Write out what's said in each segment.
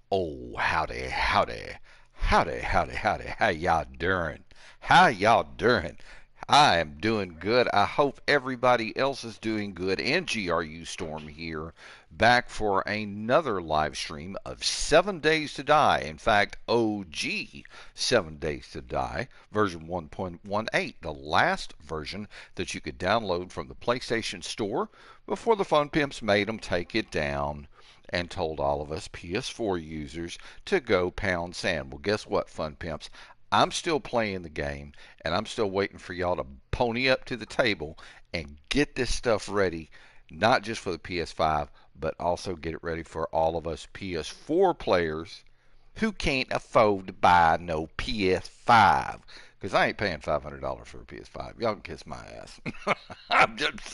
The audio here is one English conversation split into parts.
Oh, howdy, howdy, howdy, howdy, howdy. How y'all doing? How y'all doing? I am doing good. I hope everybody else is doing good. And GRU Storm here, back for another live stream of 7 Days to Die. In fact, OG 7 Days to Die, version 1.18, the last version that you could download from the PlayStation Store before the Fun Pimps made them take it down and told all of us PS4 users to go pound sand. Well, guess what, Fun Pimps? I'm still playing the game, and I'm still waiting for y'all to pony up to the table and get this stuff ready, not just for the PS5, but also get it ready for all of us PS4 players who can't afford to buy no PS5. Because I ain't paying $500 for a PS5. Y'all can kiss my ass.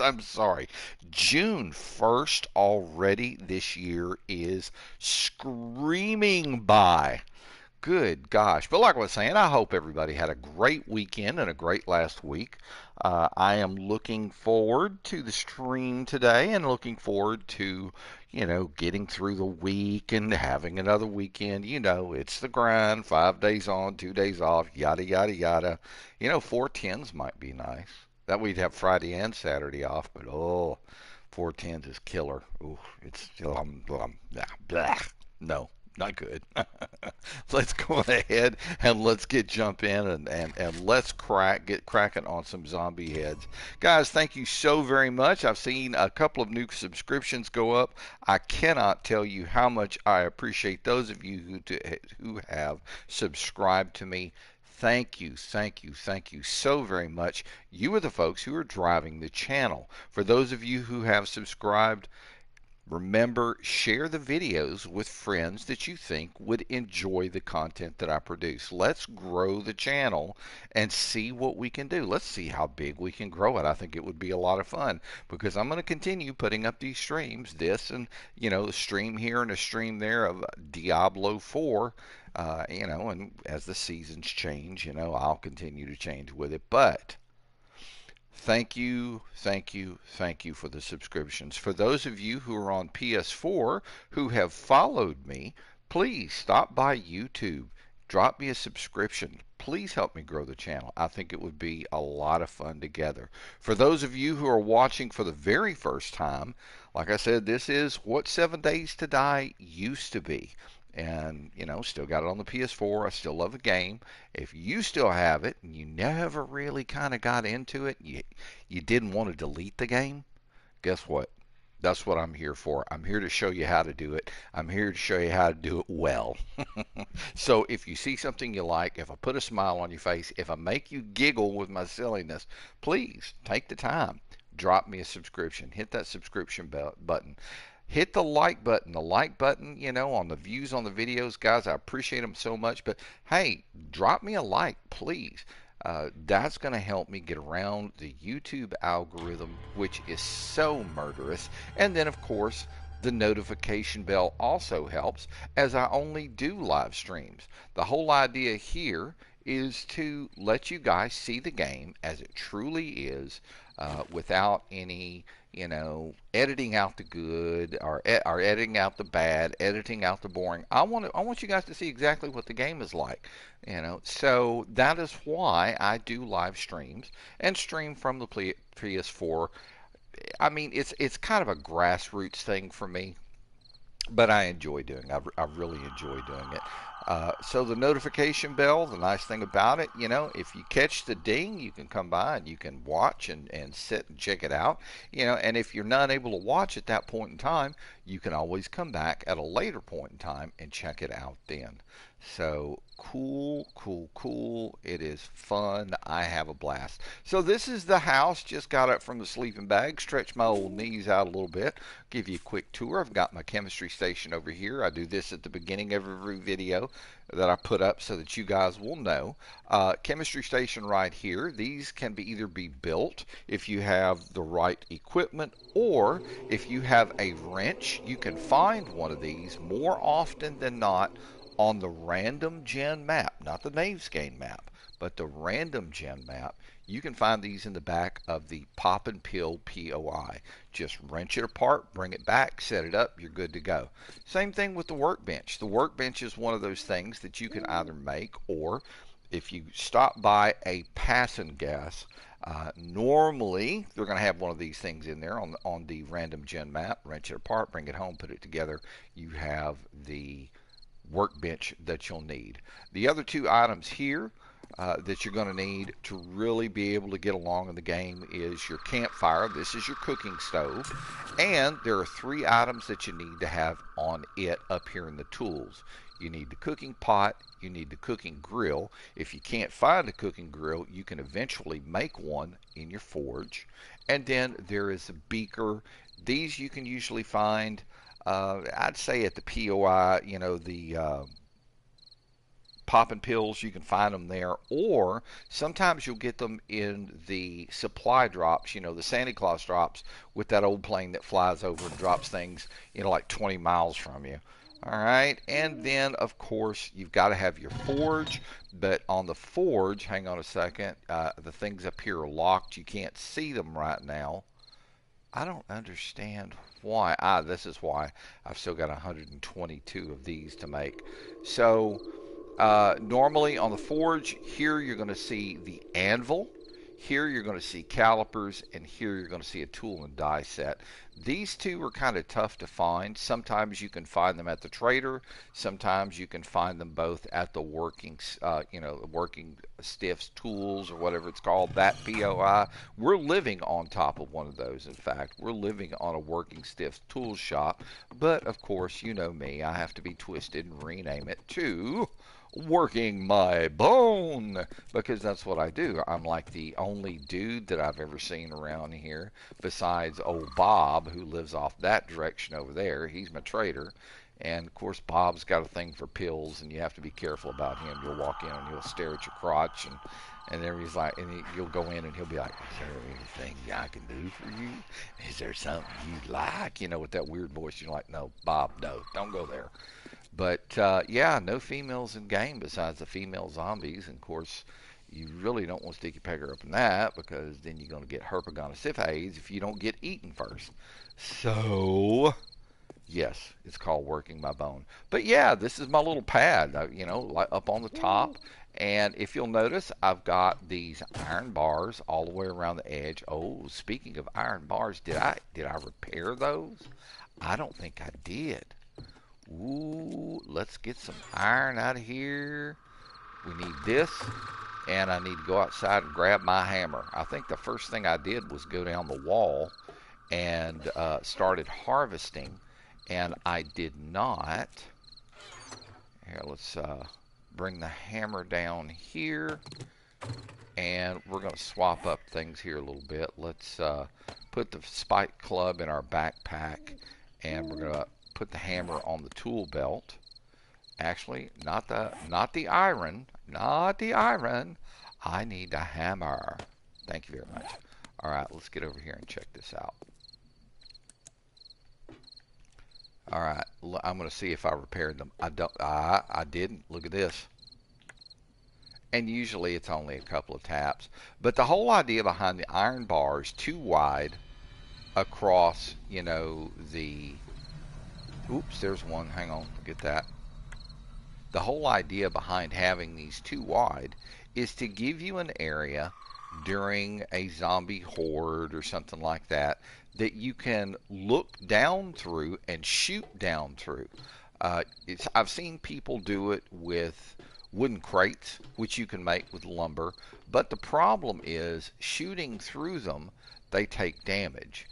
I'm sorry. June 1st already this year is screaming by. Good gosh. But like I was saying, I hope everybody had a great weekend and a great last week. I am looking forward to the stream today and looking forward to, getting through the week and having another weekend. It's the grind, 5 days on, 2 days off, yada, yada, yada. 410s might be nice. That we'd have Friday and Saturday off, but 410s is killer. Ooh, it's, blah. No, not good. Let's go ahead and let's jump in and let's get cracking on some zombie heads. Guys, thank you so very much. I've seen a couple of new subscriptions go up. I cannot tell you how much I appreciate those of you who have subscribed to me. Thank you, thank you, thank you so very much. You are the folks who are driving the channel. For those of you who have subscribed, remember, share the videos with friends that you think would enjoy the content that I produce. Let's grow the channel and see what we can do. Let's see how big we can grow it. I think it would be a lot of fun because I'm going to continue putting up these streams, this and, a stream here and a stream there of Diablo 4, and as the seasons change, I'll continue to change with it. But thank you, thank you, thank you for the subscriptions. For those of you who are on PS4 who have followed me, please stop by YouTube. Drop me a subscription. Please help me grow the channel. I think it would be a lot of fun together. For those of you who are watching for the very first time, like I said, this is what 7 Days to Die used to be. And, still got it on the PS4. I still love the game. If you still have it and you never really kind of got into it, you didn't want to delete the game, guess what? That's what I'm here for. I'm here to show you how to do it. I'm here to show you how to do it well. So if you see something you like, if I put a smile on your face, if I make you giggle with my silliness, please take the time. Drop me a subscription. Hit that subscription button. Hit the like button. The like button, on the views on the videos, guys, I appreciate them so much. But hey, drop me a like, please. That's going to help me get around the YouTube algorithm, which is so murderous. And then, of course, the notification bell also helps, as I only do live streams. The whole idea here is to let you guys see the game as it truly is, without any, editing out the good or editing out the bad, editing out the boring. I want you guys to see exactly what the game is like, So that is why I do live streams and stream from the PS4. I mean, it's kind of a grassroots thing for me, but I enjoy doing it. I really enjoy doing it. So the notification bell, the nice thing about it, if you catch the ding, you can come by and you can watch and sit and check it out. And if you're not able to watch at that point in time, you can always come back at a later point in time and check it out then. So cool, cool, cool. It is fun. I have a blast. So this is the house. Just got up from the sleeping bag. Stretched my old knees out a little bit. Give you a quick tour. I've got my chemistry station over here. I do this at the beginning of every video that I put up so that you guys will know. Chemistry station right here. These can either be built if you have the right equipment, or if you have a wrench, you can find one of these more often than not on the random gen map, not the Navesgain map, But the random gen map, you can find these in the back of the Pop and Pill POI. Just wrench it apart, bring it back, set it up, you're good to go. Same thing with the workbench. The workbench is one of those things that you can either make, or if you stop by a passing gas, normally they're going to have one of these things in there on the random gen map. Wrench it apart, bring it home, put it together. You have the workbench that you'll need. The other two items here that you're going to need to really be able to get along in the game is your campfire. This is your cooking stove. And there are three items that you need to have on it up here in the tools. You need the cooking pot, you need the cooking grill. If you can't find a cooking grill, you can eventually make one in your forge. And then there is a beaker. These you can usually find, I'd say at the POI, you know, the Poppin' Pills, you can find them there, or sometimes you'll get them in the supply drops, you know, the Santa Claus drops with that old plane that flies over and drops things, you know, like 20 miles from you. All right, and then of course you've got to have your forge, but on the forge, hang on a second, the things up here are locked. You can't see them right now. I don't understand why. This is why I've still got 122 of these to make. So normally on the forge, here you're going to see the anvil, here you're going to see calipers, and here you're going to see a tool and die set. These two are kind of tough to find. Sometimes you can find them at the trader. Sometimes you can find them both at the working, working stiffs tools or whatever it's called, that POI. We're living on top of one of those. In fact, we're living on a working stiffs tool shop. But of course, you know me, I have to be twisted and rename it to working my bone, because that's what I do. I'm like the only dude that I've ever seen around here besides old Bob, who lives off that direction over there. He's my trader. And of course, Bob's got a thing for pills, and you have to be careful about him. You'll walk in and he'll stare at your crotch, and then he's like, you'll go in and he'll be like, "Is there anything I can do for you? Is there something you'd like?" You know, with that weird voice. You're like, "No, Bob, no, don't go there." But yeah, no females in game besides the female zombies. And of course, you really don't want to stick your pecker up in that, because then you're going to get herpetogonosyphilis if you don't get eaten first. So, yes, it's called working my bone. But yeah, this is my little pad, you know, like up on the top. And if you'll notice, I've got these iron bars all the way around the edge. Oh, speaking of iron bars, did I repair those? I don't think I did. Ooh, let's get some iron out of here. We need this, and I need to go outside and grab my hammer. I think the first thing I did was go down the wall and started harvesting, and I did not. Here, let's bring the hammer down here, and we're going to swap up things here a little bit. Let's put the spike club in our backpack, and we're going to put the hammer on the tool belt. Actually, not the iron. I need a hammer. Thank you very much. All right, let's get over here and check this out. All right, I'm going to see if I repaired them. I didn't. Look at this. And usually it's only a couple of taps. But the whole idea behind the iron bars too wide across, you know, the... Oops, there's one. Hang on, get that. The whole idea behind having these too wide is to give you an area during a zombie horde or something like that that you can look down through and shoot down through. I've seen people do it with wooden crates, which you can make with lumber, but the problem is shooting through them, they take damage.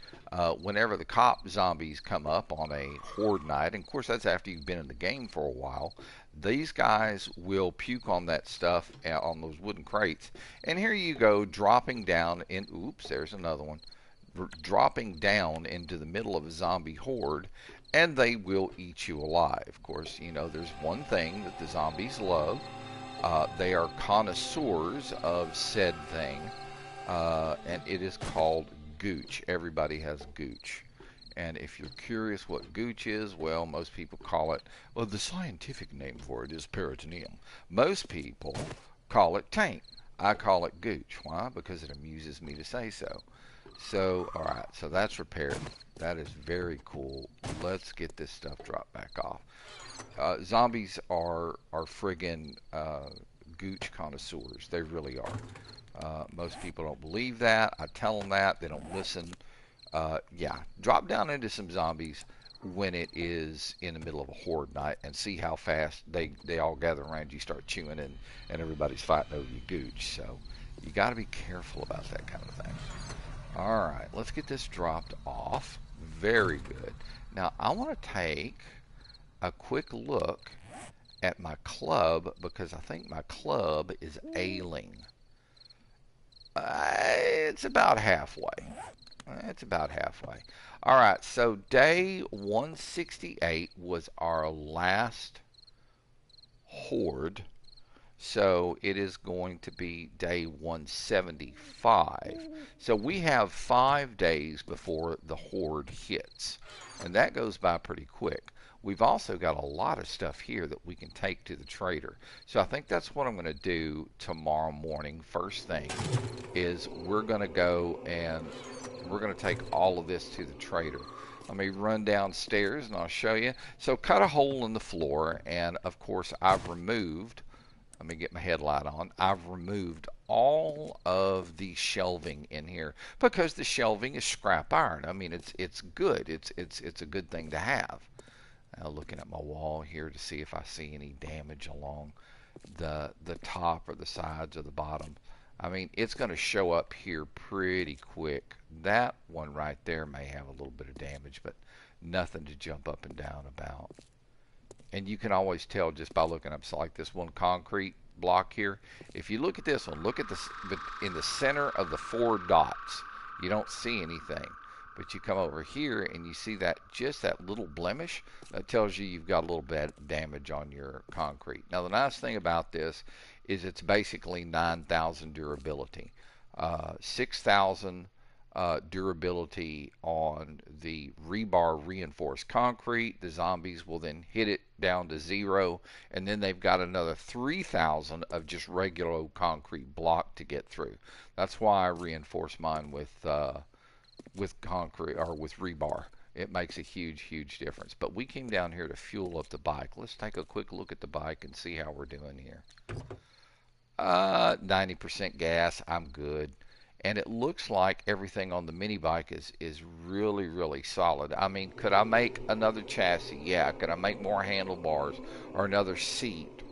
Whenever the cop zombies come up on a horde night, and of course that's after you've been in the game for a while, these guys will puke on that stuff, on those wooden crates. And here you go, dropping down in, oops, there's another one, dropping down into the middle of a zombie horde, and they will eat you alive. Of course, you know, there's one thing that the zombies love. They are connoisseurs of said thing, and it is called gooch. Everybody has gooch. And if you're curious what gooch is, well, most people call it, well, the scientific name for it is peritoneum. Most people call it taint. I call it gooch. Why? Because it amuses me to say so. So, all right, so that's repaired. That is very cool. Let's get this stuff dropped back off. Zombies are friggin' gooch connoisseurs. They really are. Most people don't believe that. I tell them that. They don't listen. Yeah, drop down into some zombies when it is in the middle of a horde night and see how fast they all gather around you, start chewing, and everybody's fighting over your gooch. So you got to be careful about that kind of thing. All right, let's get this dropped off. Very good. Now I want to take a quick look at my club because I think my club is ailing. It's about halfway. It's about halfway. All right, so day 168 was our last horde. So it is going to be day 175. So we have 5 days before the horde hits. And that goes by pretty quick. We've also got a lot of stuff here that we can take to the trader. So I think that's what I'm going to do tomorrow morning. First thing is we're going to go and we're going to take all of this to the trader. Let me run downstairs and I'll show you. So cut a hole in the floor, and of course I've removed, let me get my headlight on, I've removed all of the shelving in here because the shelving is scrap iron. I mean, it's good. It's a good thing to have. Now looking at my wall here to see if I see any damage along the top or the sides or the bottom. I mean, it's going to show up here pretty quick. That one right there may have a little bit of damage, but nothing to jump up and down about. And you can always tell just by looking up. So like this one concrete block here. If you look at this one, look at this in the center of the 4 dots. You don't see anything. But you come over here and you see that just that little blemish, that tells you you've got a little bit of damage on your concrete. Now the nice thing about this is it's basically 9,000 durability, 6,000 durability on the rebar reinforced concrete. The zombies will then hit it down to 0, and then they've got another 3,000 of just regular concrete block to get through. That's why I reinforce mine with concrete or with rebar. It makes a huge difference. But we came down here to fuel up the bike. Let's take a quick look at the bike and see how we're doing here. 90% gas. I'm good. And it looks like everything on the mini bike is really solid. I mean, could I make another chassis? Yeah. Could I make more handlebars or another seat?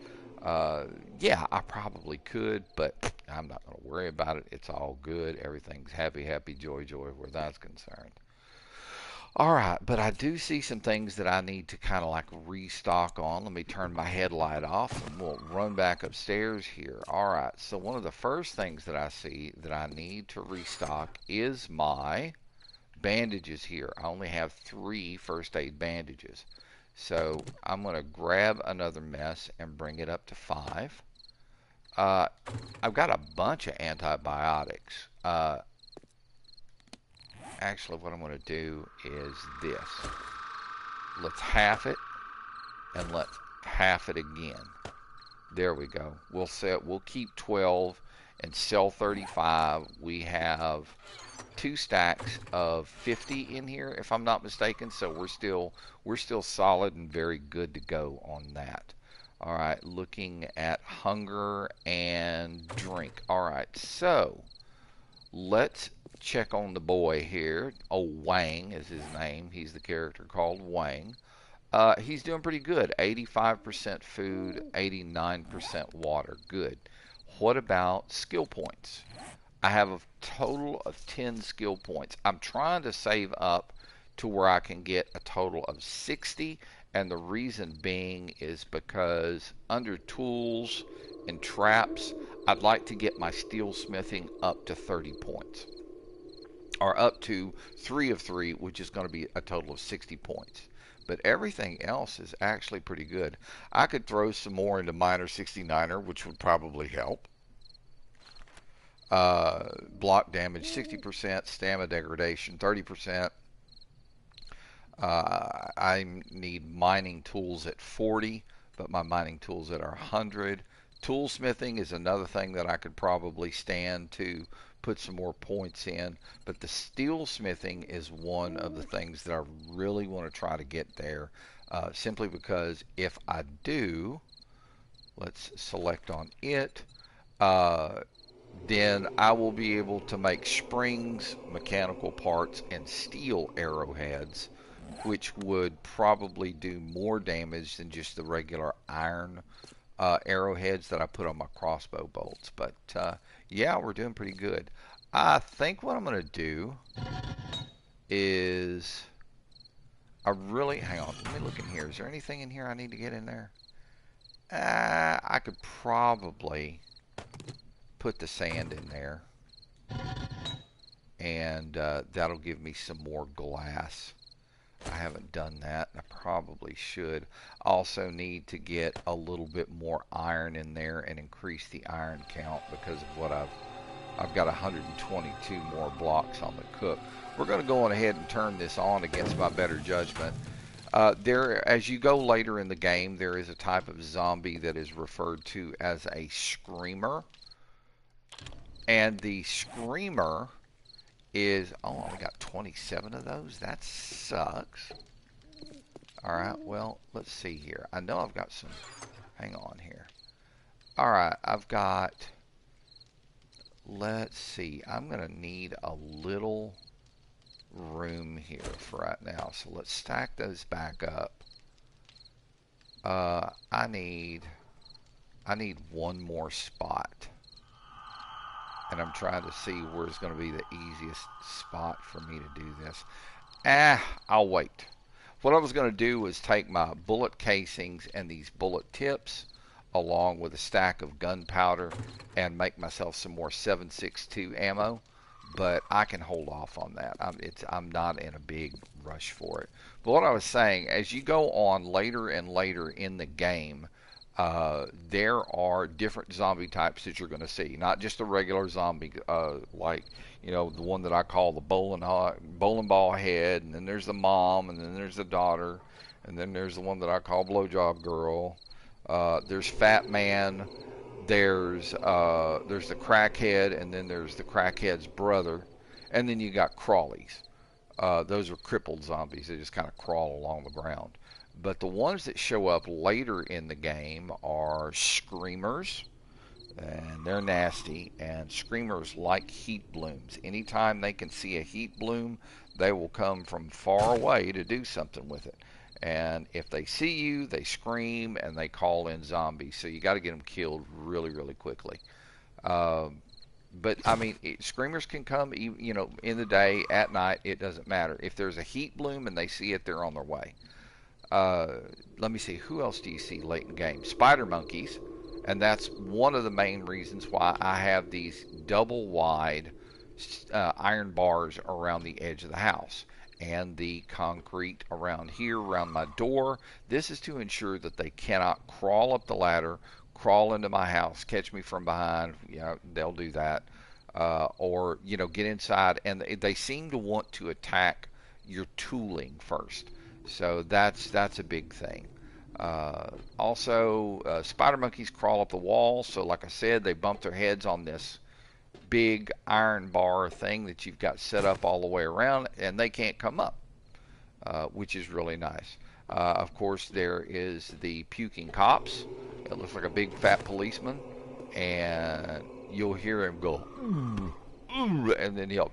Yeah, I probably could, but I'm not going to worry about it. It's all good. Everything's happy, joy where that's concerned. All right, but I do see some things that I need to kind of like restock on. Let me turn my headlight off and we'll run back upstairs here. All right, so one of the first things that I see that I need to restock is my bandages here. I only have 3 first aid bandages. So I'm going to grab another mess and bring it up to 5. I've got a bunch of antibiotics. Actually, what I'm going to do is this. Let's half it, and let's half it again. There we go. We'll keep 12 and sell 35. We have 2 stacks of 50 in here, if I'm not mistaken. So we're still solid and very good to go on that. All right, looking at hunger and drink. All right, so let's check on the boy here. Oh, Wang is his name. He's the character called Wang. He's doing pretty good. 85% food, 89% water. Good. What about skill points? I have a total of 10 skill points. I'm trying to save up to where I can get a total of 60, and the reason being is because under tools and traps, I'd like to get my steel smithing up to 30 points, or up to 3 of 3, which is going to be a total of 60 points. But everything else is actually pretty good. I could throw some more into Miner 69er, which would probably help. Block damage 60%, stamina degradation 30%. I need mining tools at 40, but my mining tools that are 100. Toolsmithing is another thing that I could probably stand to put some more points in, but the steelsmithing is one of the things that I really want to try to get there, simply because if I do, let's select on it, uh, then I will be able to make springs, mechanical parts, and steel arrowheads, which would probably do more damage than just the regular iron arrowheads that I put on my crossbow bolts. But yeah, we're doing pretty good. I think what I'm going to do is hang on, let me look in here. Is there anything in here I need to get in there? I could probably put the sand in there, and that'll give me some more glass. I haven't done that. I probably should. Also need to get a little bit more iron in there and increase the iron count because of what I've got 122 more blocks on the cook. We're going to go on ahead and turn this on against my better judgment. As you go later in the game, there is a type of zombie that is referred to as a screamer. And the screamer is, oh, I got 27 of those. That sucks. Alright, well, let's see here. I know I've got some, hang on here. Alright, I've got, let's see, I'm going to need a little room here for right now. So let's stack those back up. I need one more spot. And I'm trying to see where's going to be the easiest spot for me to do this. I'll wait. What I was going to do was take my bullet casings and these bullet tips along with a stack of gunpowder and make myself some more 7.62 ammo. But I can hold off on that. I'm not in a big rush for it. But what I was saying, as you go on later and later in the game, there are different zombie types that you're going to see. Not just a regular zombie, like, you know, the one that I call the bowling ball head, and then there's the mom, and then there's the daughter, and then there's the one that I call blowjob girl. There's Fat Man. There's the crackhead, and then there's the crackhead's brother, and then you got crawlies. Those are crippled zombies. They just kind of crawl along the ground. But the ones that show up later in the game are screamers, and they're nasty. And screamers like heat blooms. Anytime they can see a heat bloom, they will come from far away to do something with it. And if they see you, they scream and they call in zombies. So you got to get them killed really, really quickly. But I mean, screamers can come, you know, in the day, at night. It doesn't matter. If there's a heat bloom and they see it, they're on their way. Let me see. Who else do you see late in the game? Spider monkeys, and that's one of the main reasons why I have these double wide iron bars around the edge of the house. And the concrete around here, around my door. This is to ensure that they cannot crawl up the ladder, crawl into my house, catch me from behind. You know, they'll do that. Or, you know, get inside. And they seem to want to attack your tooling first. So that's a big thing. Also, spider monkeys crawl up the wall. So like I said, they bump their heads on this big iron bar thing that you've got set up all the way around, and they can't come up, which is really nice. Of course, there is the puking cops. It looks like a big fat policeman, and you'll hear him go, and then he'll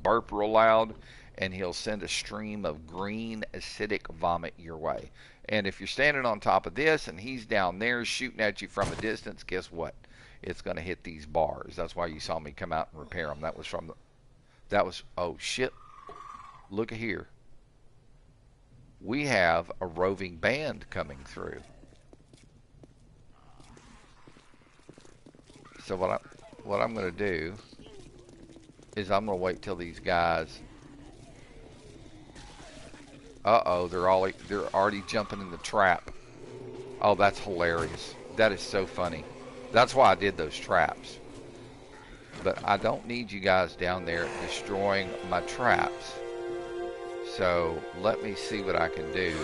burp real loud, and he'll send a stream of green acidic vomit your way. And if you're standing on top of this and he's down there shooting at you from a distance, guess what? It's going to hit these bars. That's why you saw me come out and repair them. Oh shit. Look at here. We have a roving band coming through. So what I'm going to do is I'm going to wait till these guys. Uh-oh, they're already jumping in the trap. Oh, that's hilarious. That is so funny. That's why I did those traps. But I don't need you guys down there destroying my traps. So let me see what I can do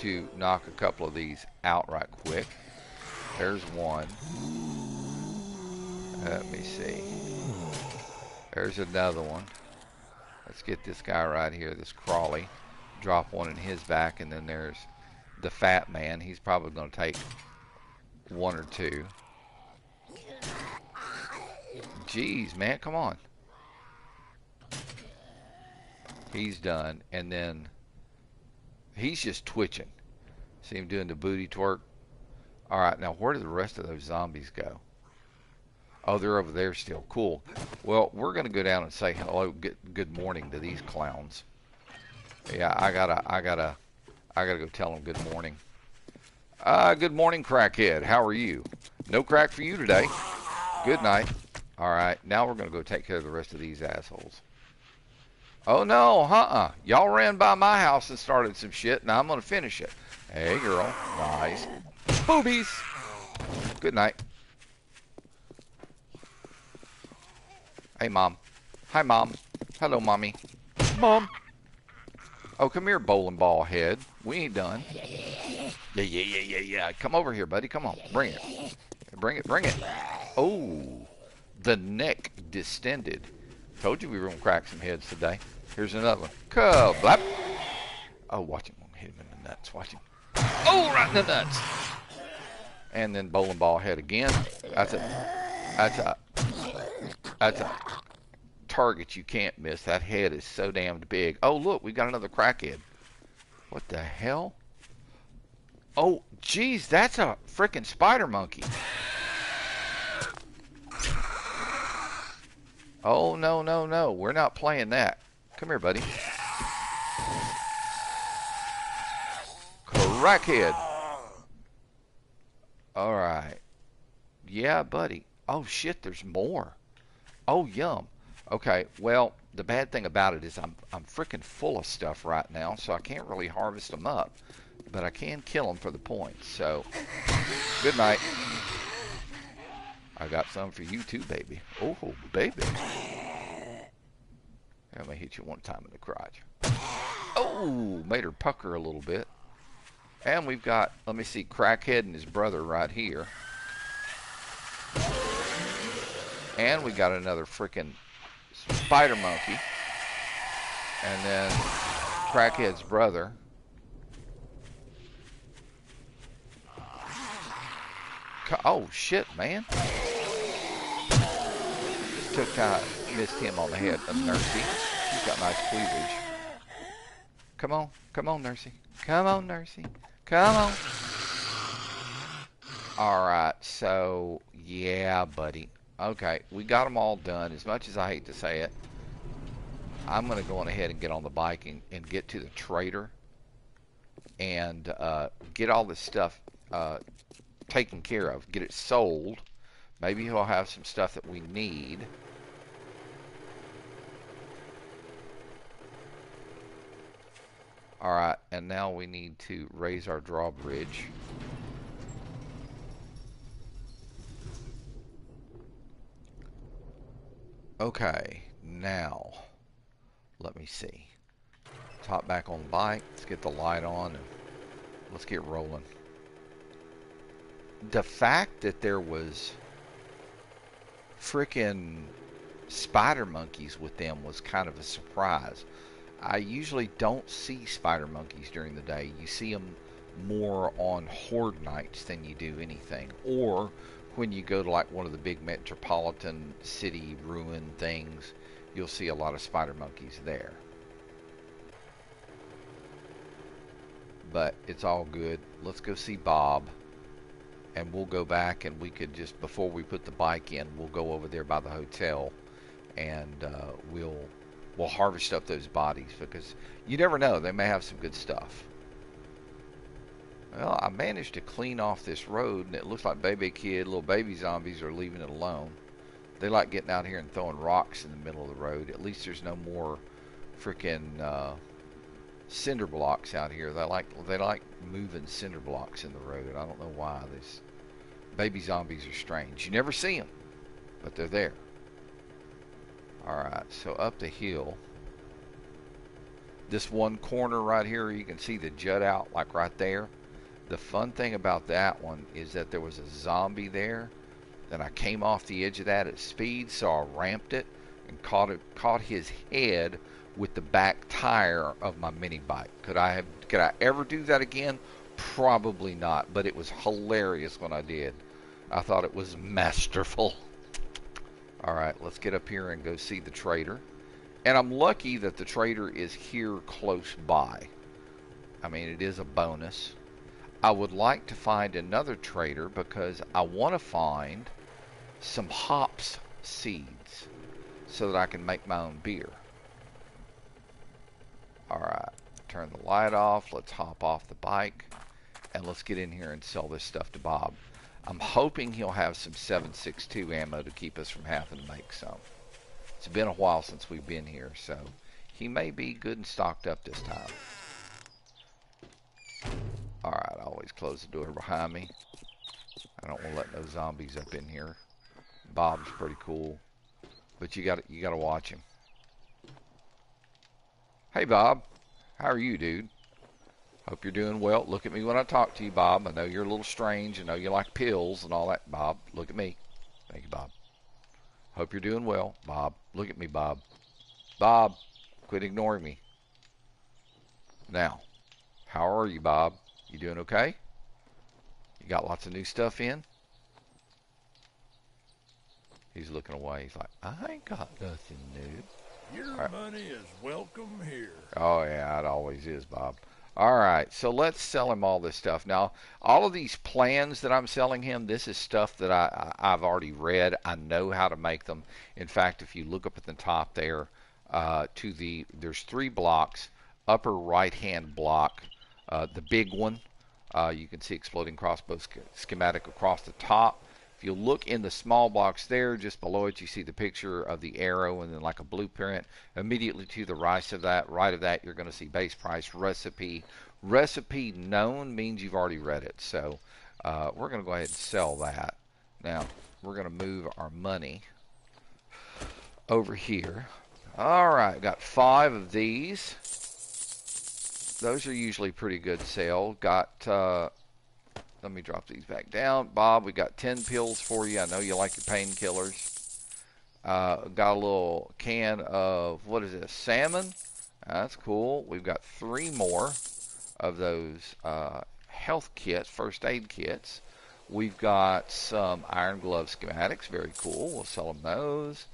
to knock a couple of these out right quick. There's one. Let me see. There's another one. Let's get this guy right here, this Crawley. Drop one in his back, and then there's the fat man. He's probably going to take one or two. Jeez, man, come on. He's done, and then he's just twitching. See him doing the booty twerk? Alright, now where do the rest of those zombies go? Oh, they're over there still. Cool. Well, we're going to go down and say hello, good morning to these clowns. Yeah, I gotta go tell them good morning. Good morning, crackhead. How are you? No crack for you today. Good night. Alright, now we're going to go take care of the rest of these assholes. Oh no, y'all ran by my house and started some shit, and I'm gonna finish it. Hey girl, nice. Boobies! Good night. Hey mom. Hi mom. Hello mommy. Mom. Oh, come here, bowling ball head. We ain't done. Yeah. Come over here, buddy. Come on. Bring it. Bring it. Oh, the neck distended. Told you we were gonna crack some heads today. Here's another one. Kablap. Oh, watch him. Hit him in the nuts. Watch him. Oh, right in the nuts. And then bowling ball head again. That's a target you can't miss. That head is so damned big. Oh, look, we got another crackhead. What the hell? Oh, geez, that's a freaking spider monkey. Oh, no. We're not playing that. Come here, buddy. Crackhead. Alright. Yeah, buddy. Oh, shit, there's more. Oh, yum. Okay, well, the bad thing about it is I'm freaking full of stuff right now, so I can't really harvest them up. But I can kill them for the points, so good night. I got some for you too, baby. Oh, baby. Let me hit you one time in the crotch. Oh, made her pucker a little bit. And we've got, let me see, Crackhead and his brother right here. And we got another freaking spider monkey. And then Crackhead's brother. Oh, shit, man. Missed him on the head. Nursey. She's got nice cleavage. Come on, Nursey. Come on, Nursey. Come on. Alright, so, yeah, buddy. Okay, we got them all done. As much as I hate to say it, I'm going to go on ahead and get on the bike and get to the trader and get all this stuff taken care of. Get it sold. Maybe he'll have some stuff that we need. Alright, and now we need to raise our drawbridge. Okay, now, let me see. Top back on the bike. Let's get the light on and let's get rolling. The fact that there was frickin' spider monkeys with them was kind of a surprise. I usually don't see spider monkeys during the day. You see them more on horde nights than you do anything. Or when you go to like one of the big metropolitan city ruin things, you'll see a lot of spider monkeys there. But it's all good. Let's go see Bob. And we'll go back and we could just, before we put the bike in, we'll go over there by the hotel and we'll harvest up those bodies, because you never know, they may have some good stuff. Well, I managed to clean off this road, and it looks like little baby zombies are leaving it alone. They like getting out here and throwing rocks in the middle of the road. At least there's no more freaking cinder blocks out here. They like moving cinder blocks in the road. I don't know why. These baby zombies are strange. You never see them, but they're there. Alright, so up the hill. This one corner right here, you can see the jut out like right there. The fun thing about that one is that there was a zombie there. Then I came off the edge of that at speed, so I ramped it and caught his head with the back tire of my mini bike. Could I ever do that again? Probably not, but it was hilarious when I did. I thought it was masterful. All right, let's get up here and go see the trader. And I'm lucky that the trader is here close by. I mean, it is a bonus. I would like to find another trader because I want to find some hops seeds so that I can make my own beer. Alright, turn the light off. Let's hop off the bike and let's get in here and sell this stuff to Bob. I'm hoping he'll have some 7.62 ammo to keep us from having to make some. It's been a while since we've been here, so he may be good and stocked up this time. Alright, I always close the door behind me. I don't want to let no zombies up in here. Bob's pretty cool, but you gotta watch him. Hey Bob, how are you, dude? Hope you're doing well. Look at me when I talk to you, Bob. I know you're a little strange. I know you like pills and all that, Bob. Look at me. Thank you, Bob. Hope you're doing well, Bob. Look at me, Bob. Bob, quit ignoring me. Now, how are you, Bob? You doing okay? You got lots of new stuff in? He's looking away. He's like, I ain't got nothing new. Your money is welcome here. Oh, yeah, it always is, Bob. All right, so let's sell him all this stuff. Now, all of these plans that I'm selling him, this is stuff that I've already read. I know how to make them. In fact, if you look up at the top there, there's 3 blocks. Upper right-hand block, the big one, you can see exploding crossbow schematic across the top. If you look in the small box there, just below it, you see the picture of the arrow and then like a blueprint. Immediately to the right of that, you're going to see base price, recipe. Recipe known means you've already read it. So we're going to go ahead and sell that. Now, we're going to move our money over here. All right, got 5 of these. Those are usually pretty good sale. Got... let me drop these back down. Bob, we got 10 pills for you. I know you like your painkillers. Got a little can of, what is this, salmon? That's cool. We've got 3 more of those health kits, first aid kits. We've got some iron glove schematics. Very cool. We'll sell them those.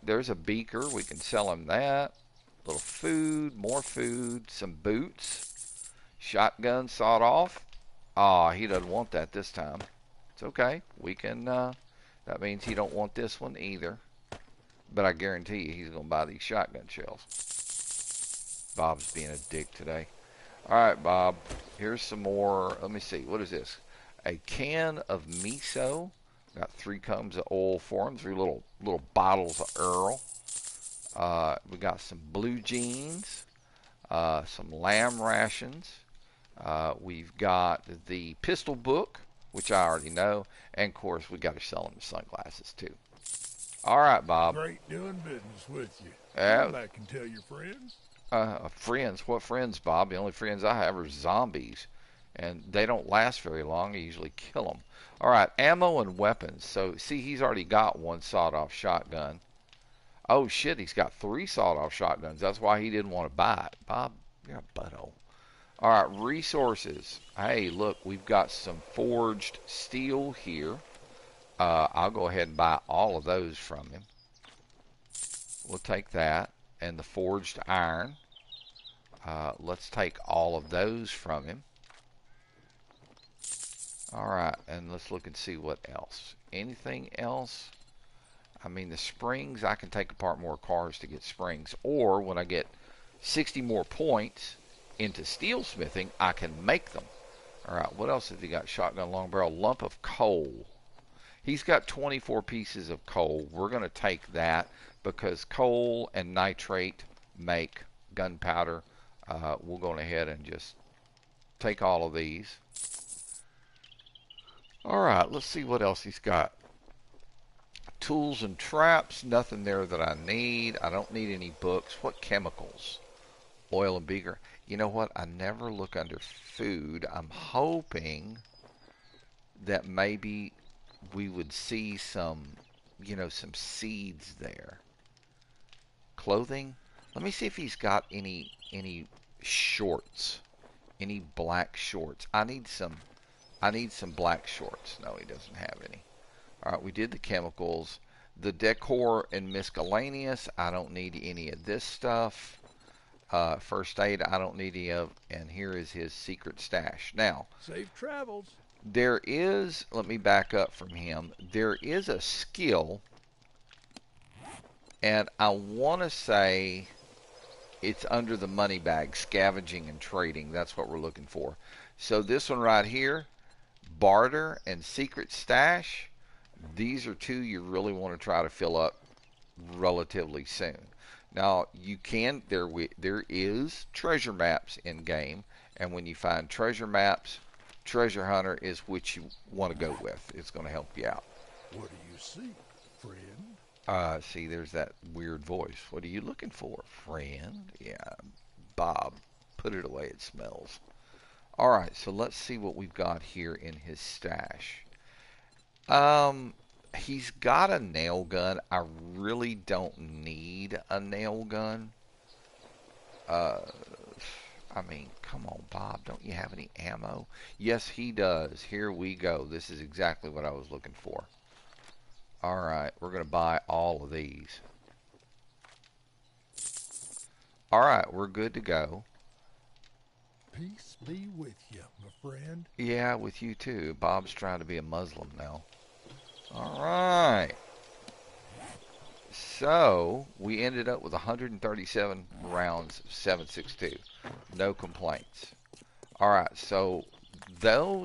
There's a beaker. We can sell them that. A little food, more food, some boots. Shotgun sawed off. Ah, he doesn't want that this time. It's okay. We can, that means he don't want this one either. But I guarantee you he's going to buy these shotgun shells. Bob's being a dick today. Alright, Bob. Here's some more. Let me see. What is this? A can of miso. Got 3 combs of oil for him. 3 little bottles of Earl. We got some blue jeans. Some lamb rations. We've got the pistol book, which I already know, and of course we got to sell him the sunglasses too. All right, Bob. Great doing business with you. Yeah. Come back and tell your friends. Friends? What friends, Bob? The only friends I have are zombies, and they don't last very long. I usually kill them. All right, ammo and weapons. So see, he's already got 1 sawed-off shotgun. Oh shit, he's got 3 sawed-off shotguns. That's why he didn't want to buy it. Bob, you're a butthole. All right, resources. Hey, look, we've got some forged steel here. I'll go ahead and buy all of those from him. We'll take that. And the forged iron. Let's take all of those from him. All right, and let's look and see what else. Anything else? I mean, the springs, I can take apart more cars to get springs. Or when I get 60 more points into steelsmithing, I can make them. All right, what else has he got? Shotgun, long barrel, lump of coal. He's got 24 pieces of coal. We're going to take that because coal and nitrate make gunpowder. We'll go ahead and just take all of these. All right, let's see what else he's got. Tools and traps, nothing there that I need. I don't need any books. What chemicals? Oil and beaker. You know what? I never look under food. I'm hoping that maybe we would see some, some seeds there. Clothing. Let me see if he's got any shorts. Any black shorts. I need some black shorts. No, he doesn't have any. All right, we did the chemicals. The decor and miscellaneous. I don't need any of this stuff. First aid, I don't need any of. And here is his secret stash. Now, Safe travels. there is, let me back up from him. There is a skill, and I want to say it's under the money bag, scavenging and trading. That's what we're looking for. So this one right here, barter and secret stash, these are two you really want to try to fill up relatively soon. Now you can there is treasure maps in game, and when you find treasure maps, treasure hunter is what you want to go with. It's going to help you out. What do you seek, friend? See, there's that weird voice. What are you looking for, friend? Yeah, Bob, put it away. It smells. All right, so let's see what we've got here in his stash. He's got a nail gun. I really don't need a nail gun. Uh, I mean, come on, Bob. Don't you have any ammo? Yes, he does. Here we go. This is exactly what I was looking for. All right, we're going to buy all of these. All right, we're good to go. Peace be with you, my friend. Yeah, with you too. Bob's trying to be a Muslim now. All right. So, we ended up with 137 rounds of 7.62. No complaints. All right, so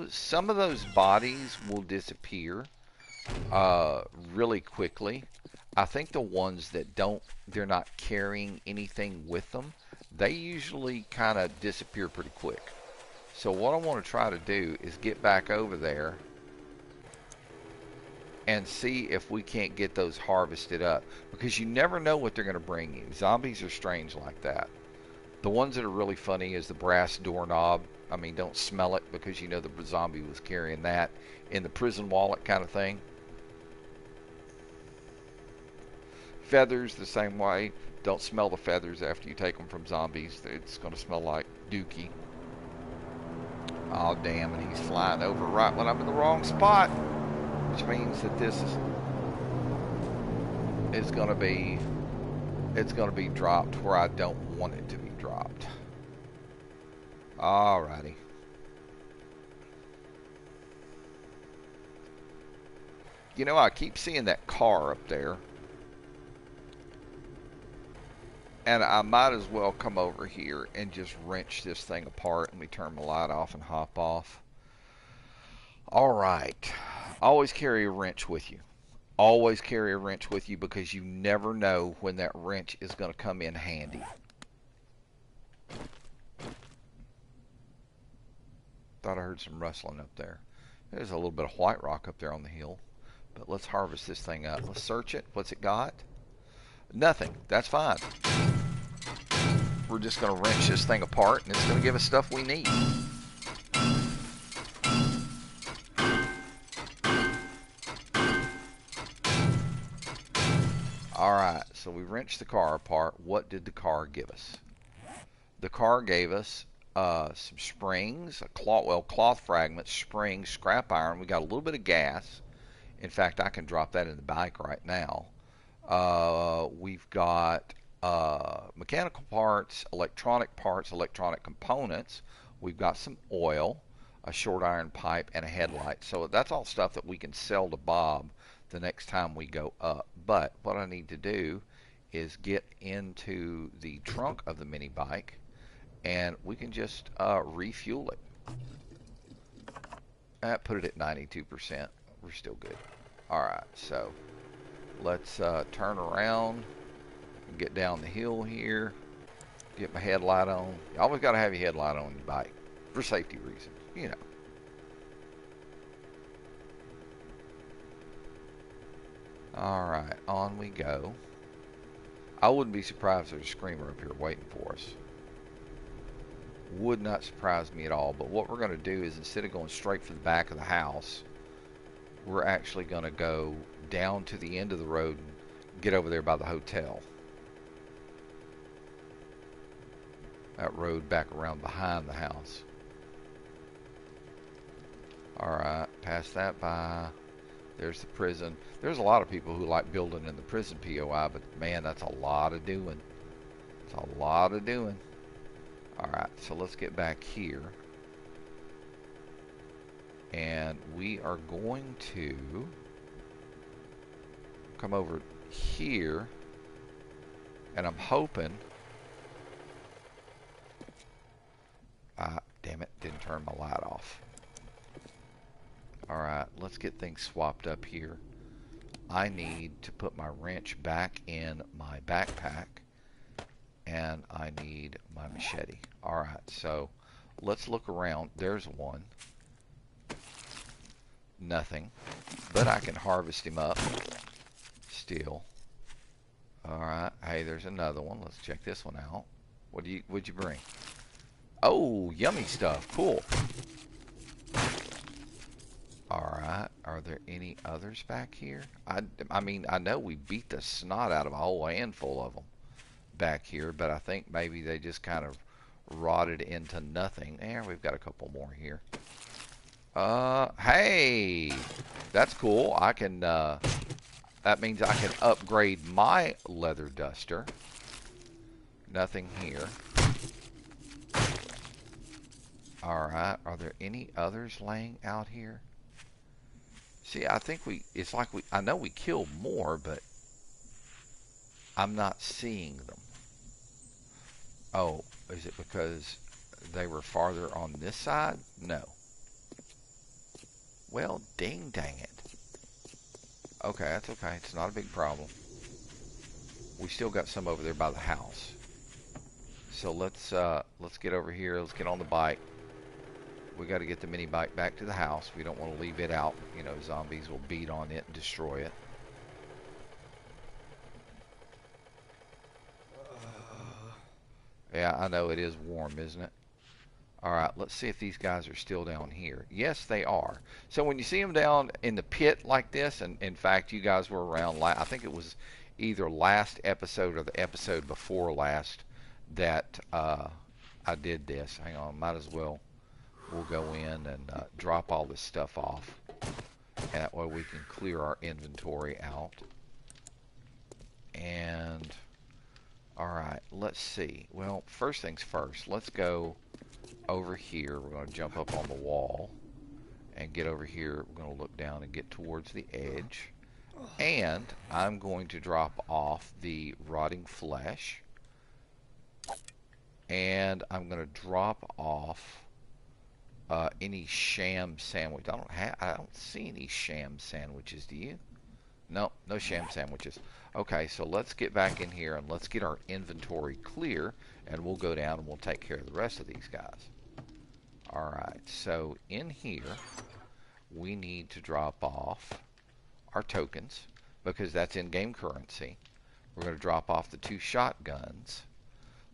some of those bodies will disappear really quickly. I think the ones that they're not carrying anything with them, they usually kind of disappear pretty quick. So what I want to try to do is get back over there and see if we can't get those harvested up, because you never know what they're going to bring you. Zombies are strange like that. The ones that are really funny is the brass doorknob. I mean, don't smell it, because you know the zombie was carrying that in the prison wallet kind of thing. Feathers the same way. Don't smell the feathers after you take them from zombies. It's going to smell like dookie. Oh damn, and he's flying over right when I'm in the wrong spot, which means that this is going to be dropped where I don't want it to be dropped. Alrighty. You know, I keep seeing that car up there, and I might as well come over here and just wrench this thing apart. Let me turn the light off and hop off. Alright. Always carry a wrench with you. Always carry a wrench with you, because you never know when that wrench is going to come in handy. Thought I heard some rustling up there. There's a little bit of white rock up there on the hill. But let's harvest this thing up. Let's search it. What's it got? Nothing. That's fine. We're just going to wrench this thing apart, and it's going to give us stuff we need. Alright, so we wrenched the car apart. What did the car give us? The car gave us some springs, cloth fragments, springs, scrap iron. We got a little bit of gas. In fact, I can drop that in the bike right now. We've got mechanical parts, electronic components. We've got some oil, a short iron pipe, and a headlight. So that's all stuff that we can sell to Bob the next time we go up. But what I need to do is get into the trunk of the mini bike, and we can just refuel it. Put it at 92%. We're still good. Alright, so let's turn around and get down the hill here. Get my headlight on. You always got to have your headlight on your bike for safety reasons, you know. Alright, on we go. I wouldn't be surprised if there's a screamer up here waiting for us. Would not surprise me at all. But what we're going to do is, instead of going straight for the back of the house, we're actually going to go down to the end of the road and get over there by the hotel. That road back around behind the house. Alright, pass that by. There's the prison. There's a lot of people who like building in the prison POI, but man, that's a lot of doing. It's a lot of doing. Alright, so let's get back here. And we are going to come over here. And I'm hoping... damn it, didn't turn my light off. Alright, let's get things swapped up here. I need to put my wrench back in my backpack. And I need my machete. Alright, so let's look around. There's one. Nothing. But I can harvest him up. Still. Alright, hey, there's another one. Let's check this one out. What'd you bring? Oh, yummy stuff. Cool. Alright, are there any others back here? I mean, I know we beat the snot out of a whole handful of them back here, but I think maybe they just kind of rotted into nothing. There, we've got a couple more here. Hey! That's cool. I can, that means I can upgrade my leather duster. Nothing here. Alright, are there any others laying out here? See, I think it's like I know we killed more, but I'm not seeing them. Oh, is it because they were farther on this side? No. Well, dang it. Okay, that's okay. It's not a big problem. We still got some over there by the house. So let's get over here. Let's get on the bike. We got to get the mini bike back to the house. We don't want to leave it out. You know, zombies will beat on it and destroy it. Yeah, I know it is warm, isn't it? Alright, let's see if these guys are still down here. Yes, they are. So when you see them down in the pit like this, and in fact, you guys were around, I think it was either last episode or the episode before last that I did this. Hang on, might as well. We'll go in and drop all this stuff off. And that way we can clear our inventory out. And, alright, let's see. Well, first things first, let's go over here. We're going to jump up on the wall and get over here. We're going to look down and get towards the edge. And I'm going to drop off the rotting flesh. And I'm going to drop off any sham sandwich. I don't see any sham sandwiches, do you? No, no sham sandwiches. Okay, so let's get back in here and let's get our inventory clear, and we'll go down and we'll take care of the rest of these guys. Alright, so in here we need to drop off our tokens because that's in-game currency. We're going to drop off the 2 shotguns.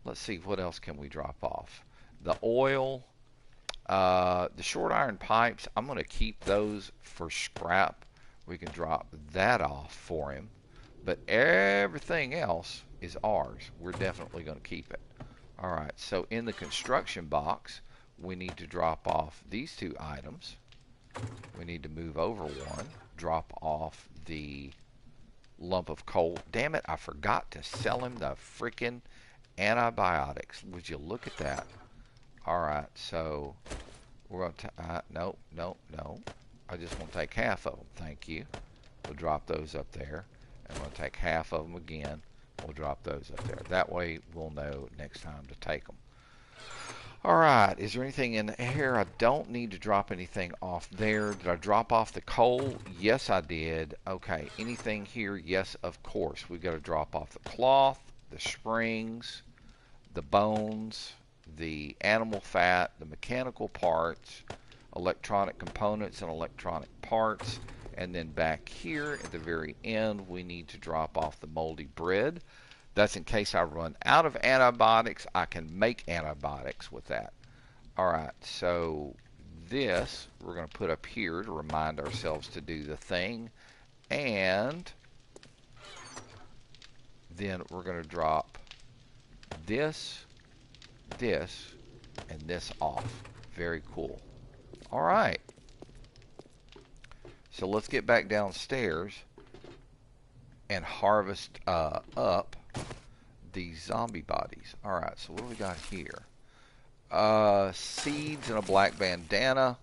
Let's see, what else can we drop off? The oil, the short iron pipes, I'm going to keep those for scrap. We can drop that off for him. But everything else is ours. We're definitely going to keep it. Alright, so in the construction box, we need to drop off these 2 items. We need to move over one. Drop off the lump of coal. Damn it, I forgot to sell him the freaking antibiotics. Would you look at that? Alright, so we're going to... no. I just want to take half of them. Thank you. We'll drop those up there. And we'll take half of them again. We'll drop those up there. That way we'll know next time to take them. Alright, is there anything in here? I don't need to drop anything off there. Did I drop off the coal? Yes, I did. Okay, anything here? Yes, of course. We've got to drop off the cloth, the springs, the bones, the animal fat, the mechanical parts, electronic components and electronic parts. And then back here at the very end, we need to drop off the moldy bread. That's in case I run out of antibiotics. I can make antibiotics with that. Alright, so this we're going to put up here to remind ourselves to do the thing. And then we're going to drop this, this, and this off. Very cool. Alright. So let's get back downstairs and harvest up these zombie bodies. Alright, so what do we got here? Seeds and a black bandana.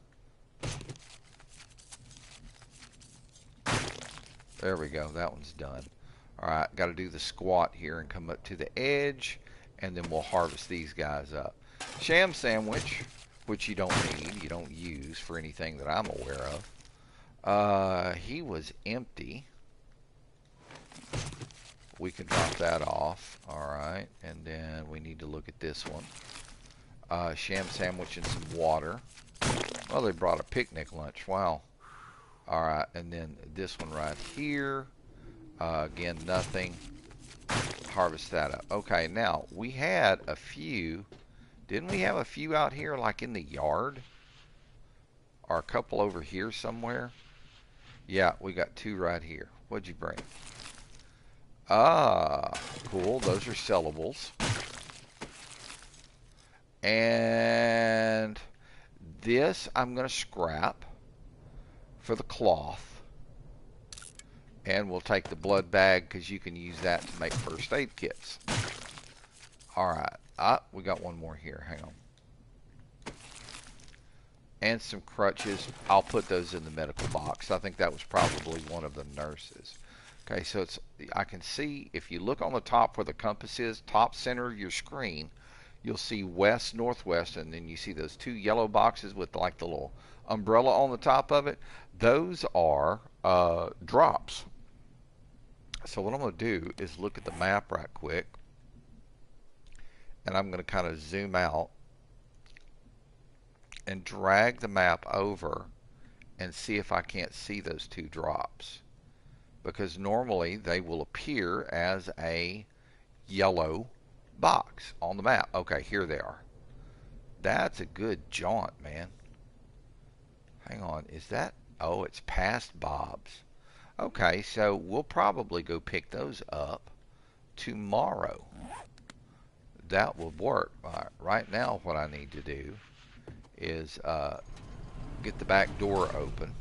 There we go. That one's done. Alright, got to do the squat here and come up to the edge, and then we'll harvest these guys up. Sham sandwich, which you don't need, you don't use for anything that I'm aware of. He was empty. We can drop that off. Alright, and then we need to look at this one. Sham sandwich and some water. Well, they brought a picnic lunch. Wow. Alright, and then this one right here. Again, nothing. Harvest that up. Okay, now, we had a few. Didn't we have a few out here, like in the yard? Or a couple over here somewhere? Yeah, we got two right here. What'd you bring? Ah, cool. Those are sellables. And this I'm going to scrap for the cloth. And we'll take the blood bag because you can use that to make first aid kits. Alright. We got one more here. Hang on. And some crutches. I'll put those in the medical box. I think that was probably one of the nurses. Okay, so it's, I can see, if you look on the top where the compass is, top center of your screen, you'll see west, northwest, and then you see those two yellow boxes with like the little umbrella on the top of it. Those are drops. So what I'm going to do is look at the map right quick, and I'm going to kind of zoom out and drag the map over and see if I can't see those two drops, because normally they will appear as a yellow box on the map. Okay, here they are. That's a good jaunt, man. Hang on, is that, oh, it's past Bob's. Okay, so we'll probably go pick those up tomorrow. That will work. Right now what I need to do is get the back door open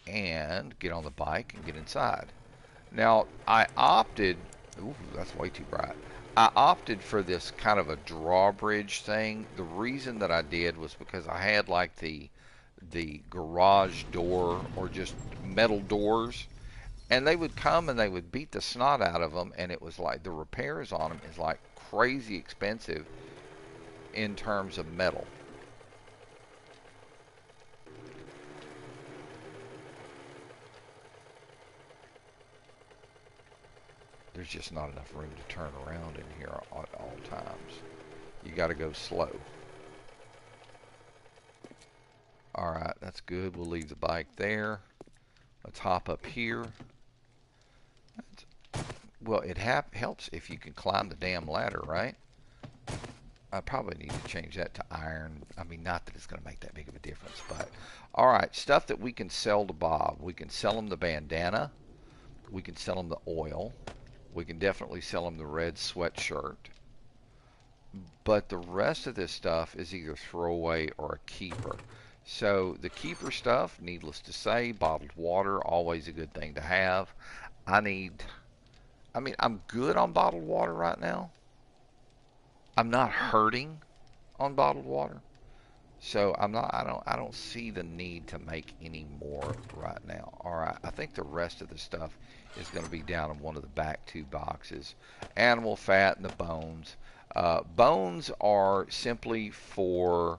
and get on the bike and get inside. Now, I opted, ooh, that's way too bright. I opted for this kind of a drawbridge thing. The reason that I did was because I had like the garage door or just metal doors, and they would come and they would beat the snot out of them, and it was like the repairs on them is like crazy expensive in terms of metal. There's just not enough room to turn around in here at all times. You got to go slow. Alright, that's good. We'll leave the bike there. Let's hop up here. Well, it helps if you can climb the damn ladder, right? I probably need to change that to iron. I mean, not that it's going to make that big of a difference, but... Alright, stuff that we can sell to Bob. We can sell him the bandana. We can sell him the oil. We can definitely sell him the red sweatshirt. But the rest of this stuff is either throwaway or a keeper. So the keeper stuff, needless to say, bottled water, always a good thing to have. I mean, I'm good on bottled water right now. I'm not hurting on bottled water. So I don't see the need to make any more right now. Alright, I think the rest of the stuff is going to be down in one of the back two boxes. Animal fat and the bones. Bones are simply for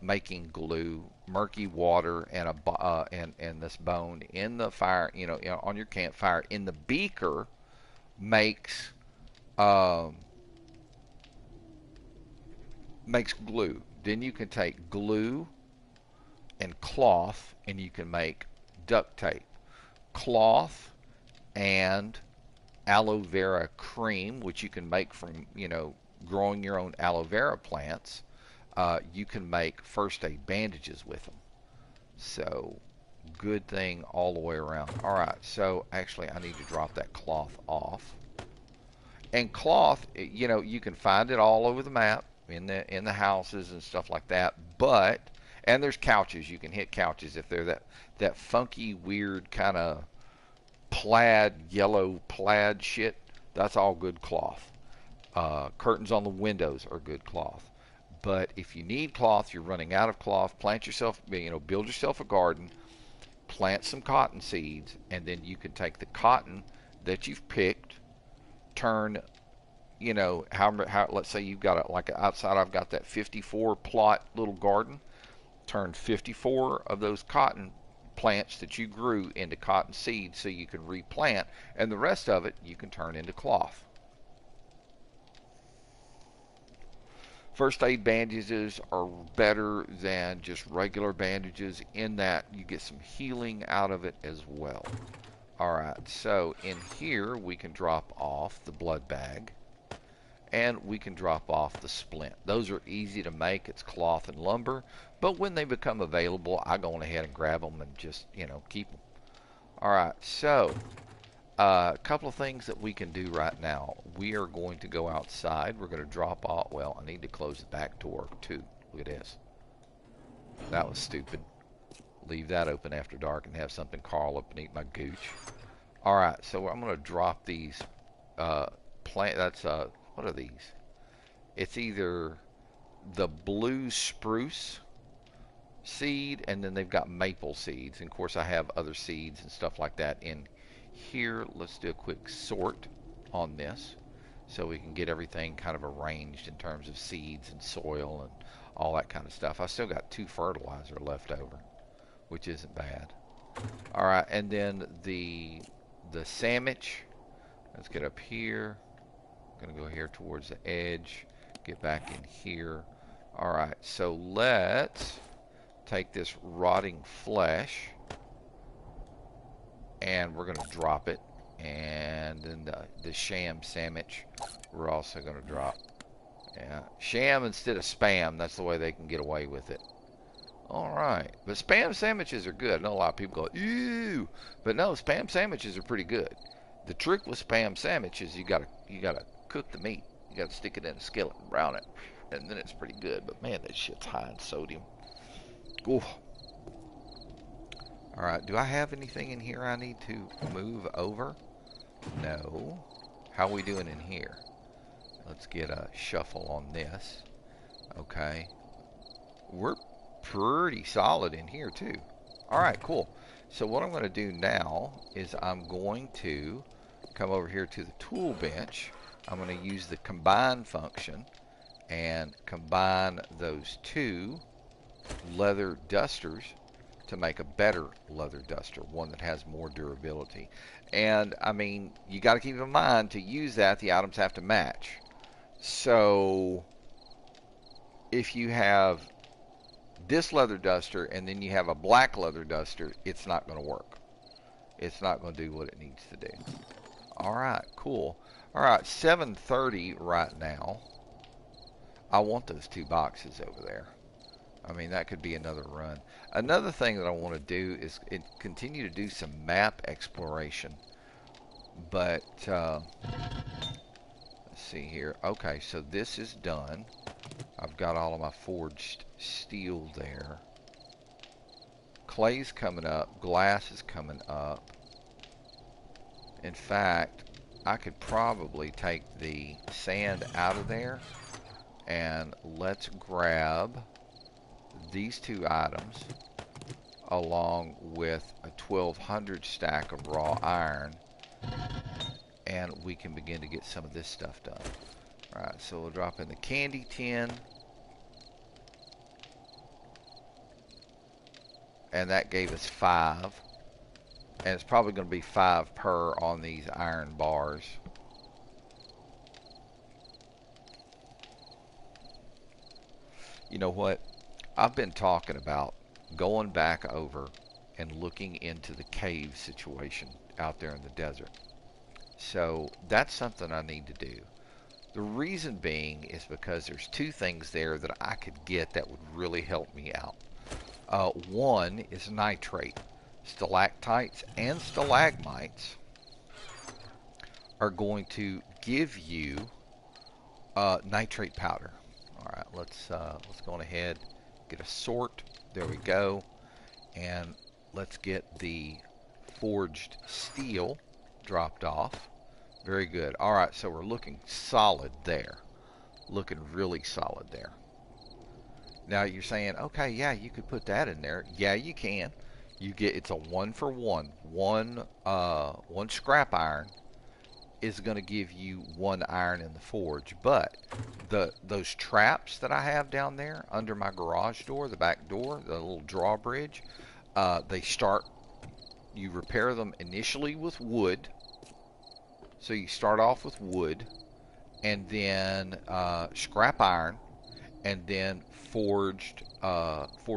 making glue. Murky water and and this bone in the fire, you know, on your campfire in the beaker makes glue. Then you can take glue and cloth and you can make duct tape. Cloth and aloe vera cream, which you can make from, you know, growing your own aloe vera plants. you can make first aid bandages with them. So, good thing all the way around. Alright, so actually I need to drop that cloth off. And cloth, you know, you can find it all over the map in the houses and stuff like that. But and there's couches. You can hit couches if they're that funky, weird kind of plaid, yellow plaid shit. That's all good cloth. Curtains on the windows are good cloth. But if you need cloth, you're running out of cloth. Plant yourself, you know, build yourself a garden. Plant some cotton seeds, and then you can take the cotton that you've picked, turn, you know, how let's say you've got like outside I've got that 54 plot little garden. Turn 54 of those cotton plants that you grew into cotton seeds so you can replant, and the rest of it you can turn into cloth. First aid bandages are better than just regular bandages in that you get some healing out of it as well. Alright, so in here we can drop off the blood bag and we can drop off the splint. Those are easy to make. It's cloth and lumber, but when they become available, I go on ahead and grab them and just, you know, keep them. Alright, so a couple of things that we can do right now. We are going to go outside. We're going to drop off. Well, I need to close the back door too. Look at this. That was stupid. Leave that open after dark and have something crawl up and eat my gooch. Alright, so I'm going to drop these that's what are these? It's either the blue spruce seed, and then they've got maple seeds. And of course I have other seeds and stuff like that in here. Let's do a quick sort on this so we can get everything kind of arranged in terms of seeds and soil and all that kind of stuff. I still got 2 fertilizer left over, which isn't bad. Alright, and then the sandwich. Let's get up here. I'm gonna go here towards the edge, get back in here. Alright, so let's take this rotting flesh and we're going to drop it, and then the sham sandwich we're also going to drop. Yeah, sham instead of spam. That's the way they can get away with it. Alright, but spam sandwiches are good. I know a lot of people go, ew, but no, spam sandwiches are pretty good. The trick with spam sandwiches, you gotta cook the meat. You gotta stick it in a skillet and brown it, and then it's pretty good. But man, that shit's high in sodium. Ooh. Alright, do I have anything in here I need to move over? No. How are we doing in here? Let's get a shuffle on this. Okay. We're pretty solid in here too. Alright, cool. So what I'm going to do now is I'm going to come over here to the tool bench. I'm going to use the combine function and combine those 2 leather dusters to make a better leather duster, one that has more durability. And I mean, you got to keep in mind, to use that, the items have to match. So if you have this leather duster and then you have a black leather duster, it's not going to work. It's not going to do what it needs to do. Alright, cool. Alright, 7:30 right now. I want those 2 boxes over there. I mean, that could be another run. Another thing that I want to do is continue to do some map exploration. But, let's see here. Okay, so this is done. I've got all of my forged steel there. Clay's coming up. Glass is coming up. In fact, I could probably take the sand out of there. And let's grab these 2 items along with a 1200 stack of raw iron, and we can begin to get some of this stuff done. Alright, so we'll drop in the candy tin, and that gave us 5, and it's probably going to be 5 per on these iron bars. You know what? I've been talking about going back over and looking into the cave situation out there in the desert. So that's something I need to do. The reason being is because there's two things there that I could get that would really help me out. One is nitrate. Stalactites and stalagmites are going to give you nitrate powder. All right, let's go on ahead, get a sort. There we go, and let's get the forged steel dropped off. Very good. All right, so we're looking solid there. Looking really solid there. Now you're saying, okay, yeah, you could put that in there. Yeah, you can. You get it's a 1-for-1. One scrap iron is going to give you 1 iron in the forge, but those traps that I have down there under my garage door, the back door, the little drawbridge, they start. You repair them initially with wood. So you start off with wood, and then scrap iron, and then forged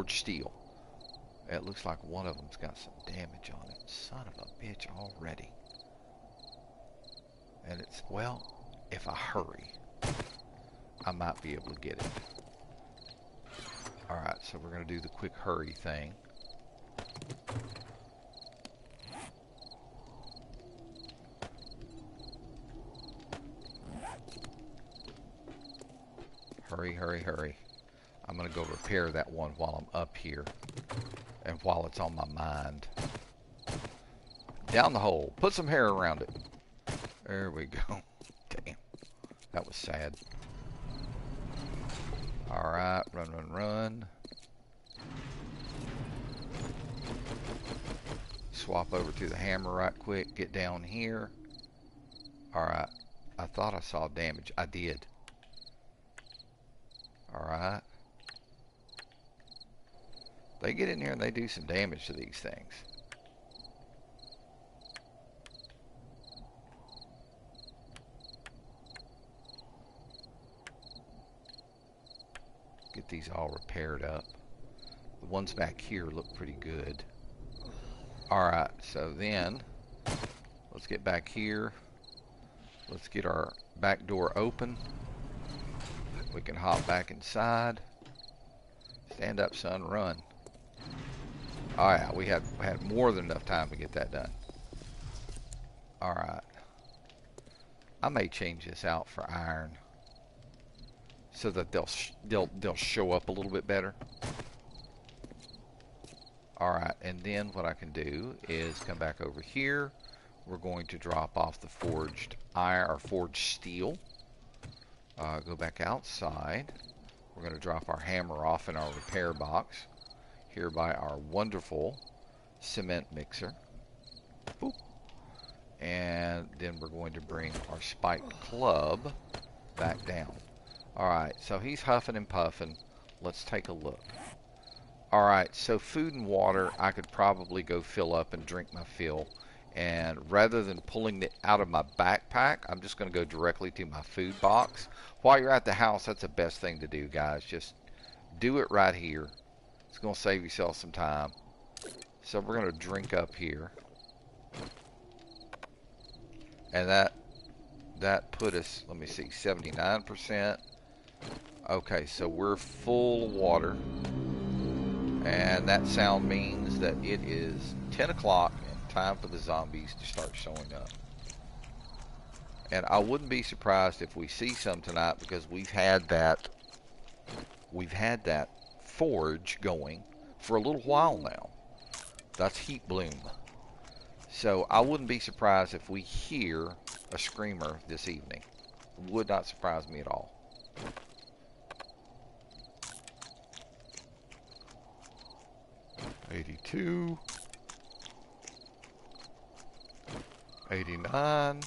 steel. It looks like one of them's got some damage on it. Son of a bitch already. And it's, well, if I hurry, I might be able to get it. Alright, so we're going to do the quick hurry thing. Hurry, hurry, hurry. I'm going to go repair that one while I'm up here. And while it's on my mind. Down the hole. Put some hair around it. There we go. Damn. That was sad. Alright, run, run, run. Swap over to the hammer right quick. Get down here. Alright. I thought I saw damage. I did. Alright. They get in here and they do some damage to these things. Get these all repaired up. The ones back here look pretty good. Alright, so then let's get back here. Let's get our back door open. We can hop back inside. Stand up, son, run. Alright, we had more than enough time to get that done. Alright. I may change this out for iron, so that they'll show up a little bit better. Alright, and then what I can do is come back over here. We're going to drop off the forged iron or forged steel. Go back outside. We're going to drop our hammer off in our repair box here by our wonderful cement mixer. Boop. And then we're going to bring our spiked club back down. Alright, so he's huffing and puffing. Let's take a look. Alright, so food and water, I could probably go fill up and drink my fill. And rather than pulling it out of my backpack, I'm just going to go directly to my food box. While you're at the house, that's the best thing to do, guys. Just do it right here. It's going to save yourself some time. So we're going to drink up here. And that put us, let me see, 79%. Okay, so we're full of water. And that sound means that it is 10 o'clock and time for the zombies to start showing up. And I wouldn't be surprised if we see some tonight, because we've had that forge going for a little while now. That's heat bloom. So I wouldn't be surprised if we hear a screamer this evening. Would not surprise me at all. $82, $89,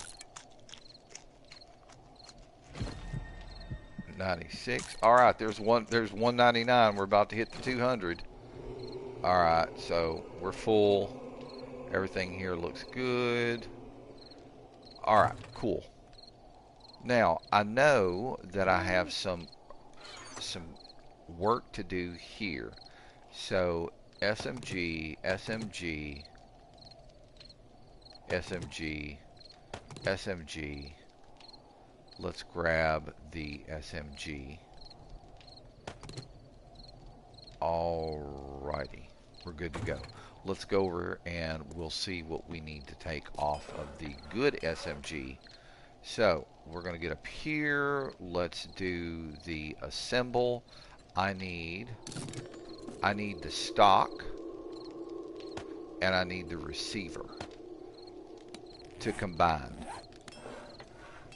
$96. All right, there's $199. We're about to hit the 200. All right, so we're full. Everything here looks good. All right, cool. Now I know that I have some work to do here. So SMG, SMG, SMG, SMG, Let's grab the SMG. Alrighty, we're good to go. Let's go over and we'll see what we need to take off of the good SMG. So we're going to get up here. Let's do the assemble. I need the stock and I need the receiver to combine.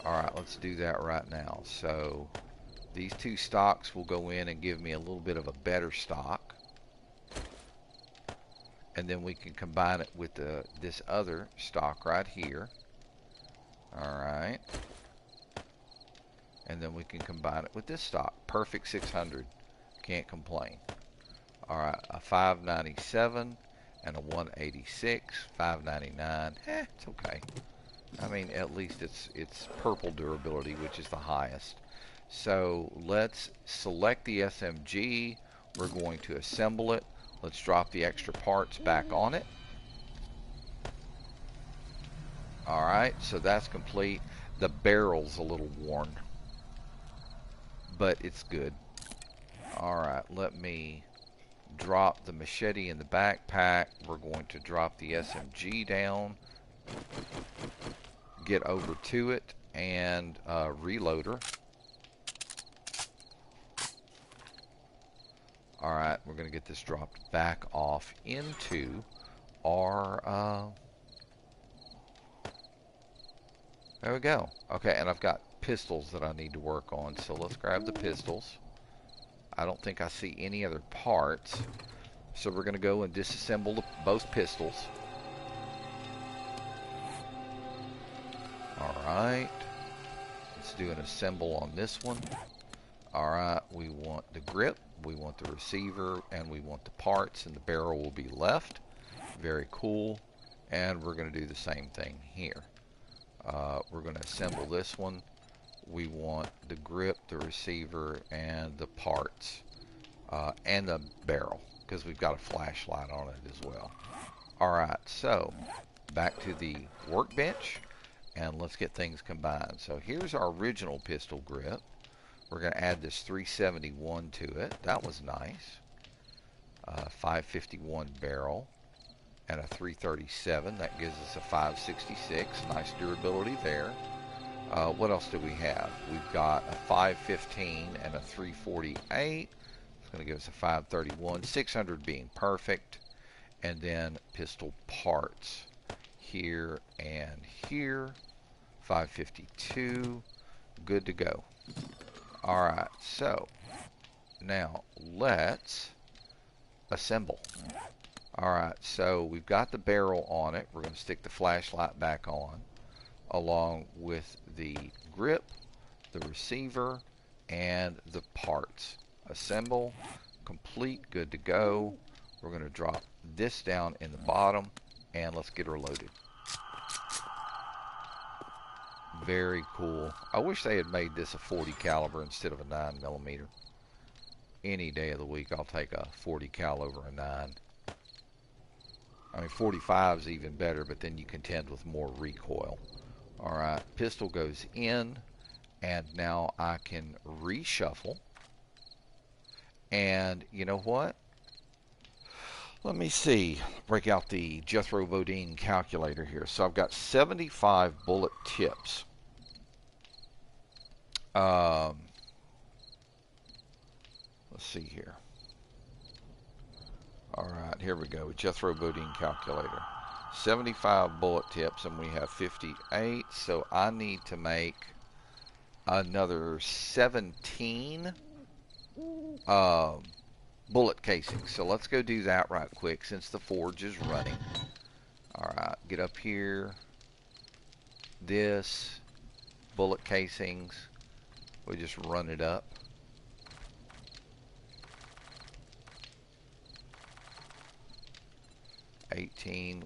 Alright, let's do that right now. So these two stocks will go in and give me a little bit of a better stock. And then we can combine it with this other stock right here. Alright. And then we can combine it with this stock. Perfect 600. Can't complain. Alright, a 597 and a 186. 599. It's okay. I mean, at least it's purple durability, which is the highest. So let's select the SMG. We're going to assemble it. Let's drop the extra parts back on it. Alright, so that's complete. The barrel's a little worn, but it's good. Alright, let me drop the machete in the backpack. We're going to drop the SMG down, get over to it, and reloader. Alright, we're going to get this dropped back off into our, there we go. Okay, and I've got pistols that I need to work on, so let's grab the pistols. I don't think I see any other parts, so we're going to go and disassemble both pistols. Alright, let's do an assemble on this one. Alright, we want the grip, we want the receiver, and we want the parts, and the barrel will be left. Very cool. And we're going to do the same thing here. We're going to assemble this one. We want the grip, the receiver, and the parts, and the barrel, because we've got a flashlight on it as well. Alright, so back to the workbench, and let's get things combined. So here's our original pistol grip. We're going to add this 371 to it. That was nice. 551 barrel and a 337. That gives us a 566. Nice durability there. What else do we have? We've got a 515 and a 348. It's going to give us a 531. 600 being perfect. And then pistol parts here and here. 552. Good to go. Alright, so now let's assemble. Alright, so we've got the barrel on it. We're going to stick the flashlight back on, along with the grip, the receiver, and the parts. Assemble, complete, good to go. We're going to drop this down in the bottom, and let's get her loaded. Very cool. I wish they had made this a 40 caliber instead of a 9mm. Any day of the week I'll take a 40 cal over a 9. I mean, 45 is even better, but then you contend with more recoil. Alright, pistol goes in, and now I can reshuffle. And you know what? Let me see. Break out the Jethro Bodine calculator here. So I've got 75 bullet tips. Let's see here. Alright, here we go. Jethro Bodine calculator. 75 bullet tips, and we have 58. So I need to make another 17 bullet casings. So let's go do that right quick since the forge is running. Alright, get up here. This, bullet casings. We just run it up.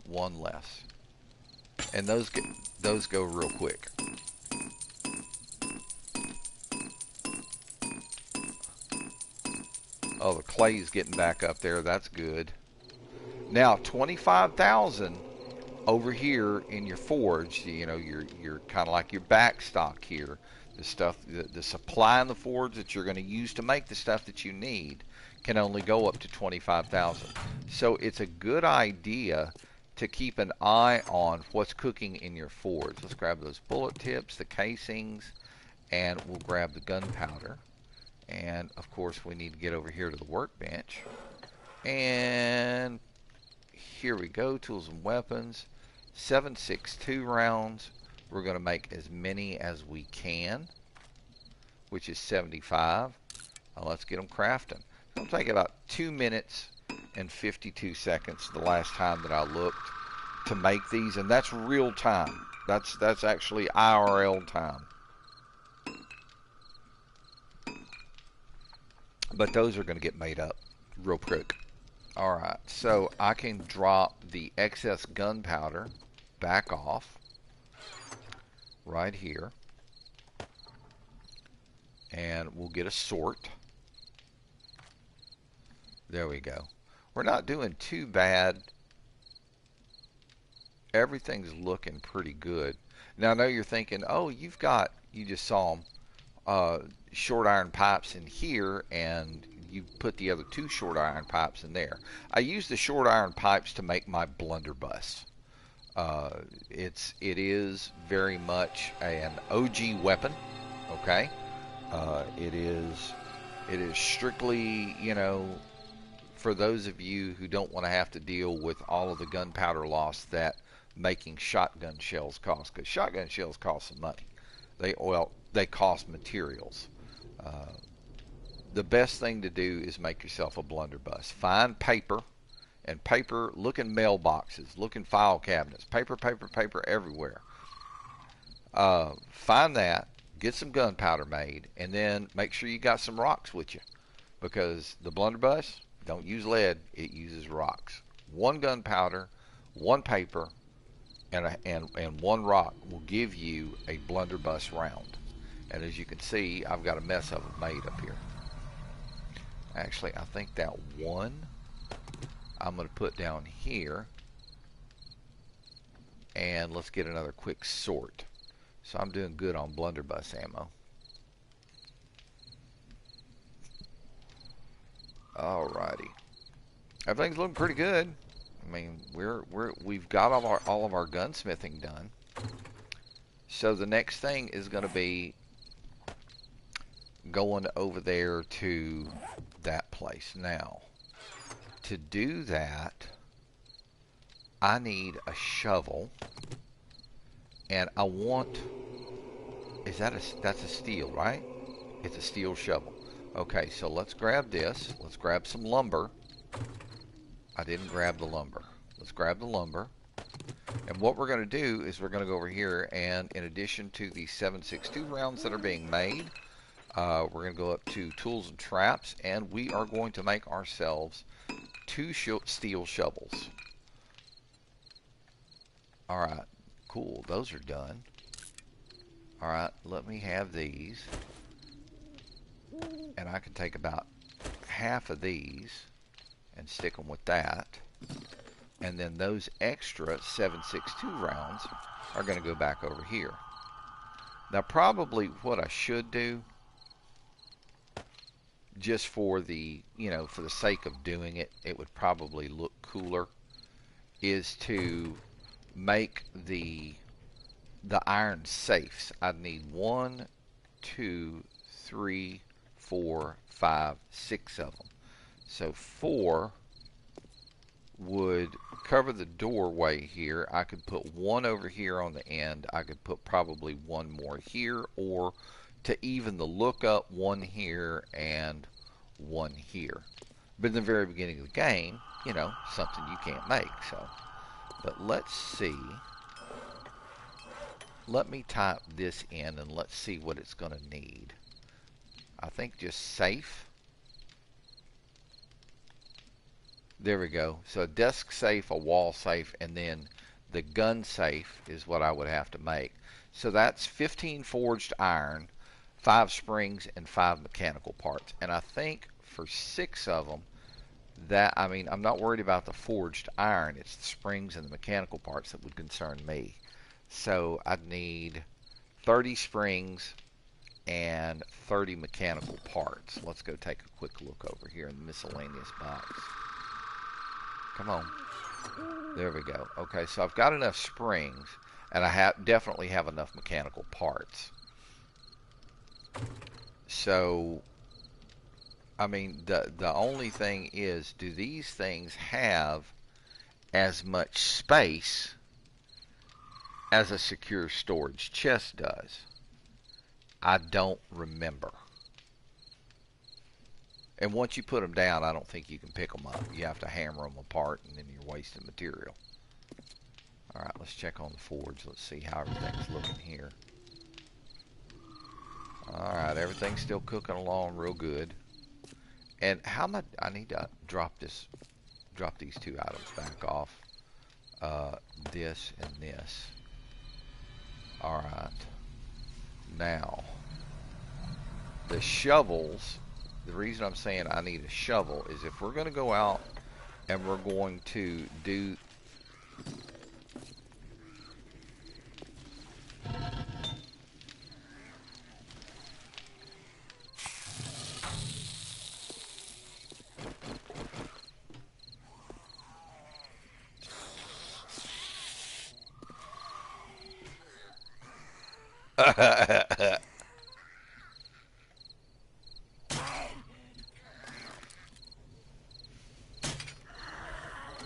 One less. And those go real quick. Oh, the clay's getting back up there. That's good. Now, 25,000 over here in your forge, you know, your kind of like your back stock here. The stuff, the supply in the forge that you're going to use to make the stuff that you need can only go up to 25,000. So it's a good idea to keep an eye on what's cooking in your forge. Let's grab those bullet tips, the casings, and we'll grab the gunpowder. And of course we need to get over here to the workbench. And here we go, tools and weapons. 7.62 rounds. We're going to make as many as we can, which is 75. Now let's get them crafting. It'll take about 2 minutes and 52 seconds the last time that I looked to make these, and that's real time. That's actually IRL time. But those are going to get made up real quick. Alright, so I can drop the excess gunpowder back off right here. And we'll get a sort. There we go. We're not doing too bad. Everything's looking pretty good. Now I know you're thinking, oh, you just saw them, short iron pipes in here, and you put the other 2 short iron pipes in there. I use the short iron pipes to make my blunderbuss. It is very much an OG weapon. Okay, it is strictly, for those of you who don't want to have to deal with all of the gunpowder loss that making shotgun shells cost, because shotgun shells cost some money. They cost materials. The best thing to do is make yourself a blunderbuss. Find paper, and paper, look in mailboxes, look in file cabinets, paper everywhere. Find that, get some gunpowder made, and then make sure you got some rocks with you, because the blunderbuss don't use lead, it uses rocks. 1 gunpowder, 1 paper, and 1 rock will give you a blunderbuss round. And as you can see, I've got a mess of them made up here. Actually, I think that 1 I'm going to put down here, and let's get another quick sort. So I'm doing good on blunderbuss ammo. Alrighty, everything's looking pretty good. I mean, we've got all of our gunsmithing done. So the next thing is going to be going over there to that place. Now, to do that, I need a shovel, and I want, that's a steel, right? It's a steel shovel. Okay, so let's grab this. Let's grab some lumber. I didn't grab the lumber. Let's grab the lumber. And what we're going to do is we're going to go over here, and in addition to the 7.62 rounds that are being made, we're going to go up to tools and traps, and we are going to make ourselves 2 steel shovels. Alright, cool. Those are done. Alright, let me have these. And I can take about half of these and stick them with that. And then those extra 7.62 rounds are going to go back over here. Now probably what I should do, just for the, for the sake of doing it, it would probably look cooler, is to make the iron safes. I'd need 1, 2, 3, 4, 5, 6 of them. So 4 would cover the doorway here. I could put 1 over here on the end. I could put probably 1 more here, or to even the look up, 1 here and 1 here. But in the very beginning of the game, something you can't make. So, but let's see. Let me type this in and let's see what it's going to need. I think just safe. There we go. So a desk safe, a wall safe, and then the gun safe is what I would have to make. So that's 15 forged iron, 5 springs, and 5 mechanical parts. And I think for 6 of them, I'm not worried about the forged iron. It's the springs and the mechanical parts that would concern me. So I'd need 30 springs and 30 mechanical parts. Let's go take a quick look over here in the miscellaneous box. Come on. There we go. Okay, so I've got enough springs, and I definitely have enough mechanical parts. So, I mean, the only thing is, do these things have as much space as a secure storage chest does? I don't remember. And once you put them down, I don't think you can pick them up. You have to hammer them apart, and then you're wasting material. All right, let's check on the forge. Let's see how everything's looking here. All right, everything's still cooking along real good. And how much? I need to drop these two items back off. This and this. All right. Now, the shovels. The reason I'm saying I need a shovel is if we're going to go out and we're going to do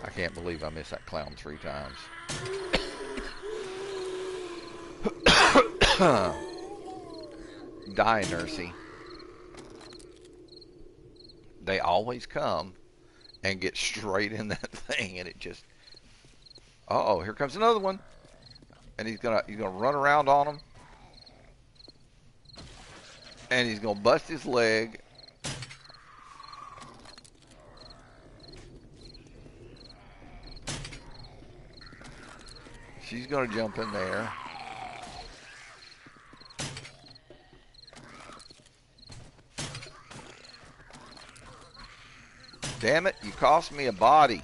I can't believe I missed that clown 3 times. Die, Nursey. They always come and get straight in that thing, and it just... Uh-oh, here comes another one. And he's gonna run around on him. And he's gonna bust his leg. She's gonna jump in there. Damn it, you cost me a body.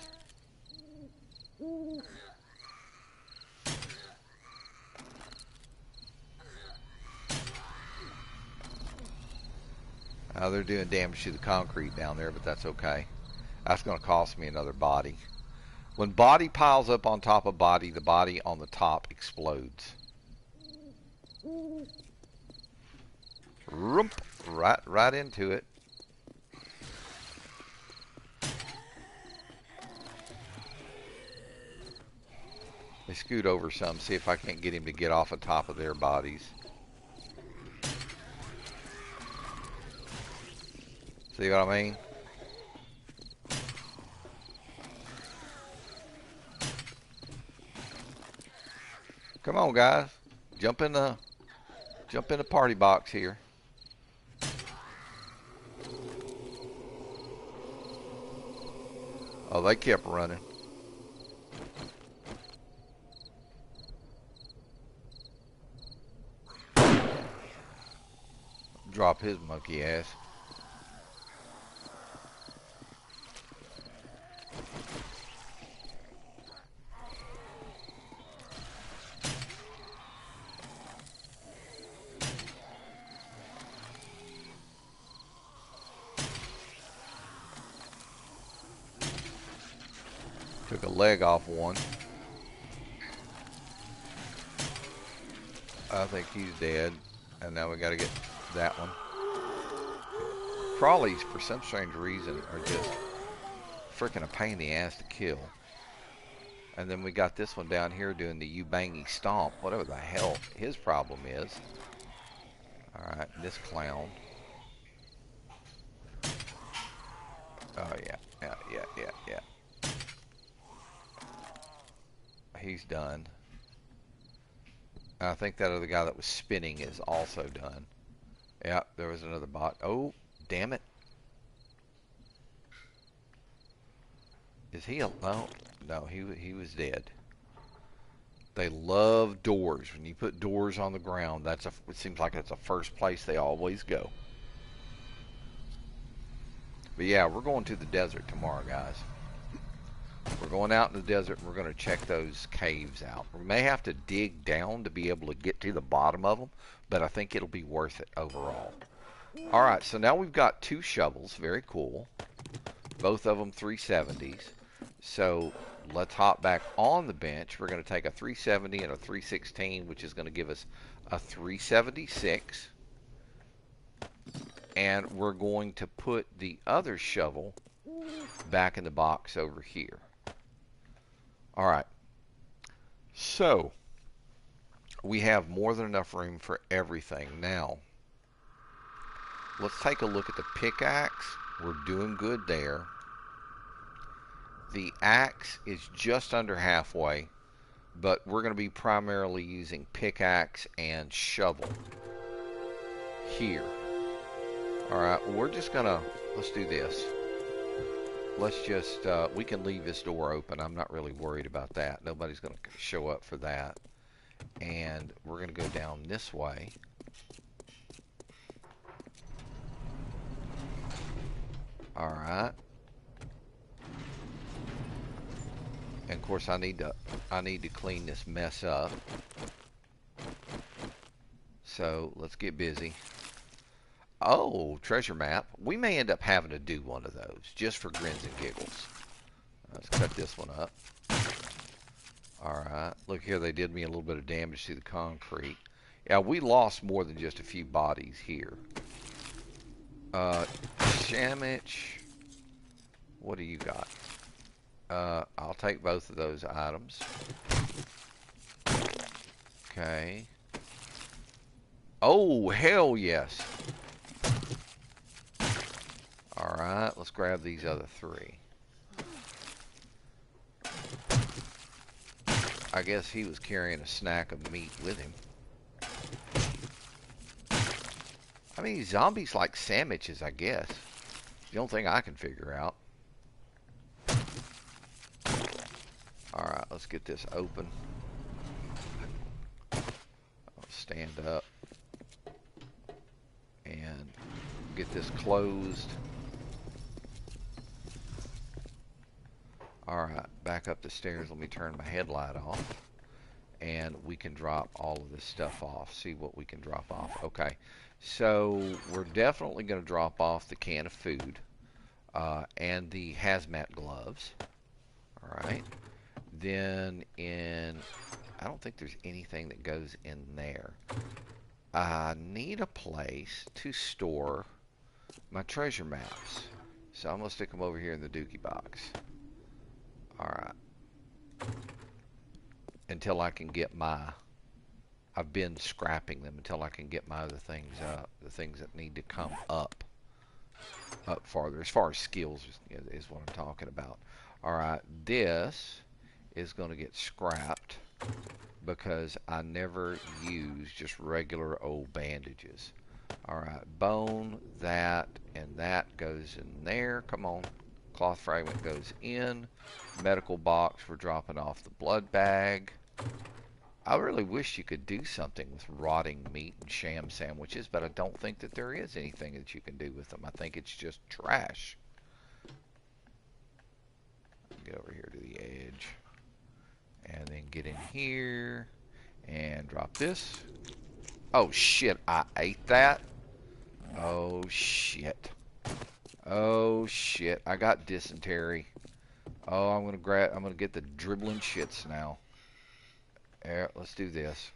They're doing damage to the concrete down there, but that's okay. That's going to cost me another body. When body piles up on top of body, the body on the top explodes. Rump, right into it. Let me scoot over some, see if I can't get him to get off the top of their bodies. See what I mean? Come on, guys. Jump in the party box here. Oh, they kept running. Drop his monkey ass. Took a leg off one. I think he's dead. And now we got to get that one. Crawlies, for some strange reason, are just freaking a pain in the ass to kill. And then we got this one down here doing the you bangy stomp, whatever the hell his problem is. Alright, this clown. Oh yeah. He's done. And I think that other guy that was spinning is also done. Yeah, there was another bot. Oh, damn it. Is he alone? No, he was dead. They love doors. When you put doors on the ground, it seems like that's the first place they always go. But yeah, we're going to the desert tomorrow, guys. We're going out in the desert and we're going to check those caves out. We may have to dig down to be able to get to the bottom of them, but I think it'll be worth it overall. Alright, so now we've got 2 shovels. Very cool. Both of them 370s. So let's hop back on the bench. We're going to take a 370 and a 316, which is going to give us a 376. And we're going to put the other shovel back in the box over here. Alright. So we have more than enough room for everything. Now, let's take a look at the pickaxe. We're doing good there. The axe is just under halfway, but we're going to be primarily using pickaxe and shovel here. Alright, well, we're just going to, let's do this. Let's just, we can leave this door open. I'm not really worried about that. Nobody's going to show up for that. And we're going to go down this way. Alright. And of course I need to clean this mess up. So let's get busy. Oh, treasure map. We may end up having to do one of those just for grins and giggles. Let's cut this one up. Alright, look here, they did me a little bit of damage to the concrete. Yeah, we lost more than just a few bodies here. Shamich, what do you got? I'll take both of those items. Okay. Oh, hell yes. Alright, let's grab these other 3. I guess he was carrying a snack of meat with him. I mean, zombies like sandwiches, I guess. The only thing I can figure out. Alright, let's get this open. I'll stand up and get this closed. Alright, back up the stairs. Let me turn my headlight off. And we can drop all of this stuff off. See what we can drop off. Okay, so we're definitely going to drop off the can of food and the hazmat gloves. Alright. Then I don't think there's anything that goes in there. I need a place to store my treasure maps. So I'm going to stick them over here in the dookie box. Alright. Until I can get I've been scrapping them until I can get my other things up. The things that need to come up farther. As far as skills is what I'm talking about. Alright, this is going to get scrapped because I never use just regular old bandages. Alright, bone, that, and that goes in there. Come on. Cloth fragment goes in. Medical box, we're dropping off the blood bag. I really wish you could do something with rotting meat and sham sandwiches, but I don't think that there is anything that you can do with them. I think it's just trash. Get over here to the edge. And then get in here. And drop this. Oh shit, I ate that? Oh shit. Oh shit, I got dysentery. Oh, I'm gonna get the dribbling shits now. Yeah, let's do this.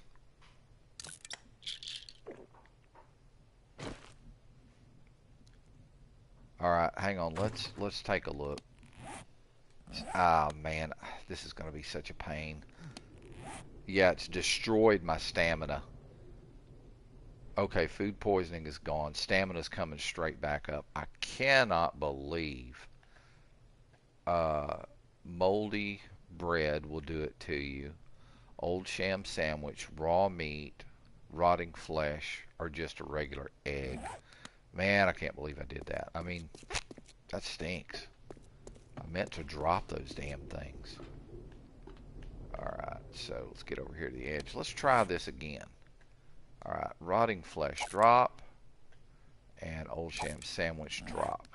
Alright, hang on, let's take a look. Ah man, this is gonna be such a pain. Yeah, it's destroyed my stamina. Okay, food poisoning is gone. Stamina's coming straight back up. I cannot believe moldy bread will do it to you. Old sham sandwich, raw meat, rotting flesh, or just a regular egg. Man, I can't believe I did that. I mean, that stinks. I meant to drop those damn things. Alright, so let's get over here to the edge. Let's try this again. Alright, rotting flesh drop. And old sham sandwich drop.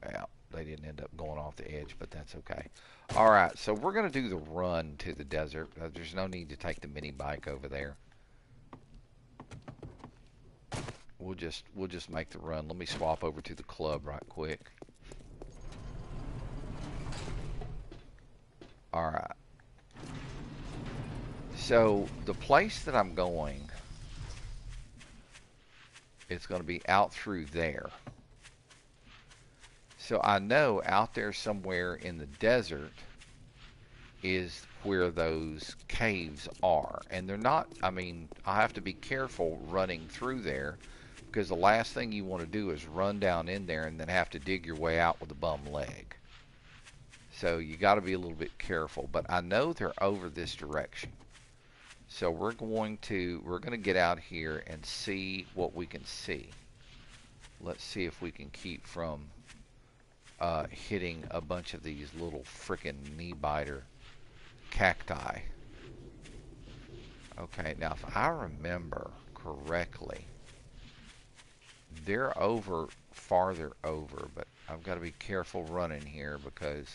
Yeah, they didn't end up going off the edge, but that's okay. Alright, so we're going to do the run to the desert. There's no need to take the mini bike over there. We'll just make the run. Let me swap over to the club right quick. Alright. So the place that I'm going, it's going to be out through there. So I know out there somewhere in the desert is where those caves are. And they're not, I mean, I have to be careful running through there, because the last thing you want to do is run down in there and then have to dig your way out with a bum leg. So you got to be a little bit careful. But I know they're over this direction. So we're going to get out here and see what we can see. Let's see if we can keep from hitting a bunch of these little frickin' knee biter cacti. Okay, now if I remember correctly, they're farther over, but I've got to be careful running here because,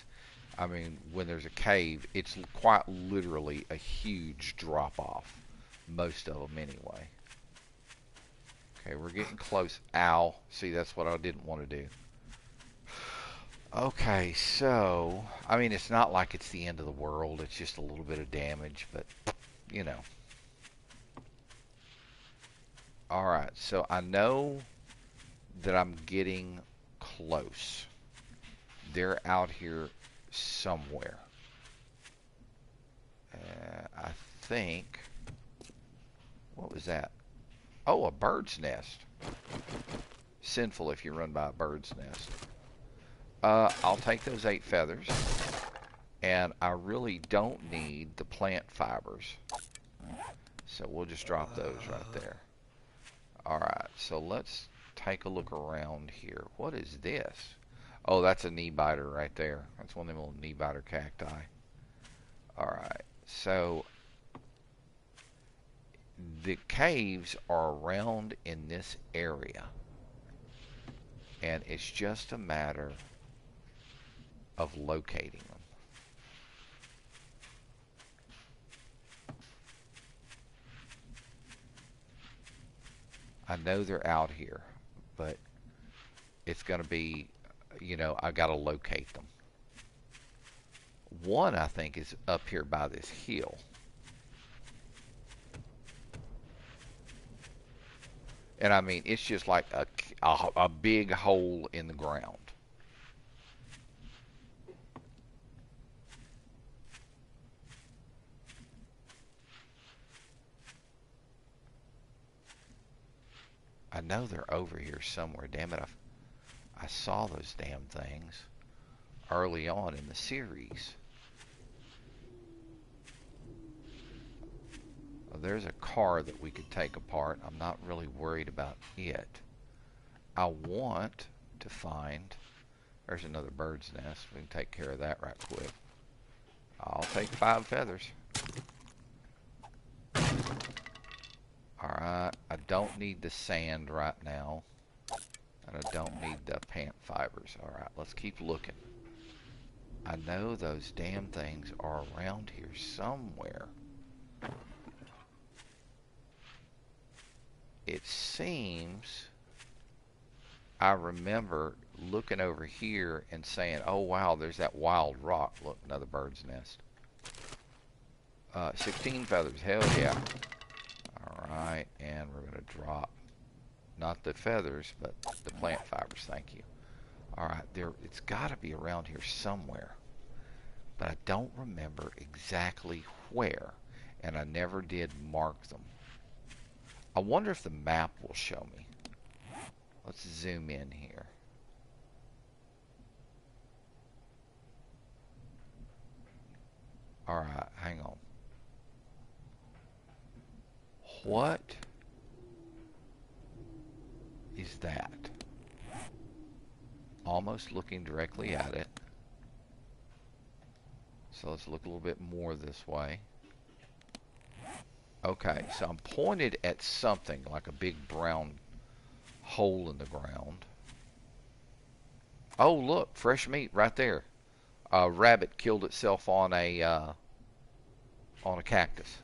I mean, when there's a cave, it's quite literally a huge drop off. Most of them anyway. Okay, we're getting close. Ow. See, that's what I didn't want to do. Okay, so, I mean, it's not like it's the end of the world. It's just a little bit of damage, but, you know. Alright, so I know that I'm getting close. They're out here somewhere. I think, what was that? Oh, a bird's nest. Sinful if you run by a bird's nest. I'll take those 8 feathers. And I really don't need the plant fibers. So we'll just drop those right there. Alright, so let's take a look around here. What is this? Oh, that's a knee biter right there. That's one of them little knee biter cacti. Alright, so the caves are around in this area. And it's just a matter of locating them. I know they're out here, but it's going to be, you know, I got to locate them. One, I think, is up here by this hill. And I mean, it's just like a big hole in the ground. I know they're over here somewhere. Damn it, I saw those damn things early on in the series. Well, there's a car that we could take apart. I'm not really worried about it. I want to find... There's another bird's nest. We can take care of that right quick. I'll take 5 feathers. Alright, I don't need the sand right now. And I don't need the plant fibers. Alright, let's keep looking. I know those damn things are around here somewhere. It seems I remember looking over here and saying, oh wow, there's that wild rock. Look, another bird's nest. 16 feathers, hell yeah. Alright, and we're going to drop, not the feathers, but the plant fibers, thank you. Alright, it's got to be around here somewhere. But I don't remember exactly where, and I never did mark them. I wonder if the map will show me. Let's zoom in here. Alright, hang on. What is that? Almost looking directly at it. So let's look a little bit more this way. Okay, so I'm pointed at something like a big brown hole in the ground. Oh, look, fresh meat right there. A rabbit killed itself on a cactus.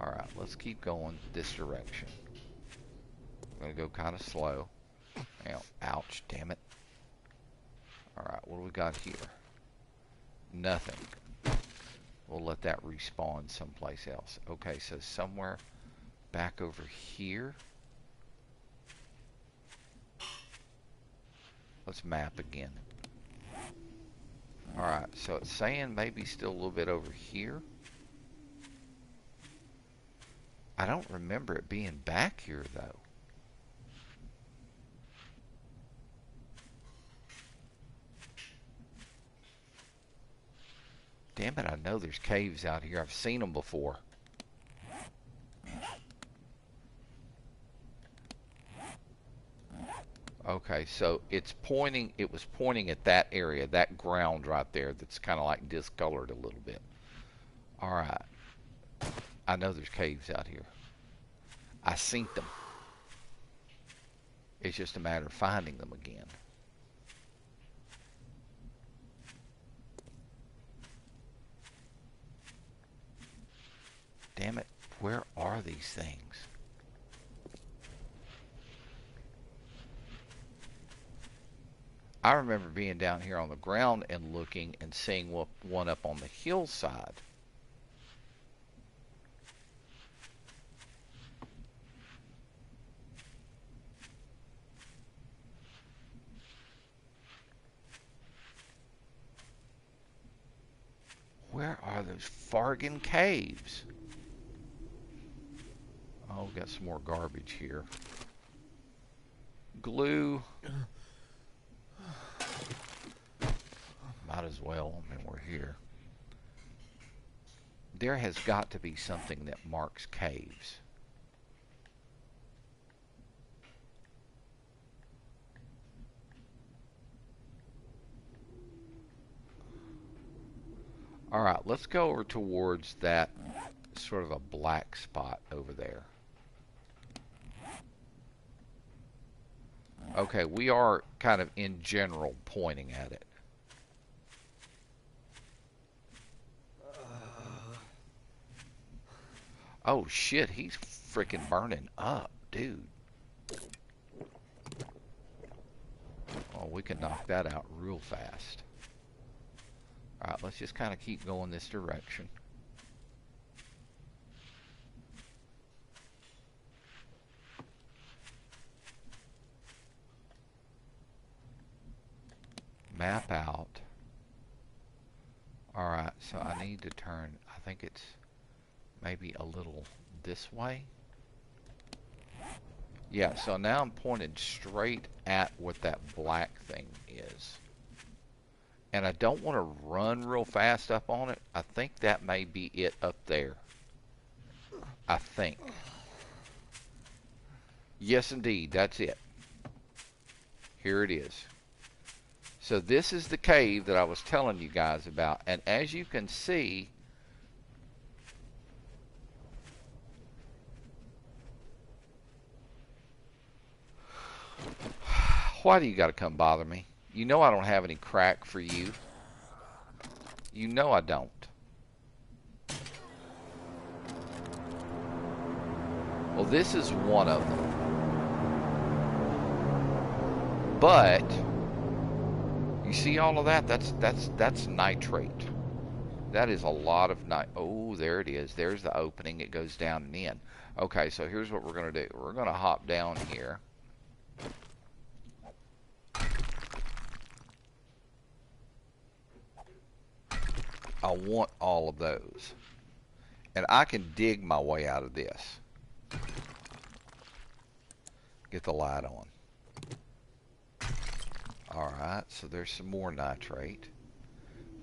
All right, let's keep going this direction. I'm gonna go kind of slow. Ow, ouch, damn it. All right, what do we got here? Nothing. We'll let that respawn someplace else. Okay, so somewhere back over here. Let's map again. Alright, so it's saying maybe still a little bit over here. I don't remember it being back here, though. Damn it, I know there's caves out here. I've seen them before. Okay, so it was pointing at that area, that ground right there that's kind of like discolored a little bit. Alright. I know there's caves out here. I seen them. It's just a matter of finding them again. Damn it, where are these things? I remember being down here on the ground and looking and seeing one up on the hillside. Where are those Fargan caves? Oh, we got some more garbage here. Glue. Might as well. I mean, we're here. There has got to be something that marks caves. Alright, let's go over towards that sort of a black spot over there. Okay, we are kind of in general pointing at it. Oh shit, he's freaking burning up, dude. Oh, we can knock that out real fast. Alright, let's just kind of keep going this direction. Map out. Alright, so I need to turn, I think it's maybe a little this way. Yeah, so now I'm pointed straight at what that black thing is. And I don't want to run real fast up on it. I think that may be it up there. I think. Yes, indeed, that's it. Here it is. So this is the cave that I was telling you guys about. And as you can see, why do you got to come bother me? You know I don't have any crack for you. You know I don't. Well, this is one of them. But you see all of that? That's nitrate. That is a lot of oh, there it is. There's the opening. It goes down and in. Okay, so here's what we're going to do. We're going to hop down here. I want all of those. And I can dig my way out of this. Get the light on. Alright, so there's some more nitrate.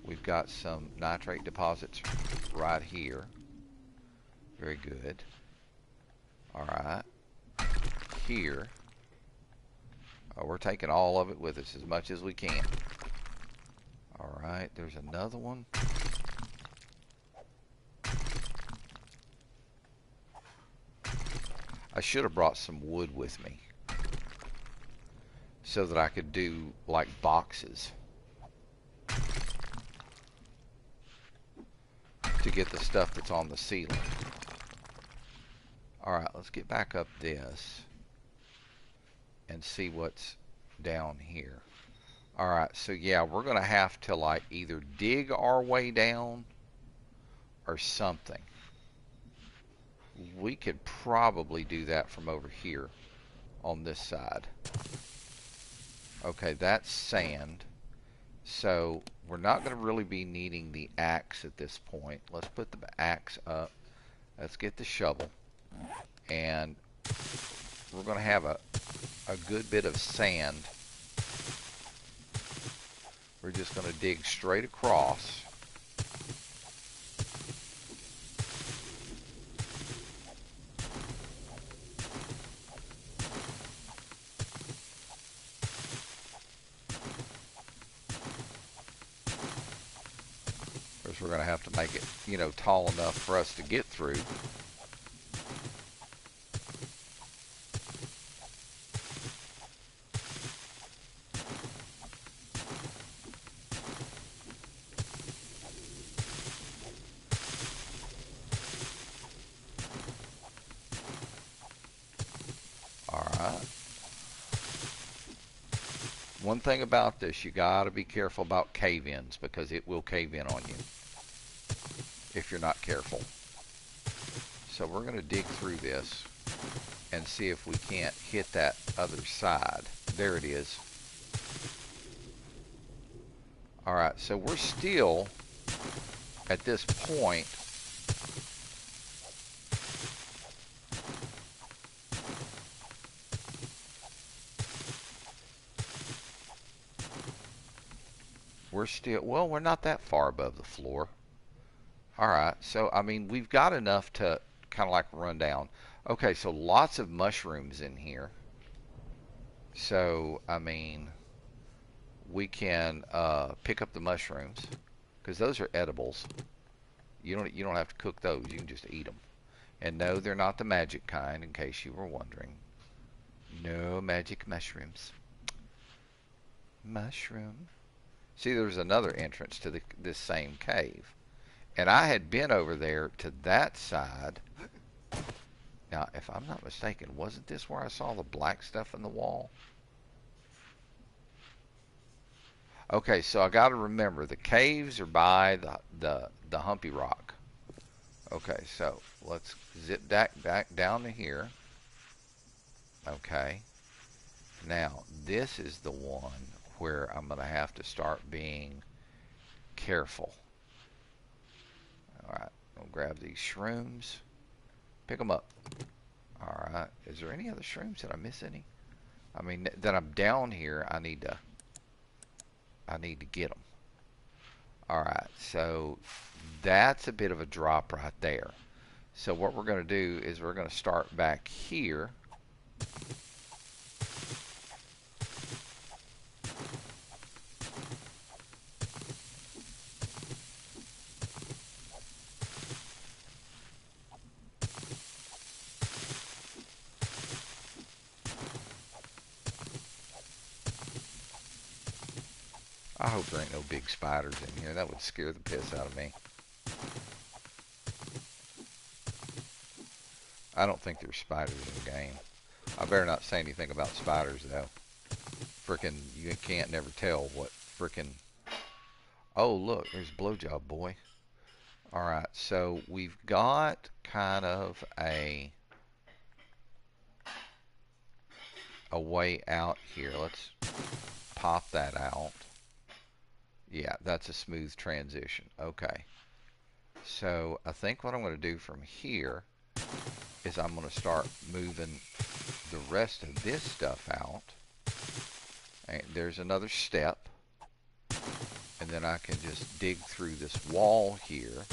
We've got some nitrate deposits right here. Very good. Alright. Here. Oh, we're taking all of it with us as much as we can. Alright, there's another one. I should have brought some wood with me. so that I could do like boxes to get the stuff that's on the ceiling. Alright, let's get back up this and see what's down here. Alright, so yeah, we're going to have to like either dig our way down or something. We could probably do that from over here on this side. Okay, that's sand. So we're not going to really be needing the axe at this point. Let's put the axe up. Let's get the shovel. And we're going to have a good bit of sand. We're just going to dig straight across. Of course, we're going to have to make it, you know, tall enough for us to get through. Alright. One thing about this, you got to be careful about cave-ins because it will cave in on you if you're not careful. So we're going to dig through this and see if we can't hit that other side. There it is. Alright, so we're still at this point well, we're not that far above the floor. Alright, so I mean, we've got enough to kind of like run down. Okay, so lots of mushrooms in here. So, I mean, we can pick up the mushrooms because those are edibles. You don't have to cook those. You can just eat them. And no, they're not the magic kind, in case you were wondering. No magic mushrooms. Mushroom. See, there's another entrance to this same cave. And I had been over there to that side. Now, if I'm not mistaken, wasn't this where I saw the black stuff in the wall? Okay, so I got to remember the caves are by the humpy rock. Okay, so let's zip back down to here. Okay. Now, this is the one where I'm going to have to start being careful. Alright, I'll grab these shrooms. Pick them up. Alright, is there any other shrooms? Did I miss any? I mean, that I'm down here, I need to get them. Alright, so that's a bit of a drop right there. So what we're going to do is we're going to start back here. I hope there ain't no big spiders in here. That would scare the piss out of me. I don't think there's spiders in the game. I better not say anything about spiders, though. Frickin', you can't never tell what frickin'... Oh, look, there's Blowjob Boy. Alright, so we've got kind of a way out here. Let's pop that out. Yeah, that's a smooth transition. Okay. So I think what I'm going to do from here is I'm going to start moving the rest of this stuff out. And there's another step. And then I can just dig through this wall here.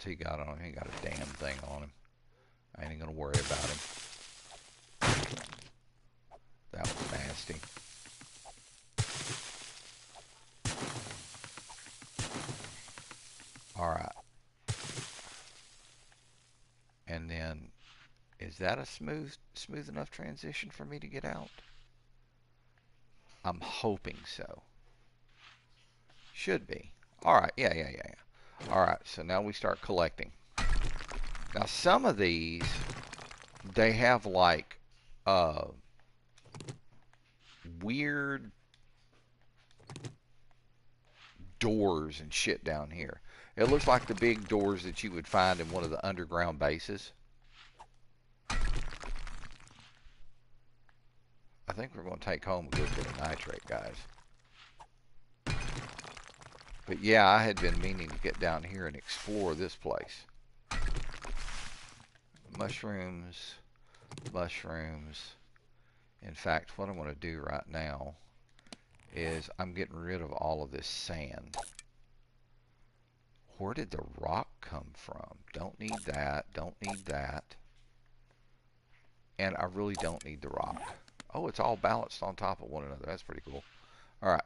What's he got on him? He ain't got a damn thing on him. I ain't gonna worry about him. That was nasty. Alright. And then, is that a smooth enough transition for me to get out? I'm hoping so. Should be. Alright, yeah. Alright, so now we start collecting. Now some of these, they have like weird doors and shit down here. It looks like the big doors that you would find in one of the underground bases. I think we're going to take home a good bit of nitrate, guys. But yeah, I had been meaning to get down here and explore this place. Mushrooms. In fact, what I'm going to do right now is I'm getting rid of all of this sand. Where did the rock come from? Don't need that. And I really don't need the rock. Oh, it's all balanced on top of one another. That's pretty cool. Alright.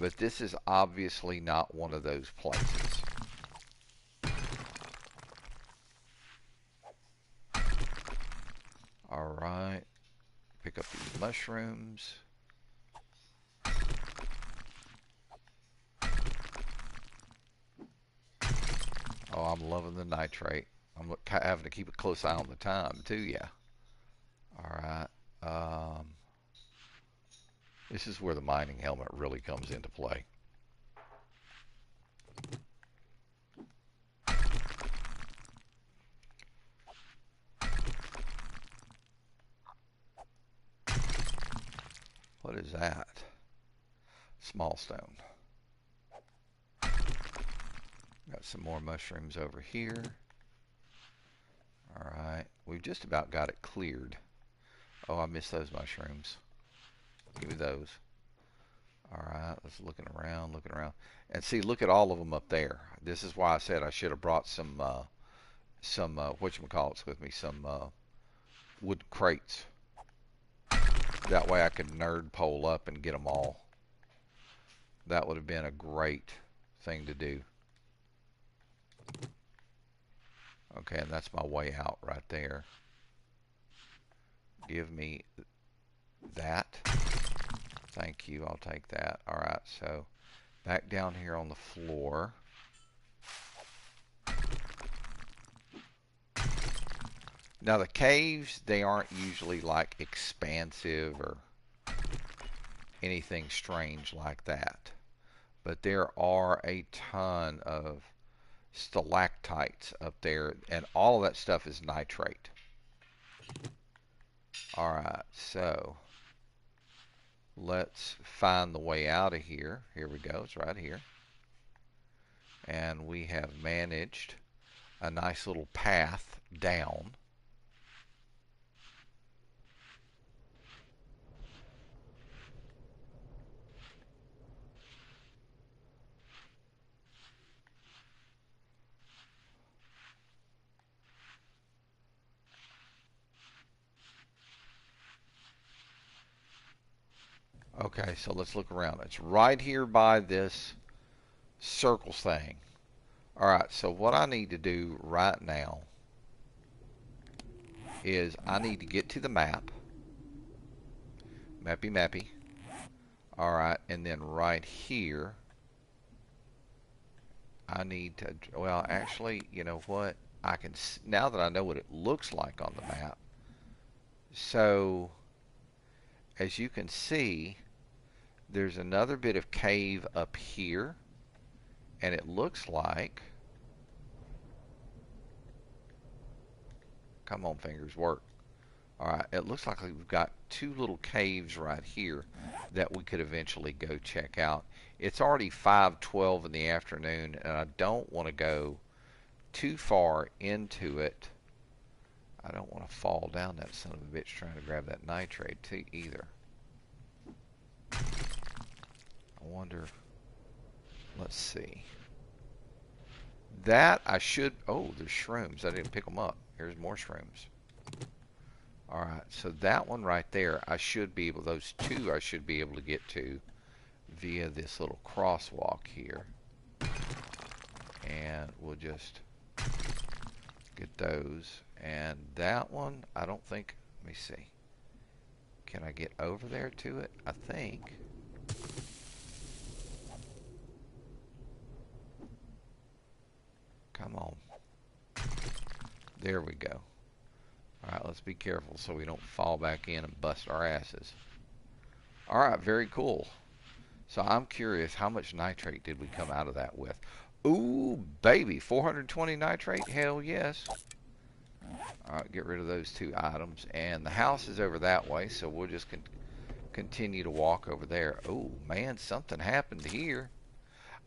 But this is obviously not one of those places. Alright. Pick up these mushrooms. Oh, I'm loving the nitrate. I'm having to keep a close eye on the time, too, yeah. Alright. This is where the mining helmet really comes into play. What is that? Small stone. Got some more mushrooms over here. Alright, we've just about got it cleared. Oh, I missed those mushrooms. Give me those. Alright, let's looking around. And see, look at all of them up there. This is why I said I should have brought some whatchamacallits with me, some wood crates. That way I could nerd pole up and get them all. That would have been a great thing to do. Okay, and that's my way out right there. Give me that. Thank you, I'll take that. Alright, so back down here on the floor. Now the caves, they aren't usually like expansive or anything strange like that. But there are a ton of stalactites up there, and all of that stuff is nitrate. Alright, so let's find the way out of here. Here we go, it's right here. And we have managed a nice little path down. Okay, so let's look around. It's right here by this circle thing. Alright, so what I need to do right now is I need to get to the map. Mappy. Alright, and then right here, I need to, well, actually, you know what? I can, now that I know what it looks like on the map. So, as you can see, there's another bit of cave up here, and it looks like, come on fingers, work. Alright, it looks like we've got two little caves right here that we could eventually go check out. It's already 5:12 in the afternoon, and I don't want to go too far into it. I don't want to fall down that son of a bitch trying to grab that nitrate too either. I wonder, let's see. That I should, oh, there's shrooms. I didn't pick them up. Here's more shrooms. Alright, so that one right there, I should be able, those two I should be able to get to via this little crosswalk here. And we'll just get those. And that one, I don't think, let me see. Can I get over there to it? I think. Come on. There we go. Alright, let's be careful so we don't fall back in and bust our asses. Alright, very cool. So I'm curious, how much nitrate did we come out of that with? Ooh, baby, 420 nitrate? Hell yes. Alright, get rid of those two items. And the house is over that way, so we'll just continue to walk over there. Oh, man, something happened here.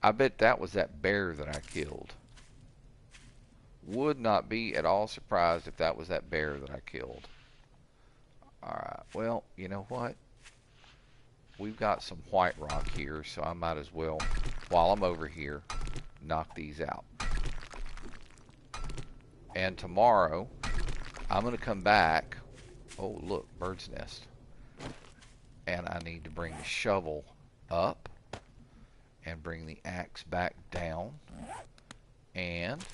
I bet that was that bear that I killed. Would not be at all surprised if that was that bear that I killed. Alright, well, you know what? We've got some white rock here, so I might as well, while I'm over here, knock these out. And tomorrow, I'm going to come back. Oh, look, bird's nest. And I need to bring the shovel up and bring the axe back down. And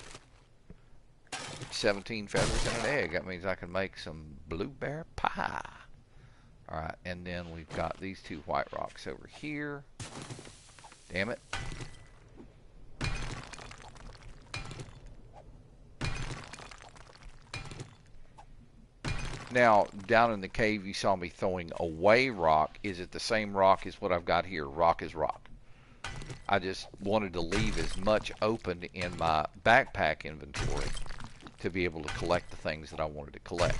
17 feathers and an egg. That means I can make some blueberry pie. Alright, and then we've got these two white rocks over here. Damn it. Now, down in the cave you saw me throwing away rock. Is it the same rock as what I've got here? Rock is rock. I just wanted to leave as much open in my backpack inventory to be able to collect the things that I wanted to collect.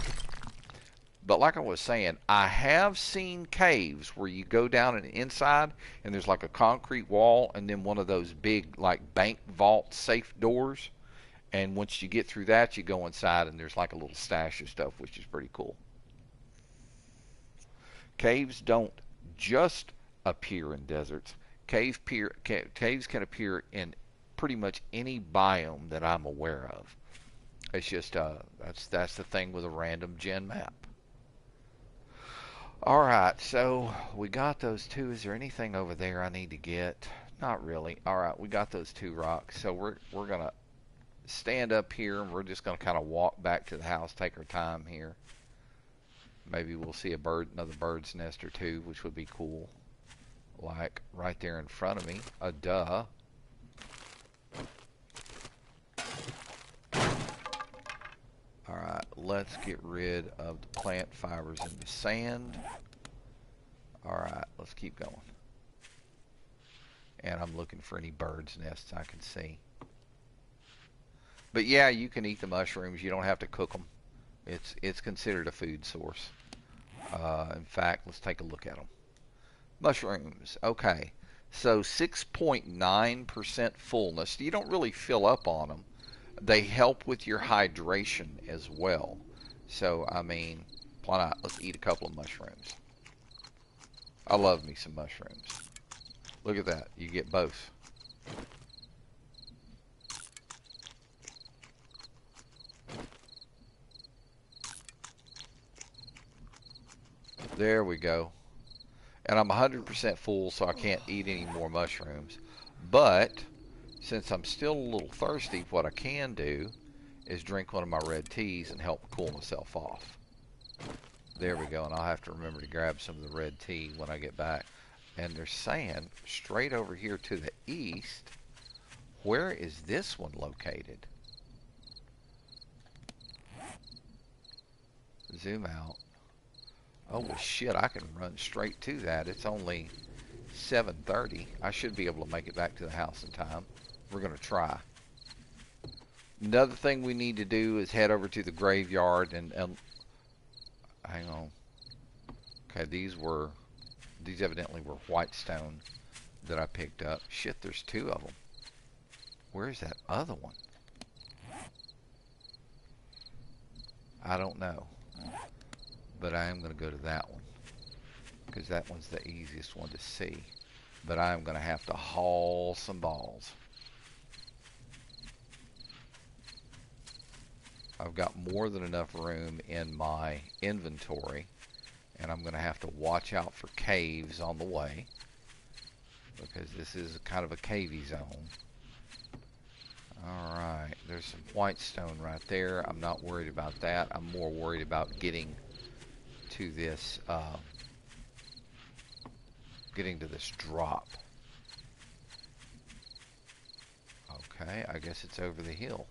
But like I was saying, I have seen caves where you go down and inside and there's like a concrete wall and then one of those big like bank vault safe doors. And once you get through that, you go inside and there's like a little stash of stuff, which is pretty cool. Caves don't just appear in deserts. Caves can appear in pretty much any biome that I'm aware of. It's just that's the thing with a random gen map. Alright, so we got those two. Is there anything over there I need to get? Not really. Alright, we got those two rocks. So we're gonna stand up here and we're just gonna kind of walk back to the house, take our time here. Maybe we'll see another bird's nest or two, which would be cool. Like right there in front of me. Duh. Alright, let's get rid of the plant fibers in the sand. Alright, let's keep going. And I'm looking for any bird's nests I can see. But yeah, you can eat the mushrooms. You don't have to cook them. It's considered a food source. In fact, let's take a look at them. Mushrooms. Okay. So 6.9% fullness. You don't really fill up on them. They help with your hydration as well. So, I mean, why not? Let's eat a couple of mushrooms. I love me some mushrooms. Look at that. You get both. There we go. And I'm 100% full, so I can't eat any more mushrooms. But since I'm still a little thirsty, what I can do is drink one of my red teas and help cool myself off. There we go, and I'll have to remember to grab some of the red tea when I get back. And they're saying straight over here to the east, where is this one located? Zoom out. Oh, well, shit, I can run straight to that. It's only 7:30. I should be able to make it back to the house in time. We're going to try. Another thing we need to do is head over to the graveyard and hang on. Okay, these evidently were white stone that I picked up. Shit, there's two of them. Where's that other one? I don't know. But I am going to go to that one, because that one's the easiest one to see. But I am going to have to haul some balls. I've got more than enough room in my inventory, and I'm going to have to watch out for caves on the way, because this is kind of a cavey zone. Alright, there's some white stone right there. I'm not worried about that. I'm more worried about getting to this drop. Okay, I guess it's over the hill.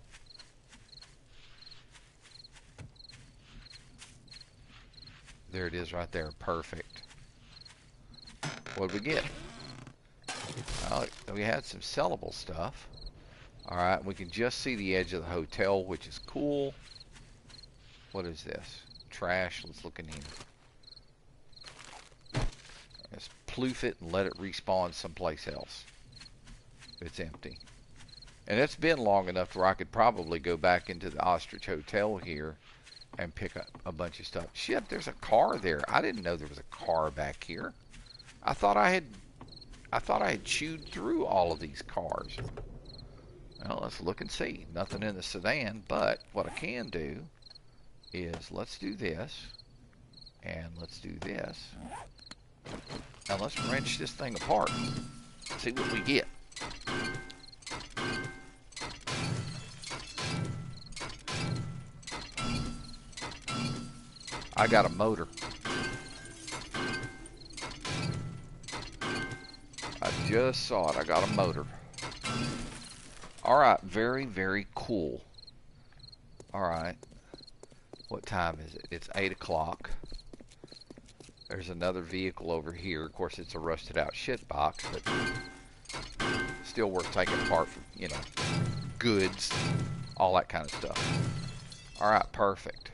There it is right there. Perfect. What did we get? Well, we had some sellable stuff. Alright, we can just see the edge of the hotel, which is cool. What is this? Trash. Let's look in here. Let's ploof it and let it respawn someplace else. It's empty. And it's been long enough where I could probably go back into the Ostrich Hotel here and pick up a bunch of stuff. Shit, there's a car there. I didn't know there was a car back here. I thought I had chewed through all of these cars. Well, let's look and see. Nothing in the sedan, but what I can do is let's do this, and let's do this. Now let's wrench this thing apart. See what we get. I got a motor. I just saw it. I got a motor. Alright, very, very cool. Alright. What time is it? It's 8 o'clock. There's another vehicle over here. Of course, it's a rusted out shit box, but still worth taking apart for, you know, goods, all that kind of stuff. Alright, perfect.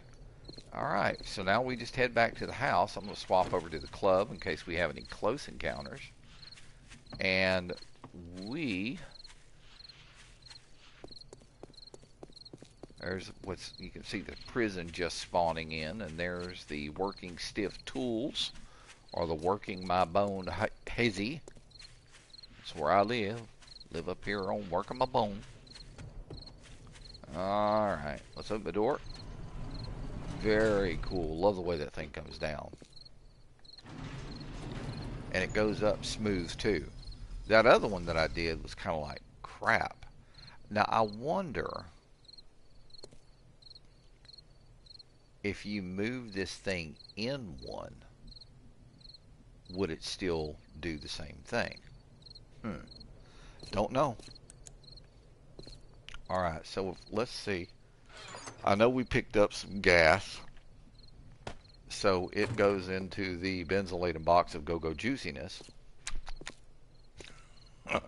Alright, so now we just head back to the house. I'm going to swap over to the club in case we have any close encounters. And there's you can see the prison just spawning in, and there's the working stiff tools, or the working my bone hazy. That's where I live. Live up here on working my bone. Alright, let's open the door. Very cool. Love the way that thing comes down. And it goes up smooth too. That other one that I did was kind of like crap. Now I wonder if you move this thing in one, would it still do the same thing? Don't know. Alright, so let's see. I know we picked up some gas, so it goes into the benzylated box of Go-Go Juiciness. Okay,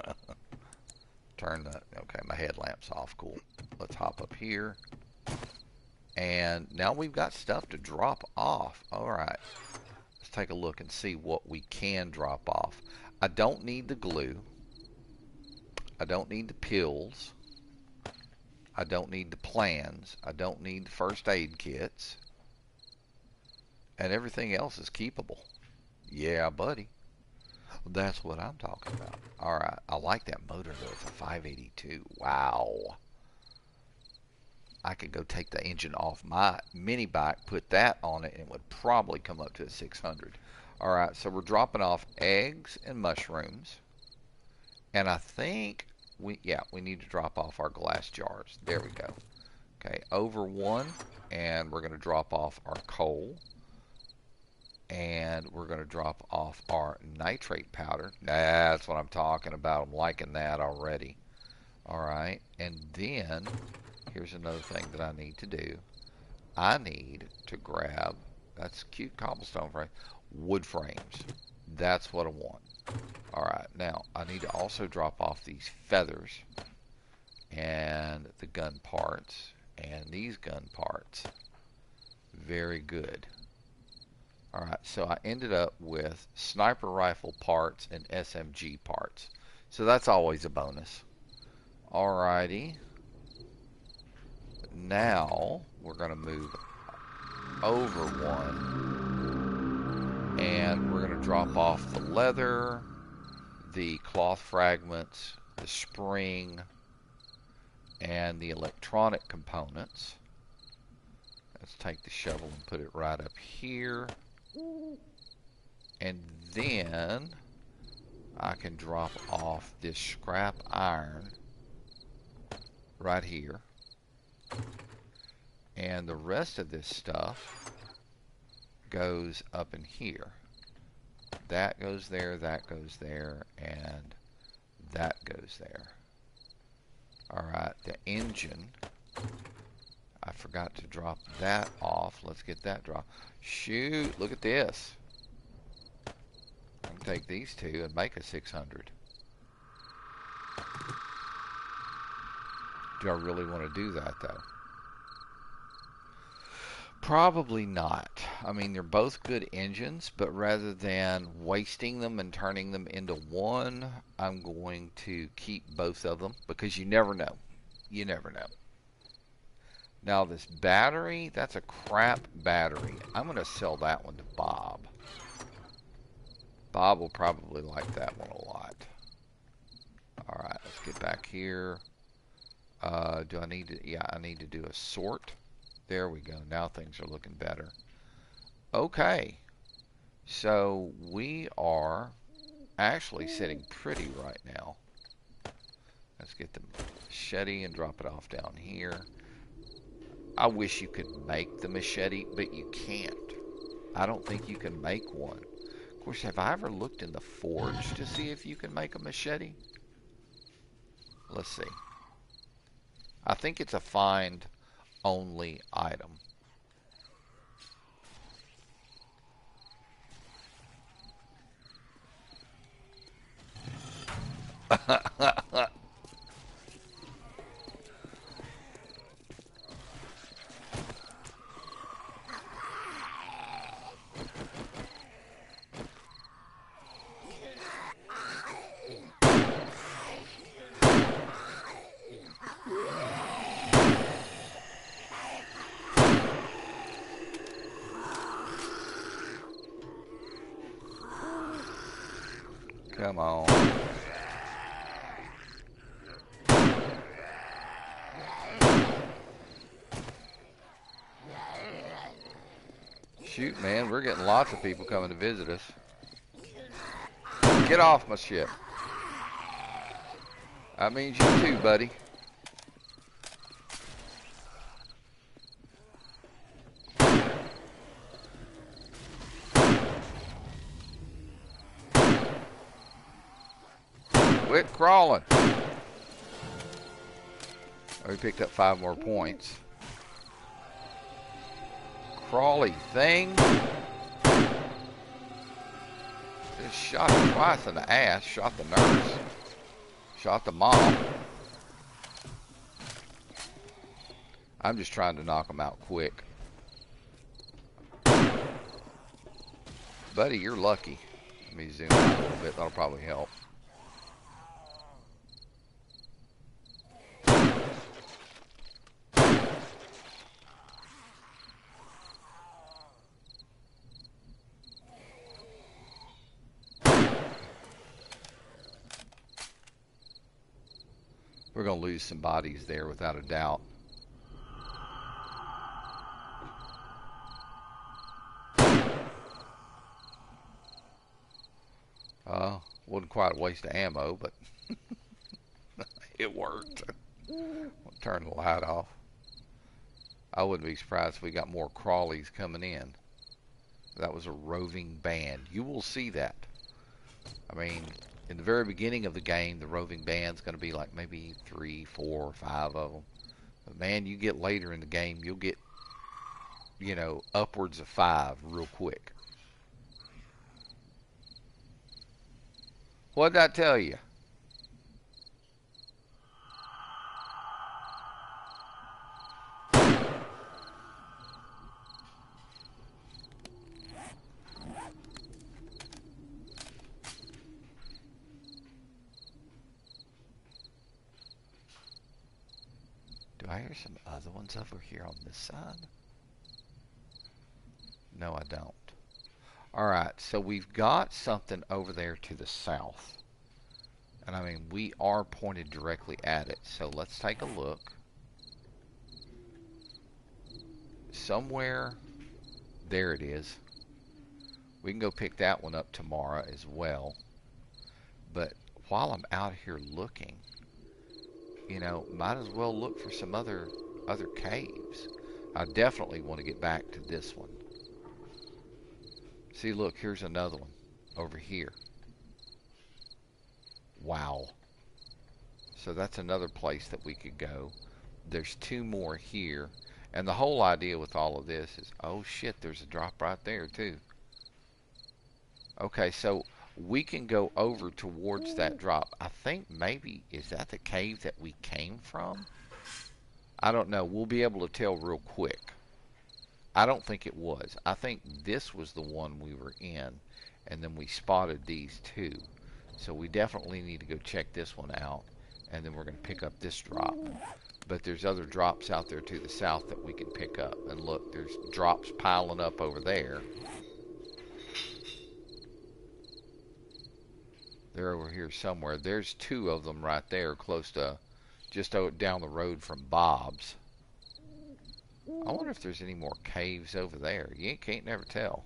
my headlamp's off, cool. Let's hop up here. And now we've got stuff to drop off. Alright, let's take a look and see what we can drop off. I don't need the glue. I don't need the pills. I don't need the plans. I don't need the first aid kits. And everything else is keepable. Yeah, buddy. That's what I'm talking about. Alright, I like that motor though. It's a 582. Wow. I could go take the engine off my mini bike, put that on it, and it would probably come up to a 600. Alright, so we're dropping off eggs and mushrooms. And I think we need to drop off our glass jars. There we go. Okay, over one, and we're going to drop off our coal. And we're going to drop off our nitrate powder. That's what I'm talking about. I'm liking that already. Alright, and then here's another thing that I need to do. I need to grab, that's cute cobblestone frame, wood frames. That's what I want. Alright, now I need to also drop off these feathers and the gun parts and these gun parts. Very good. Alright, so I ended up with sniper rifle parts and SMG parts. So that's always a bonus. Alrighty. Now we're going to move over one. And we're going to drop off the leather, the cloth fragments, the spring, and the electronic components. Let's take the shovel and put it right up here. And then I can drop off this scrap iron right here. And the rest of this stuff goes up in here. That goes there, and that goes there. Alright, the engine. I forgot to drop that off. Let's get that dropped. Shoot, look at this. I can take these two and make a 600. Do I really want to do that, though? Probably not. I mean, they're both good engines, but rather than wasting them and turning them into one, I'm going to keep both of them because you never know. You never know. Now, this battery, that's a crap battery. I'm going to sell that one to Bob. Bob will probably like that one a lot. Alright, let's get back here. Do I need to... Yeah, I need to do a sort. There we go. Now things are looking better. Okay. So, we are actually sitting pretty right now. Let's get the machete and drop it off down here. I wish you could make the machete, but you can't. I don't think you can make one. Of course, have I ever looked in the forge to see if you can make a machete? Let's see. I think it's a find only item. Come on. Shoot, man, we're getting lots of people coming to visit us. Get off my ship. That means you too, buddy. Quit crawling. We picked up 5 more points. Crawly thing. Just shot him twice in the ass. Shot the nurse. Shot the mom. I'm just trying to knock them out quick. Buddy, you're lucky. Let me zoom out a little bit. That'll probably help. We're going to lose some bodies there without a doubt. Wasn't quite a waste of ammo, but it worked. I'll turn the light off. I wouldn't be surprised if we got more crawlies coming in. That was a roving band. You will see that. I mean, in the very beginning of the game, the roving band's going to be like maybe 3, 4, 5 of them. But man, you get later in the game, you'll get, you know, upwards of 5 real quick. What'd I tell you? Do I hear some other ones over here on this side? No, I don't. Alright, so we've got something over there to the south. And I mean, we are pointed directly at it. So let's take a look. somewhere, there it is. We can go pick that one up tomorrow as well. But while I'm out here looking, might as well look for some other caves. I definitely want to get back to this one. See, look, here's another one over here. Wow. So that's another place that we could go. There's two more here. And the whole idea with all of this is, oh shit, there's a drop right there too. Okay, so we can go over towards that drop. I think maybe, is that the cave that we came from? I don't know. We'll be able to tell real quick. I don't think it was. I think this was the one we were in, and then we spotted these two. So we definitely need to go check this one out, and then we're going to pick up this drop. But there's other drops out there to the south that we can pick up. And look, there's drops piling up over there. They're over here somewhere. There's two of them right there close to, just down the road from Bob's. I wonder if there's any more caves over there. You can't never tell.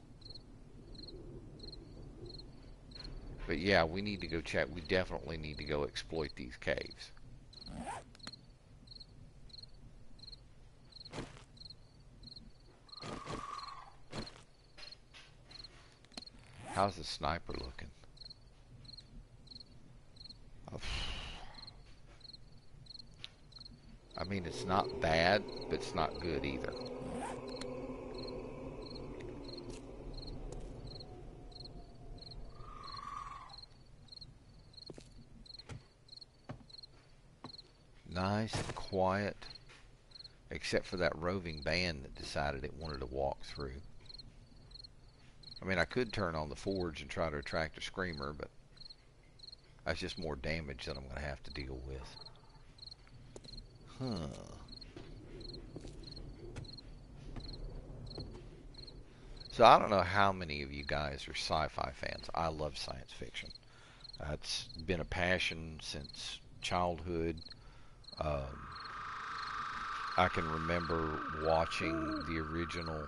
But yeah, we need to go check. We definitely need to go exploit these caves. How's the sniper looking? I mean, it's not bad, but it's not good either. Nice and quiet, except for that roving band that decided it wanted to walk through. I mean, I could turn on the forge and try to attract a screamer, but that's just more damage than I'm going to have to deal with. Huh. So I don't know how many of you guys are sci-fi fans. I love science fiction. It's been a passion since childhood. I can remember watching the original,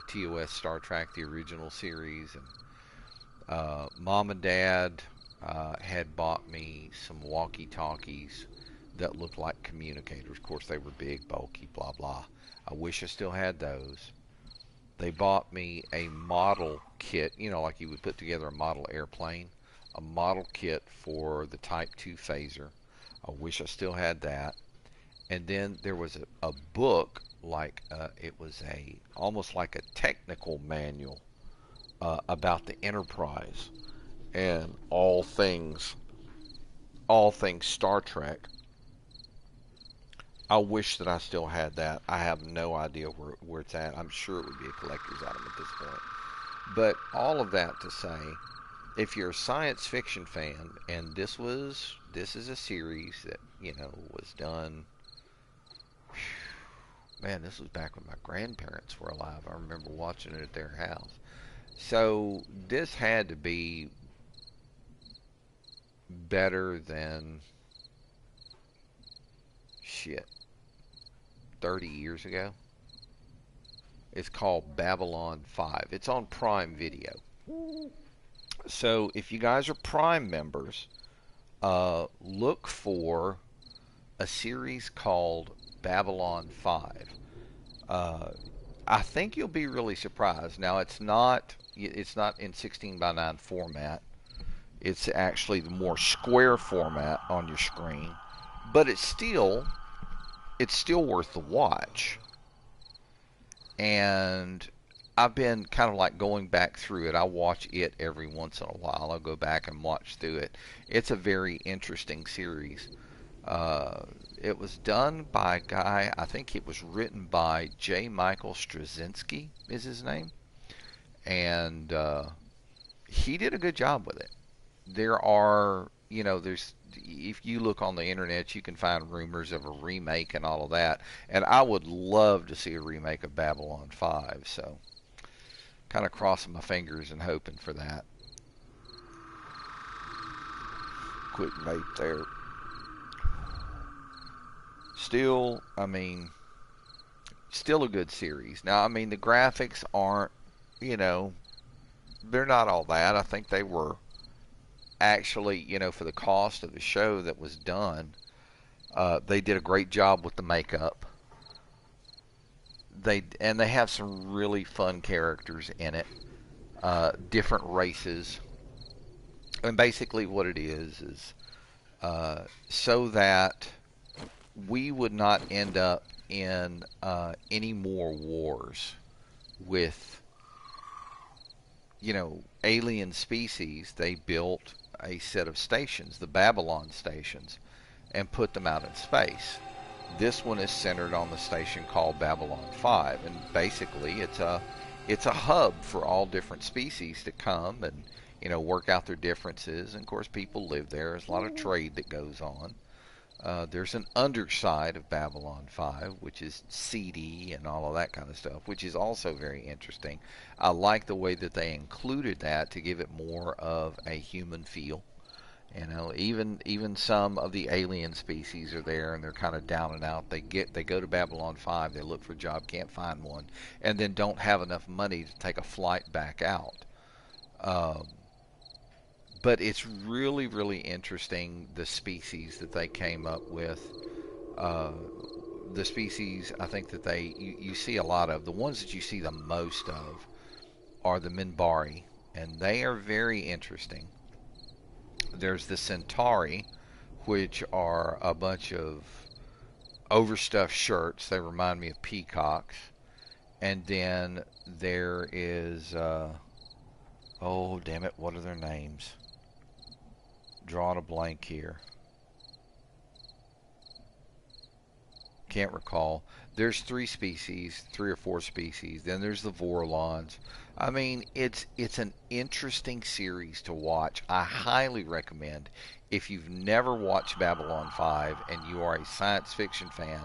TOS Star Trek, the original series, and Mom and Dad had bought me some walkie-talkies that looked like communicators. Of course, they were big, bulky, blah, blah. I wish I still had those. They bought me a model kit, like you would put together a model airplane, a model kit for the Type 2 phaser. I wish I still had that. And then there was a book, like it was almost like a technical manual about the Enterprise and all things Star Trek. I wish that I still had that. I have no idea where it's at. I'm sure it would be a collector's item at this point. But all of that to say, if you're a science fiction fan, and this is a series that, was done. Man, this was back when my grandparents were alive. I remember watching it at their house. So this had to be better than 30 years ago. It's called Babylon 5. It's on Prime Video. So if you guys are Prime members, look for a series called Babylon 5. I think you'll be really surprised. Now, it's not in 16:9 format. It's actually the more square format on your screen, but it's still worth the watch. And I've been kind of like going back through it. I watch it every once in a while. I'll go back and watch through it. It's a very interesting series. It was done by a guy, I think it was written by J. Michael Straczynski is his name. And he did a good job with it. There are, if you look on the internet, you can find rumors of a remake and all of that. And I would love to see a remake of Babylon 5. So, kind of crossing my fingers and hoping for that. Quick vape there. Still, I mean, still a good series. Now, I mean, the graphics aren't, you know, they're not all that. I think they were actually, for the cost of the show that was done, they did a great job with the makeup. They have some really fun characters in it, different races, and basically what it is so that we would not end up in any more wars with alien species. They built a set of stations, the Babylon stations, and put them out in space. This one is centered on the station called Babylon 5, and basically it's a hub for all different species to come and work out their differences. And of course, people live there. There's a lot of trade that goes on. There's an underside of Babylon 5, which is seedy and all of that kind of stuff, which is also very interesting. I like the way that they included that to give it more of a human feel. Even some of the alien species are there, and they're kind of down and out. They go to Babylon 5, they look for a job, can't find one, and then don't have enough money to take a flight back out. Um, but it's really, really interesting, the species that they came up with. Uh, the species I think that you see a lot of. The ones that you see the most of are the Minbari, and they are very interesting. There's the Centauri, which are a bunch of overstuffed shirts. They remind me of peacocks. And then there is, oh, damn it, what are their names? Drawing a blank here. Can't recall. There's three or four species. Then there's the Vorlons. I mean, it's an interesting series to watch. I highly recommend, if you've never watched Babylon 5 and you are a science fiction fan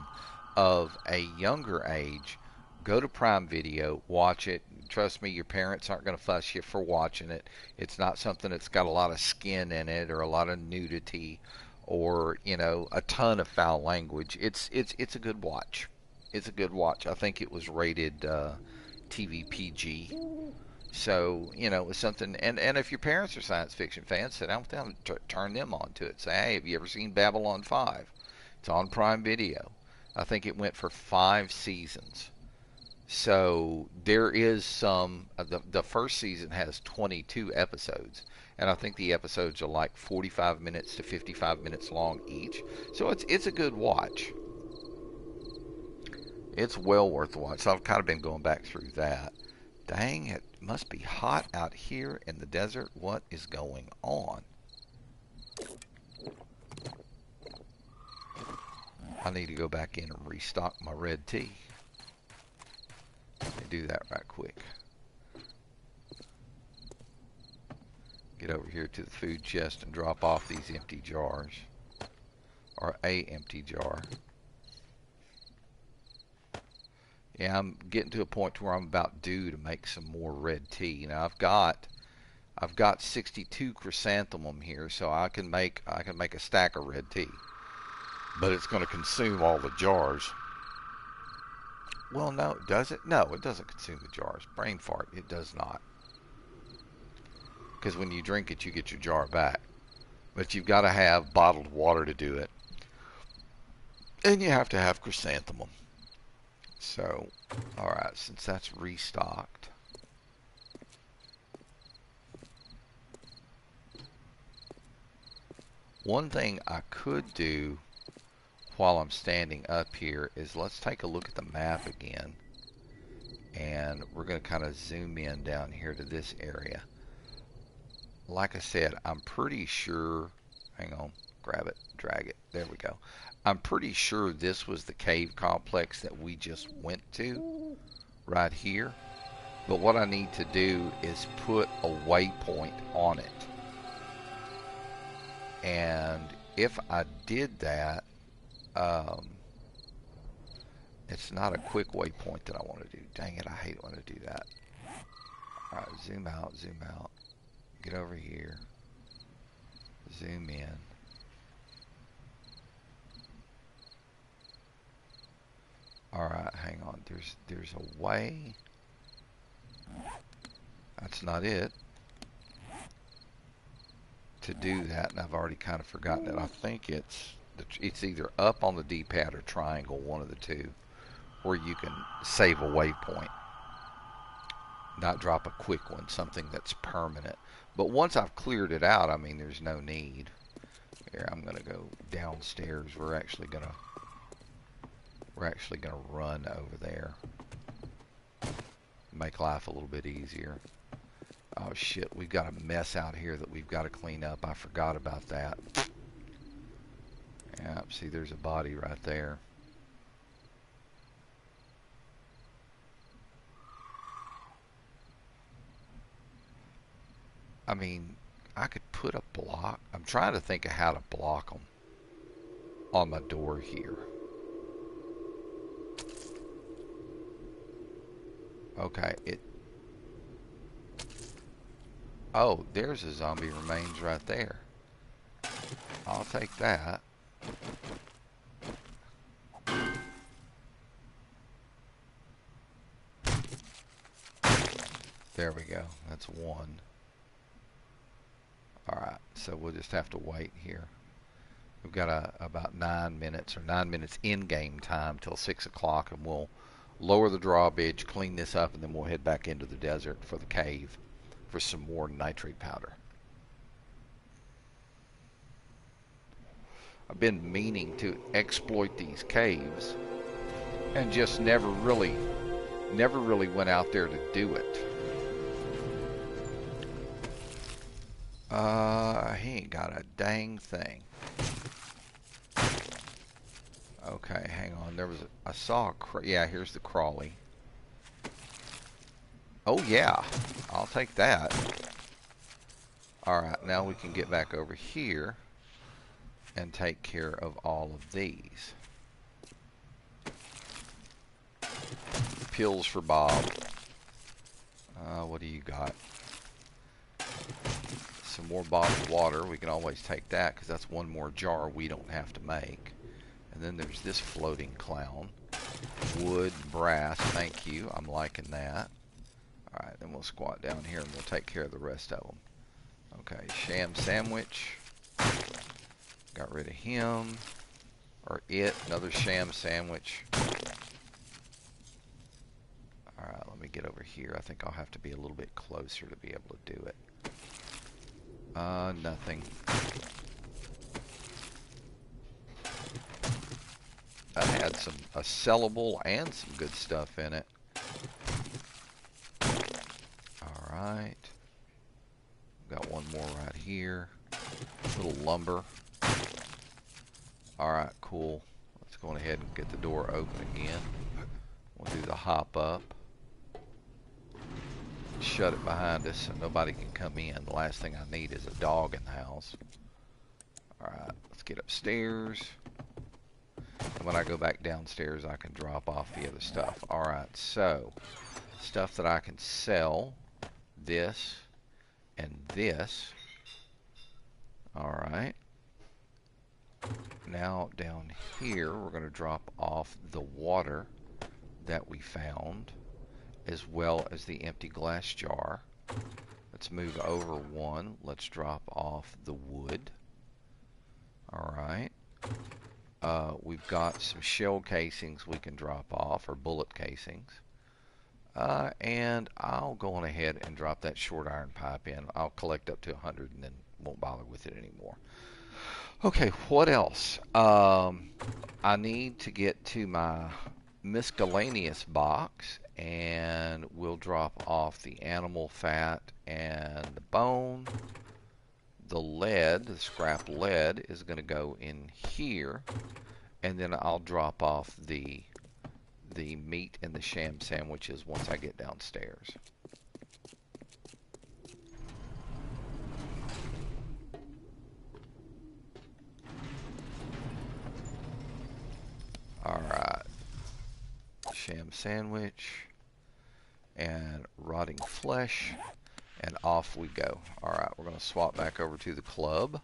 of a younger age, go to Prime Video, watch it. Trust me, your parents aren't going to fuss you for watching it. It's not something that's got a lot of skin in it or a lot of nudity or a ton of foul language. It's a good watch. It's a good watch. I think it was rated TV PG. So it's something. And if your parents are science fiction fans, sit down with them, turn them on to it. Say, hey, have you ever seen Babylon 5? It's on Prime Video. I think it went for 5 seasons. So there is some. The first season has 22 episodes, and I think the episodes are like 45 minutes to 55 minutes long each. So it's a good watch. It's well worth the watch. So I've kind of been going back through that. Dang, it must be hot out here in the desert. What is going on? I need to go back in and restock my red tea. Let me do that right quick. Get over here to the food chest and drop off these empty jars. Or a empty jar. Yeah, I'm getting to a point where I'm about due to make some more red tea. Now I've got 62 chrysanthemum here, so I can make a stack of red tea. But it's going to consume all the jars. Well, no, does it? No, it doesn't consume the jars. Brain fart, it does not. Because when you drink it, you get your jar back. But you've got to have bottled water to do it. And you have to have chrysanthemum. So, alright, since that's restocked. One thing I could do while I'm standing up here is let's take a look at the map again. And we're going to kind of zoom in down here to this area. Like I said, I'm pretty sure, hang on, grab it, drag it, there we go. I'm pretty sure this was the cave complex that we just went to, right here. But what I need to do is put a waypoint on it. And if I did that, it's not a quick waypoint that I want to do. Dang it, I hate when I do that. Alright, zoom out, get over here, zoom in. Alright, hang on. There's a way. That's not it. To do that, and I've already kind of forgotten it. I think it's either up on the D-pad or triangle, one of the two, where you can save a waypoint. Not drop a quick one, something that's permanent. But once I've cleared it out, I mean, there's no need. Here, I'm gonna go downstairs. We're actually gonna run over there. Make life a little bit easier. Oh shit, we've got a mess out here that we've got to clean up. I forgot about that. Yeah, see, there's a body right there. I mean, I could put a block. I'm trying to think of how to block them on my door here. Okay, oh, there's a zombie remains right there. I'll take that. There we go. That's one. Alright, so we'll just have to wait here. We've got about 9 minutes, or 9 minutes in-game time till 6 o'clock, and we'll lower the drawbridge, clean this up, and then we'll head back into the desert for the cave for some more nitrate powder. I've been meaning to exploit these caves and just never really went out there to do it. He ain't got a dang thing. Okay, hang on. I saw yeah, here's the crawly. Oh yeah, I'll take that. Alright, now we can get back over here and take care of all of these. Pills for Bob. What do you got? Some more bottled water. We can always take that because that's one more jar we don't have to make. And then there's this floating clown. Wood, brass, thank you. I'm liking that. Alright, then we'll squat down here and we'll take care of the rest of them. Okay, sham sandwich. Got rid of him. Or it. Another sham sandwich. Alright, let me get over here. I think I'll have to be a little bit closer to be able to do it. Nothing. That had a sellable and some good stuff in it. Alright. Got one more right here. A little lumber. Alright, cool. Let's go ahead and get the door open again. We'll do the hop up. Shut it behind us so nobody can come in. The last thing I need is a dog in the house. Alright, let's get upstairs. And when I go back downstairs, I can drop off the other stuff. Alright, so stuff that I can sell. This and this. Alright. Now down here, we're going to drop off the water that we found, as well as the empty glass jar. Let's move over one. Let's drop off the wood. Alright. We've got some shell casings we can drop off, or bullet casings. And I'll go on ahead and drop that short iron pipe in. I'll collect up to 100 and then won't bother with it anymore. Okay, what else? I need to get to my miscellaneous box, and we'll drop off the animal fat and the bone. The lead, the scrap lead, is going to go in here, and then I'll drop off the meat and the sham sandwiches once I get downstairs. Alright, sham sandwich and rotting flesh, and off we go. Alright, we're going to swap back over to the club,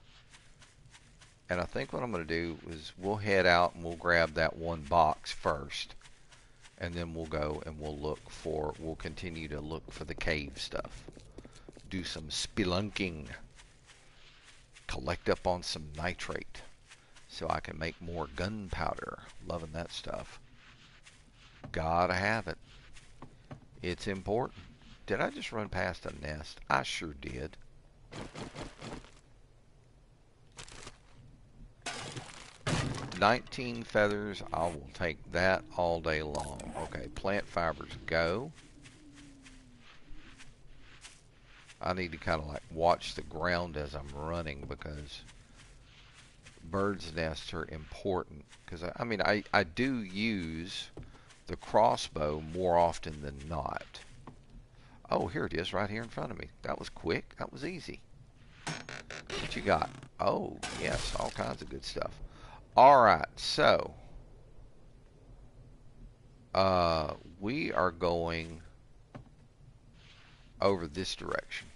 and I think what I'm going to do is we'll head out and we'll grab that one box first, And then we'll go and we'll continue to look for the cave stuff. Do some spelunking. Collect up on some nitrate so I can make more gunpowder. Loving that stuff. Gotta have it. It's important. Did I just run past a nest? I sure did. "19 feathers, I will take that all day long." Okay, plant fibers go. I need to kind of like watch the ground as I'm running because birds' nests are important. Because I mean, I do use the crossbow more often than not. Oh, here it is right here in front of me. That was quick. That was easy. What you got? Oh, yes, all kinds of good stuff. All right, so we are going over this direction.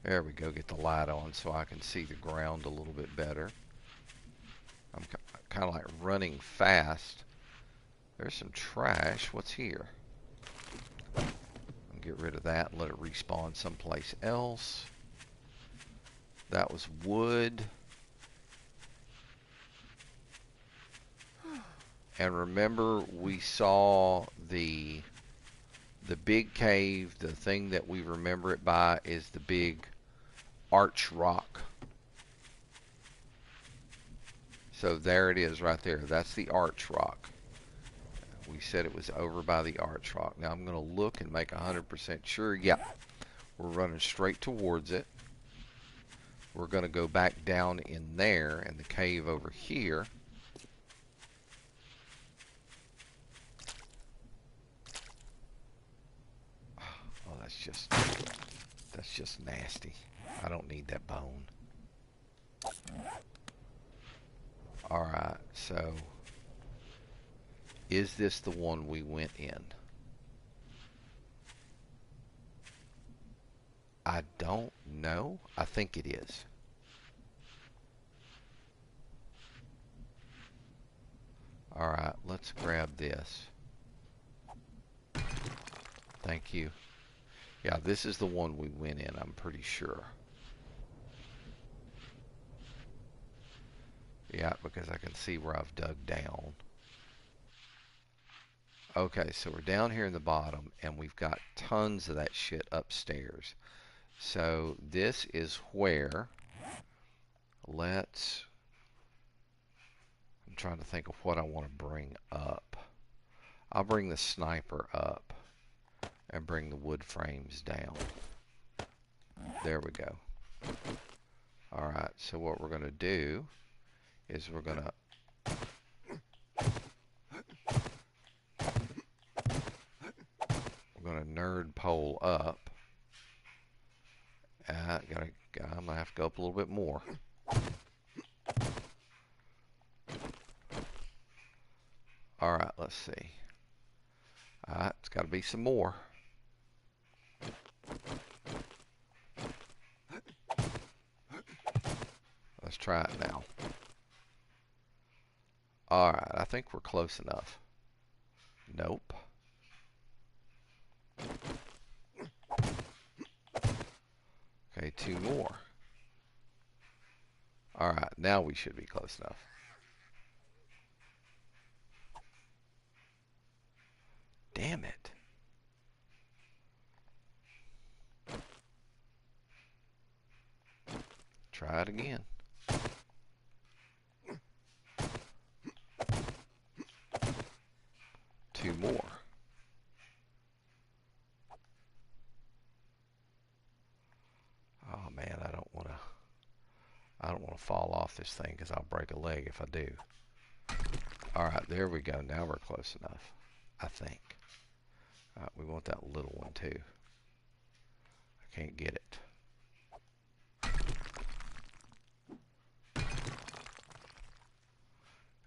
There we go. Get the light on so I can see the ground a little bit better. I'm kind of like running fast. There's some trash. What's here? I'll get rid of that and let it respawn someplace else. That was wood. And remember, we saw the big cave. The thing that we remember it by is the big arch rock. So there it is right there. That's the arch rock. We said it was over by the arch rock. Now I'm going to look and make 100% sure. Yeah, we're running straight towards it. We're going to go back down in there and the cave over here. Oh, that's just nasty. I don't need that bone. Alright, so is this the one we went in? I don't know. I think it is. Alright, let's grab this. Thank you. Yeah, this is the one we went in, I'm pretty sure. Yeah, because I can see where I've dug down. Okay, so we're down here in the bottom, and we've got tons of that shit upstairs. So this is where, I'm trying to think of what I want to bring up. I'll bring the sniper up and bring the wood frames down. There we go. Alright, so what we're going to do is we're going to nerd pole up. I'm going to have to go up a little bit more. Alright, let's see. Alright, it's got to be some more. Let's try it now. Alright, I think we're close enough. Nope. Okay, 2 more. Alright, now we should be close enough. Damn it. Try it again. Two more. Oh man, I don't want to fall off this thing because I'll break a leg if I do. Alright, there we go. Now we're close enough, I think. Alright, we want that little one too. I can't get it.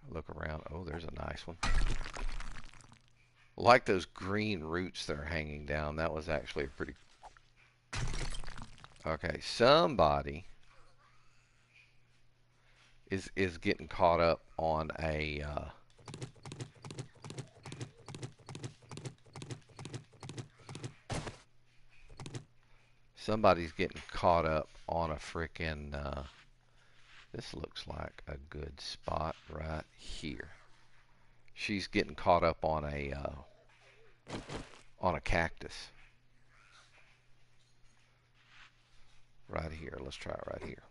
Look around. Oh, there's a nice one. Like those green roots that are hanging down. That was actually a pretty... Okay, somebody is getting caught up on a somebody's getting caught up on a frickin' this looks like a good spot right here. She's getting caught up on a cactus right here. Let's try it right here.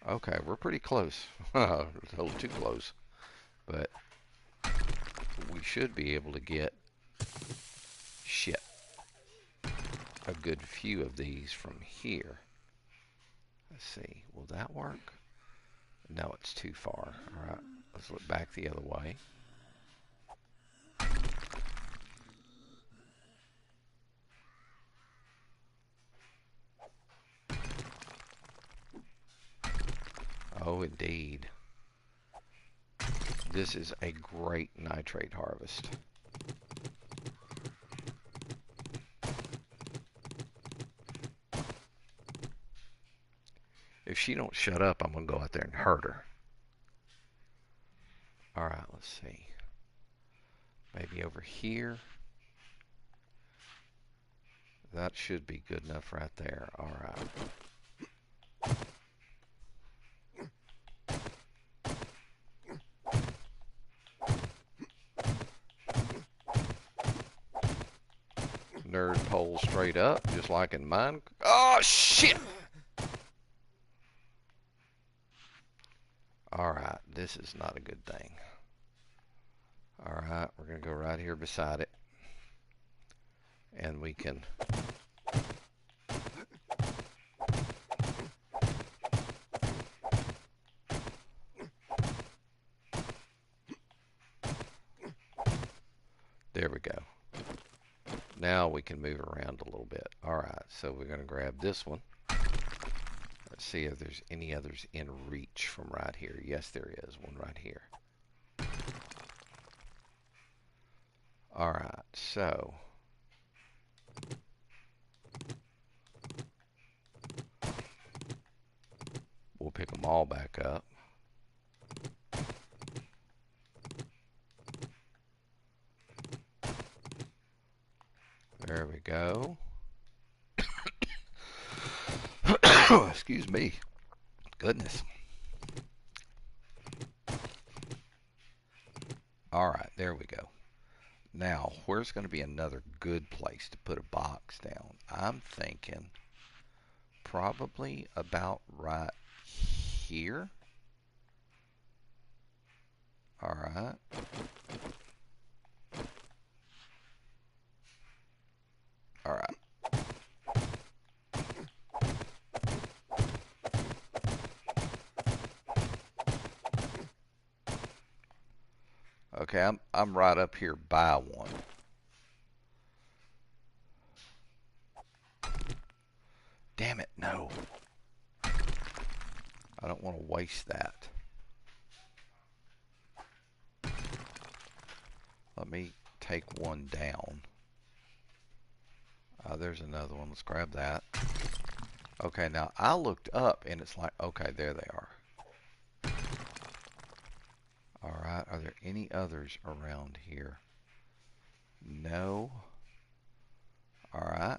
Okay, we're pretty close. A little too close. But we should be able to get shit. A good few of these from here. Let's see. Will that work? No, it's too far. Alright, let's look back the other way. Oh, indeed. This is a great nitrate harvest. If she don't shut up, I'm going to go out there and hurt her. Alright, let's see. Maybe over here. That should be good enough right there. Alright. Nerd pole straight up, just like in mine. Oh, shit! Alright, this is not a good thing. Alright, we're going to go right here beside it. And we can... There we go. Now we can move around a little bit. Alright, so we're going to grab this one. Let's see if there's any others in reach from right here. Yes, there is one right here. Alright, so... we'll pick them all back up. There we go. Excuse me. Goodness. Alright, there we go. Now, where's going to be another good place to put a box down? I'm thinking probably about right here. Alright. Alright. Okay, I'm right up here by one. Damn it, no. I don't want to waste that. Let me take one down. There's another one. Let's grab that. Okay, now I looked up and it's like, okay, there they are. Alright, are there any others around here? No. Alright.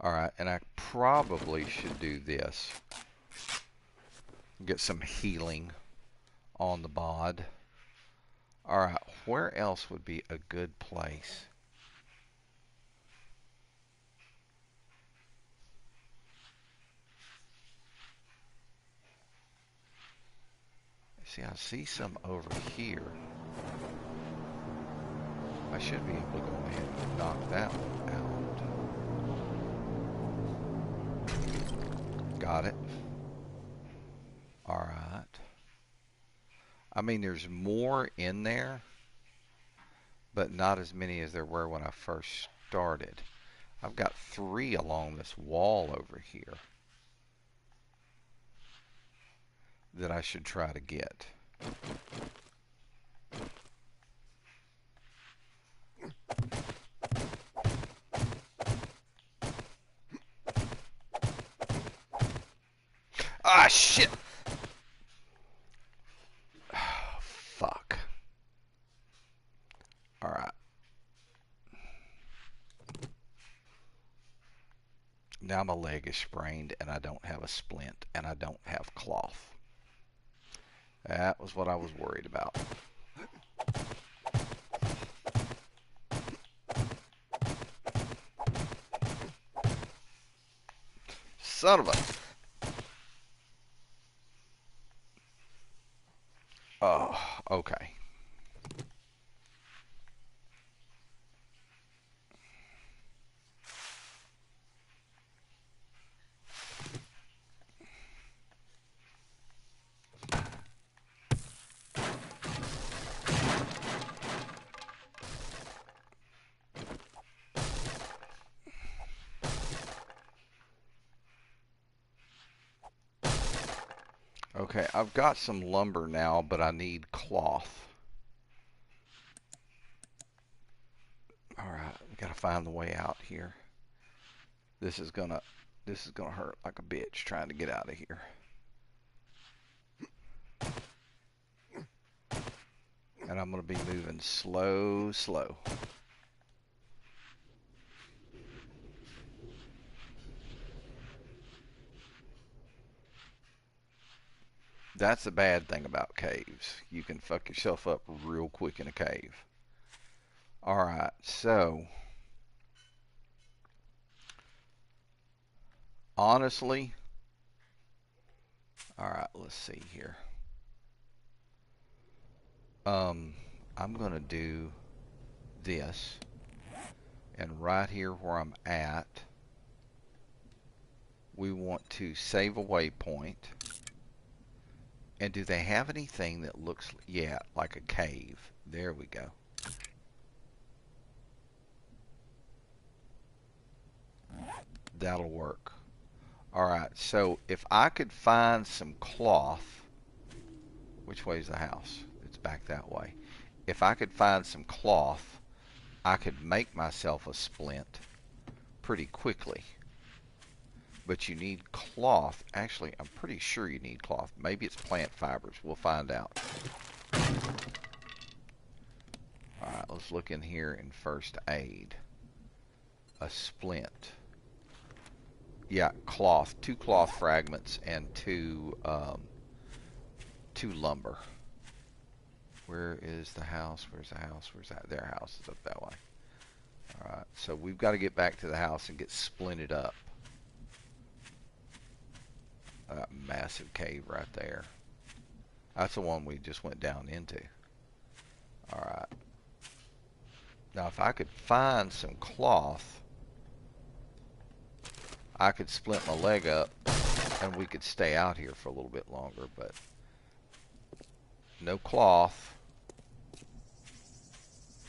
Alright, and I probably should do this. Get some healing on the bod. Alright, where else would be a good place? See, I see some over here. I should be able to go ahead and knock that one out. Got it. Alright. I mean, there's more in there, but not as many as there were when I first started. I've got 3 along this wall over here that I should try to get. Ah, shit! Fuck. Alright. Now my leg is sprained and I don't have a splint and I don't have cloth. That was what I was worried about. Son of a... Oh, okay. Okay, I've got some lumber now, but I need cloth. Alright, we gotta find the way out here. This is gonna hurt like a bitch trying to get out of here. And I'm gonna be moving slow, slow. That's the bad thing about caves. You can fuck yourself up real quick in a cave. Alright, so honestly, alright, let's see here. I'm gonna do this, and right here where I'm at, we want to save a waypoint. And do they have anything that looks, yeah, like a cave? There we go. That'll work. Alright, so if I could find some cloth, which way is the house? It's back that way. If I could find some cloth, I could make myself a splint pretty quickly. But you need cloth. Actually, I'm pretty sure you need cloth. Maybe it's plant fibers. We'll find out. Alright, let's look in here in first aid. A splint. Yeah, cloth. 2 cloth fragments and 2 lumber. Where is the house? Where's the house? Where's that? Their house is up that way. Alright, so we've got to get back to the house and get splinted up. That massive cave right there. That's the one we just went down into. Alright. Now if I could find some cloth, I could split my leg up and we could stay out here for a little bit longer, but no cloth,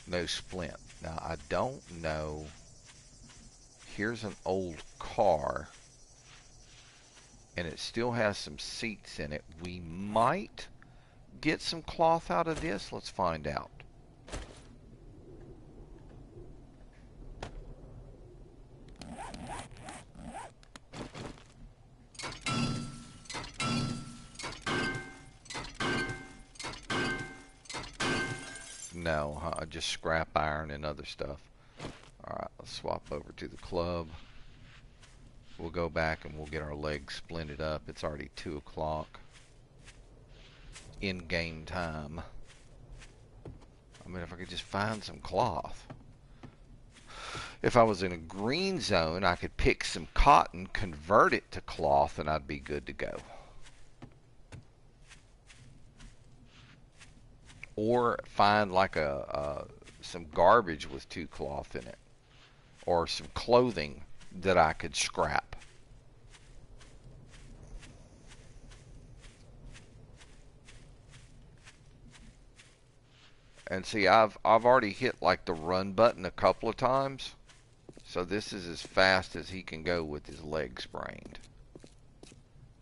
no splint. Now I don't know. Here's an old car and it still has some seats in it. We might get some cloth out of this. Let's find out. No, just scrap iron and other stuff. Alright, let's swap over to the club. We'll go back and we'll get our legs splinted up. It's already 2 o'clock. In game time. I mean, if I could just find some cloth. If I was in a green zone, I could pick some cotton, convert it to cloth, and I'd be good to go. Or find like some garbage with 2 cloth in it. Or some clothing that I could scrap. And see, I've already hit like the run button a couple of times. So this is as fast as he can go with his leg sprained.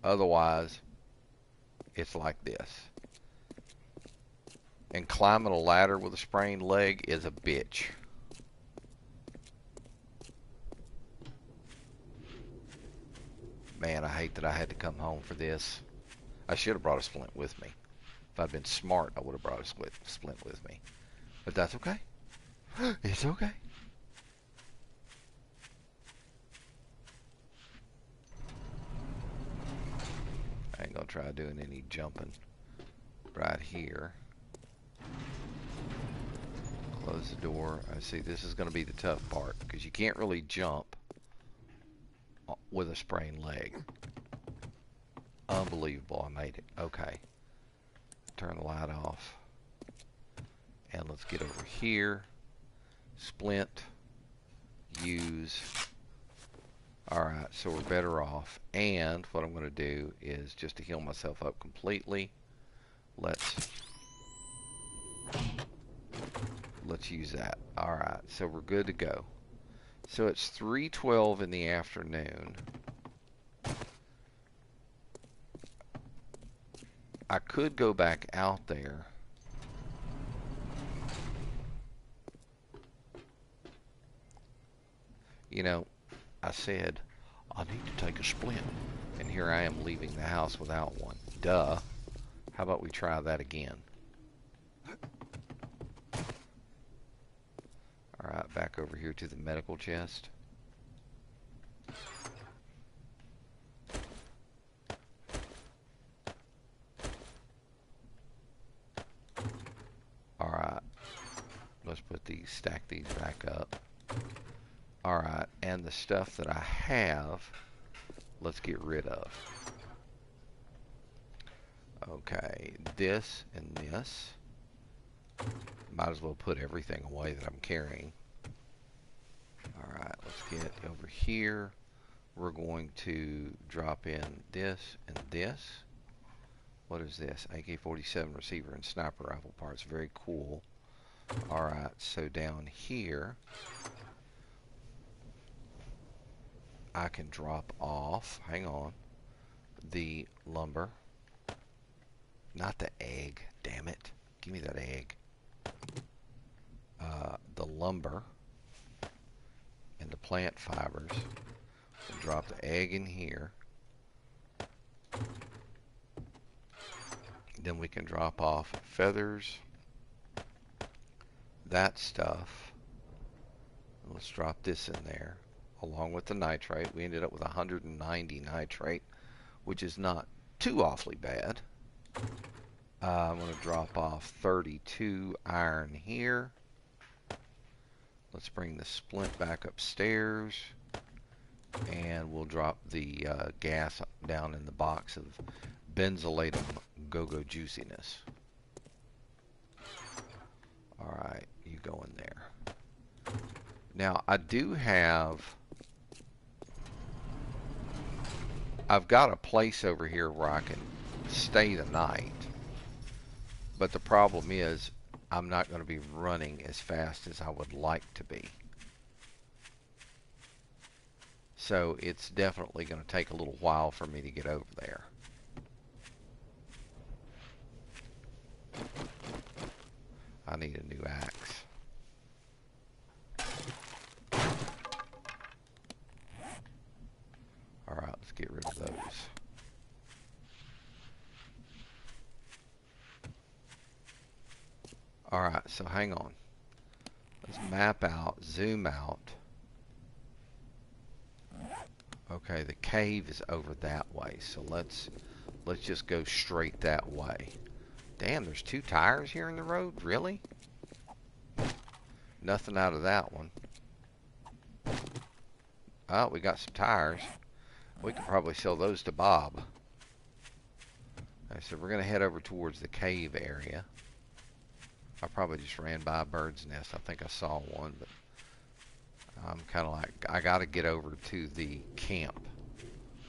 Otherwise, it's like this. And climbing a ladder with a sprained leg is a bitch. Man, I hate that I had to come home for this. I should have brought a splint with me. If I'd been smart, I would have brought a splint with me. But that's okay. It's okay. I ain't gonna try doing any jumping right here. Close the door. I see this is gonna be the tough part because you can't really jump with a sprained leg. Unbelievable, I made it. Okay. Turn the light off. And let's get over here. Splint. Use. Alright, so we're better off. And what I'm going to do is just to heal myself up completely. Let's use that. Alright, so we're good to go. So it's 3:12 in the afternoon. I could go back out there. You know, I said, I need to take a splint. And here I am leaving the house without one. Duh. How about we try that again? Alright, back over here to the medical chest. Alright. Let's put these, stack these back up. Alright, and the stuff that I have, let's get rid of. Okay, this and this. Might as well put everything away that I'm carrying. Alright, let's get over here. We're going to drop in this and this. What is this? AK-47 receiver and sniper rifle parts. Very cool. Alright, so down here, I can drop off, hang on, the lumber. Not the egg, damn it. Give me that egg. The lumber and the plant fibers. We'll drop the egg in here. Then we can drop off feathers. That stuff. Let's drop this in there. Along with the nitrate. We ended up with 190 nitrate, which is not too awfully bad. I'm going to drop off 32 iron here. Let's bring the splint back upstairs. And we'll drop the gas down in the box of benzylatum go-go juiciness. Alright, you go in there. Now, I've got a place over here where I can stay the night. But the problem is, I'm not going to be running as fast as I would like to be. So it's definitely going to take a little while for me to get over there. I need a new axe. Alright, let's get rid of those. Alright, so hang on. Let's map out, zoom out. Okay, the cave is over that way, so let's just go straight that way. Damn, there's 2 tires here in the road? Really? Nothing out of that one. Oh, we got some tires. We could probably sell those to Bob. Okay, so we're going to head over towards the cave area. I probably just ran by a bird's nest. I think I saw one, but I'm kind of like, I got to get over to the camp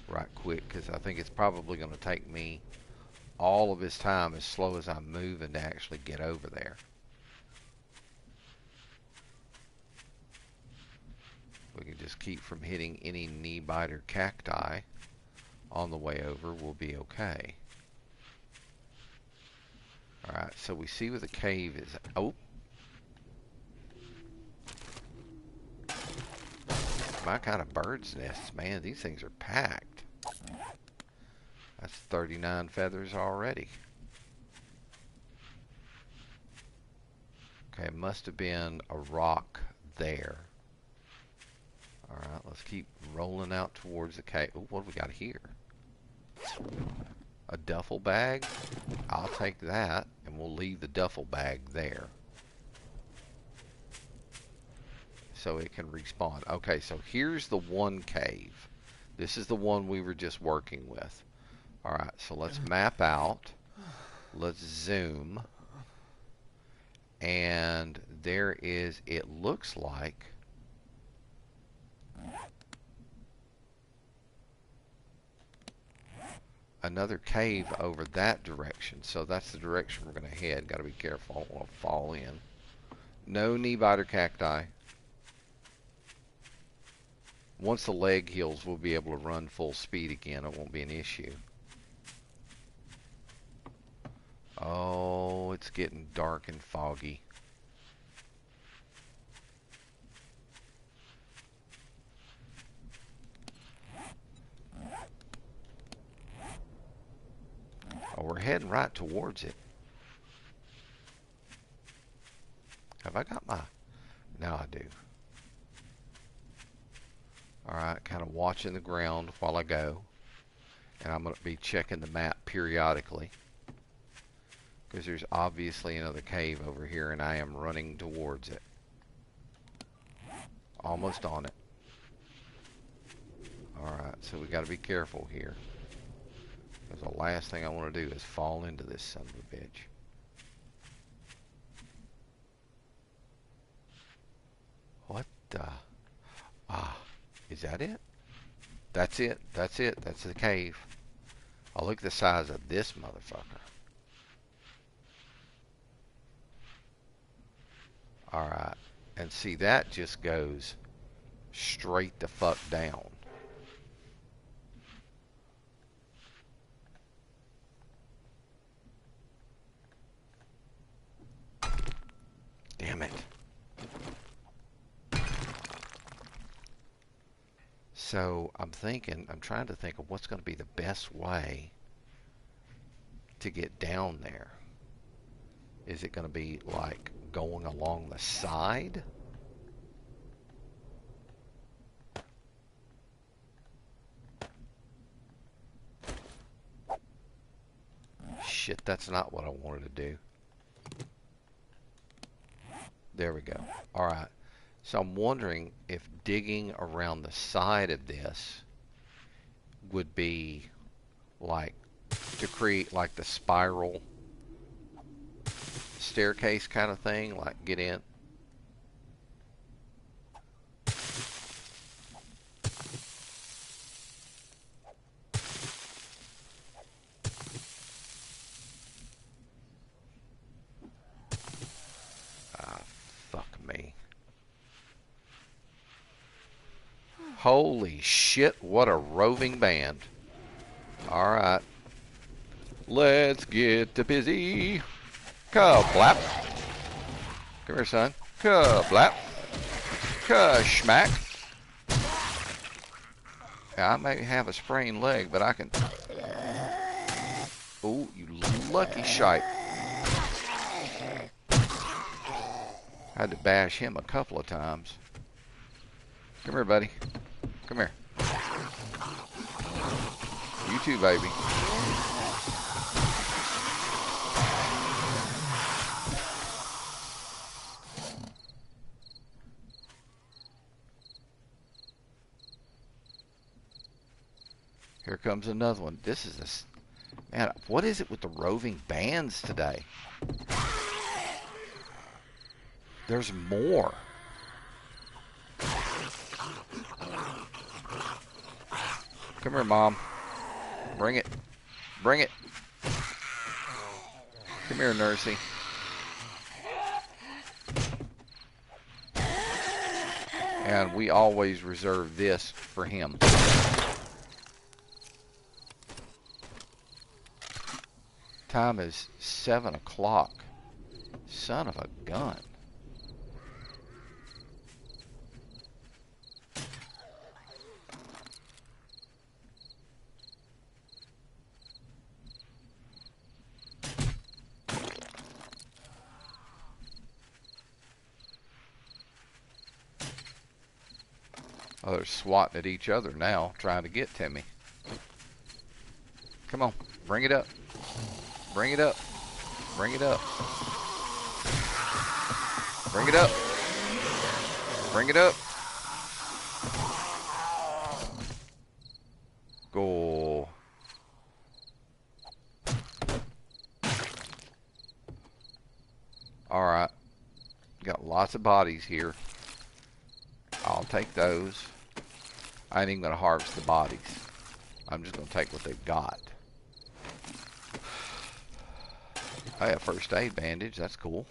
right quick, because I think it's probably going to take me all of this time, as slow as I'm moving, to actually get over there. we can just keep from hitting any knee biter cacti on the way over, we'll be okay. Alright, so we see where the cave is. Oh! My kind of bird's nests, man. These things are packed. That's 39 feathers already. Okay, must have been a rock there. Alright, let's keep rolling out towards the cave. Oh, what do we got here? A duffel bag? I'll take that, and we'll leave the duffel bag there. So it can respawn. Okay, so here's the one cave. This is the one we were just working with. Alright, so let's map out. Let's zoom. And there is, it looks like, another cave over that direction. So that's the direction we're going to head. Got to be careful. I don't want to fall in. No knee biter cacti. Once the leg heals, we'll be able to run full speed again. It won't be an issue. Oh, it's getting dark and foggy. Oh, we're heading right towards it. Have I got my... Now I do. Alright, kind of watching the ground while I go. And I'm going to be checking the map periodically. Because there's obviously another cave over here and I am running towards it. Almost on it. Alright, so we got to be careful here. Because the last thing I want to do is fall into this son of a bitch. What the... Ah, is that it? That's it. That's it. That's the cave. Oh, look at the size of this motherfucker. Alright. And see, that just goes straight the fuck down. Damn it. So I'm trying to think of what's going to be the best way to get down there. Is it going to be like going along the side? Shit, that's not what I wanted to do. There we go. Alright. So I'm wondering if digging around the side of this would be like to create like the spiral staircase kind of thing, like get in. Ah, fuck me. Holy shit, what a roving band. Alright. Let's get busy. Kablap. Come here, son. Kablap. Kashmack. Yeah, I may have a sprained leg, but I can... Oh, you lucky shite. I had to bash him a couple of times. Come here, buddy. Come here. You too, baby. Here comes another one. This is a... Man, what is it with the roving bands today? There's more. Come here, Mom. Bring it. Bring it. Come here, Nursey. And we always reserve this for him. Time is 7 o'clock. Son of a gun. Oh, they're swatting at each other now, trying to get to me. Come on, bring it up. Bring it up. Bring it up. Bring it up. Bring it up. Go. Alright. Got lots of bodies here. I'll take those. I ain't even going to harvest the bodies. I'm just going to take what they've got. I have first aid bandage. That's cool.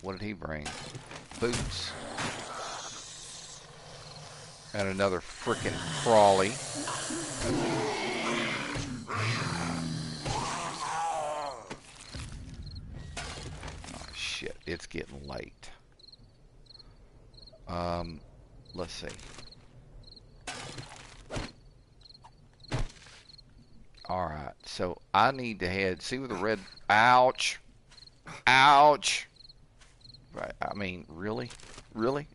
What did he bring? Boots. And another frickin' crawly. Oh, shit. It's getting late. Let's see. Alright, so I need to head, see where the red, ouch, ouch, right, I mean, really, really?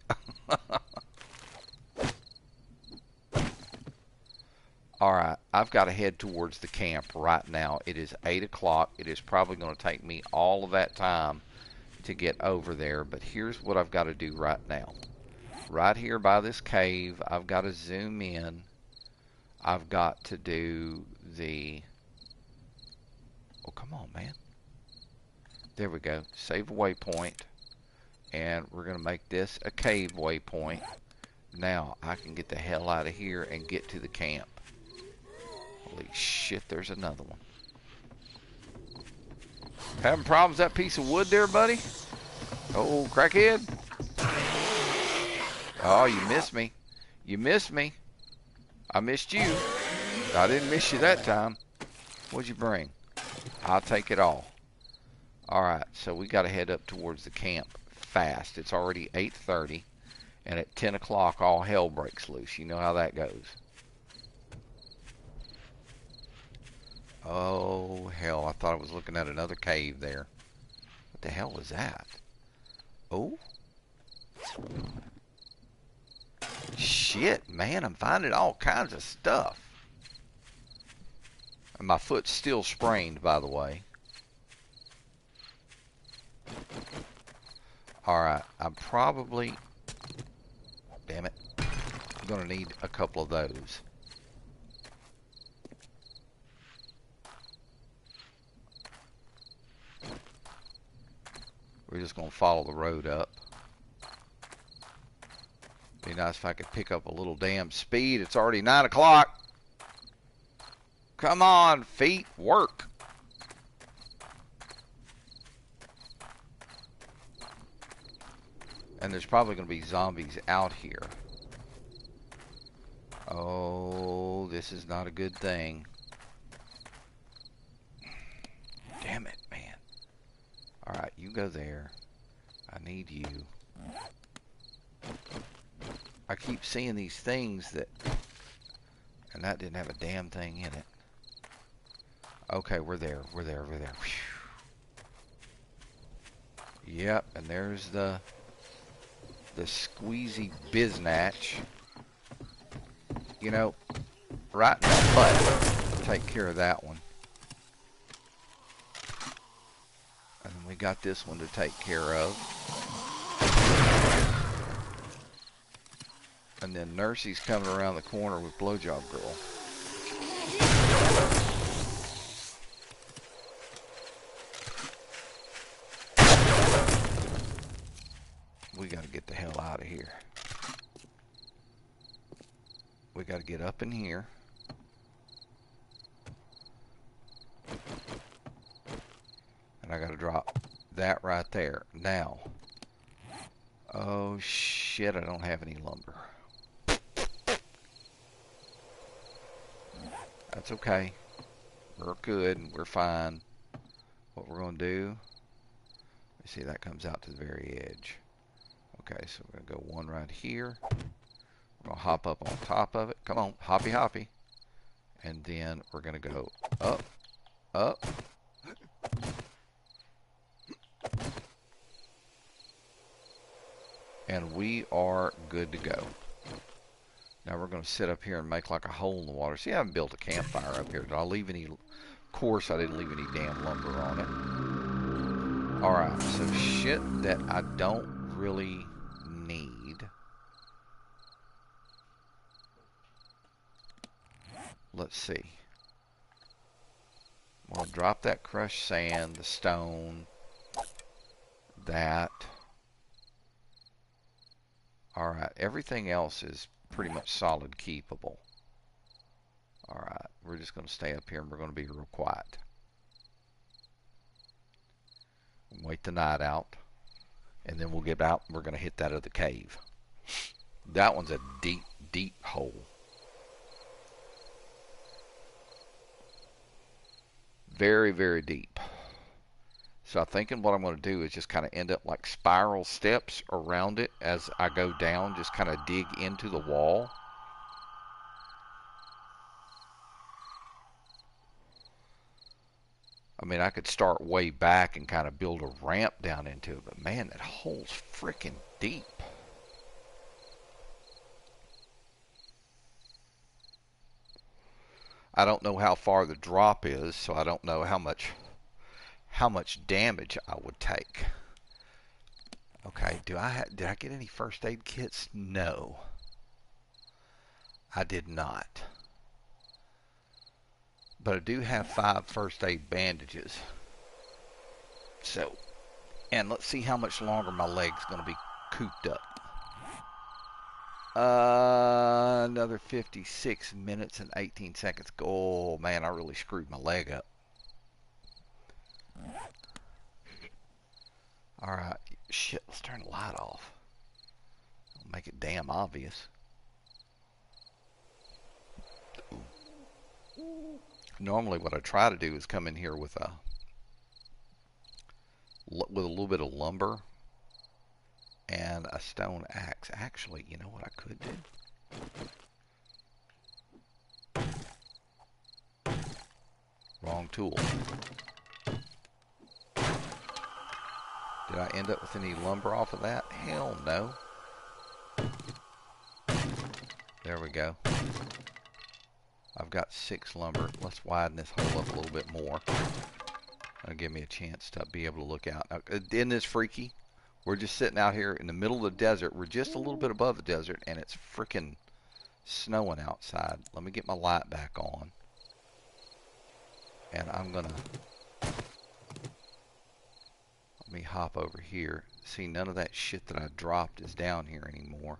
Alright, I've got to head towards the camp right now. It is 8 o'clock. It is probably going to take me all of that time to get over there, but here's what I've got to do right now. Right here by this cave, I've got to zoom in. I've got to do the... Oh, come on, man. There we go. Save a waypoint. And we're going to make this a cave waypoint. Now, I can get the hell out of here and get to the camp. Holy shit, there's another one. Having problems with that piece of wood there, buddy? Oh, crackhead. Oh, you missed me. You missed me. I missed you. I didn't miss you that time. What'd you bring? I'll take it all. Alright, so we got to head up towards the camp fast. It's already 8:30, and at 10 o'clock all hell breaks loose. You know how that goes. Oh, hell. I thought I was looking at another cave there. What the hell was that? Oh? Shit, man, I'm finding all kinds of stuff. And my foot's still sprained, by the way. Alright, I'm probably... Damn it. I'm going to need a couple of those. We're just going to follow the road up. Be nice if I could pick up a little damn speed. It's already 9 o'clock. Come on, feet, work. And there's probably going to be zombies out here. Oh, this is not a good thing. Damn it, man. Alright, you go there. I need you. I keep seeing these things that... And that didn't have a damn thing in it. Okay, we're there. We're there. We're there. Whew. Yep, and there's the squeezy biznatch. You know, right in the butt. Take care of that one. And then we got this one to take care of. And then Nursey's coming around the corner with Blowjob Girl. We got to get the hell out of here. We got to get up in here. And I got to drop that right there. Now, Oh shit, I don't have any lumber. That's okay. We're good. We're fine. What we're going to do, you see that comes out to the very edge. Okay, so we're going to go one right here. We're going to hop up on top of it. Come on, hoppy hoppy. And then we're going to go up, up. And we are good to go. Now we're going to sit up here and make like a hole in the water. See, I haven't built a campfire up here. Did I leave any? Of course, I didn't leave any damn lumber on it. Alright, so shit that I don't really need. Let's see. We'll drop that crushed sand, the stone, that. Alright, everything else is pretty much solid keepable. Alright, we're just going to stay up here and we're going to be real quiet. Wait the night out. And then we'll get out and we're going to hit that other cave. That one's a deep, deep hole. Very, very deep. So I'm thinking what I'm going to do is just kind of end up like spiral steps around it as I go down. Just kind of dig into the wall. I mean, I could start way back and kind of build a ramp down into it. But man, that hole's freaking deep. I don't know how far the drop is, so I don't know how much damage I would take. Okay, did I get any first aid kits? No. I did not. But I do have 5 first aid bandages. So, and let's see how much longer my leg's going to be cooped up. Another 56 minutes and 18 seconds. Oh man, I really screwed my leg up. Alright, shit, let's turn the light off. I'll make it damn obvious. Normally what I try to do is come in here with a little bit of lumber and a stone axe. Actually, you know what I could do? Wrong tool. Did I end up with any lumber off of that? Hell no. There we go. I've got 6 lumber. Let's widen this hole up a little bit more. That'll give me a chance to be able to look out. Now, isn't this freaky? We're just sitting out here in the middle of the desert. We're just a little bit above the desert, and it's freaking snowing outside. Let me get my light back on. And I'm going to... Let me hop over here. See, none of that shit that I dropped is down here anymore.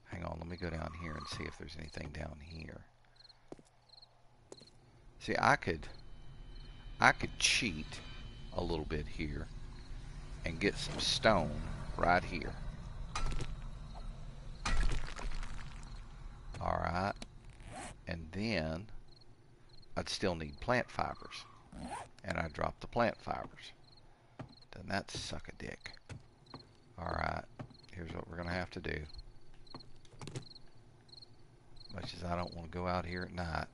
Hang on, let me go down here and see if there's anything down here. See, I could cheat a little bit here and get some stone right here. Alright. And then I'd still need plant fibers. And I dropped the plant fibers. Doesn't that suck a dick? Alright. Here's what we're going to have to do. Much as I don't want to go out here at night.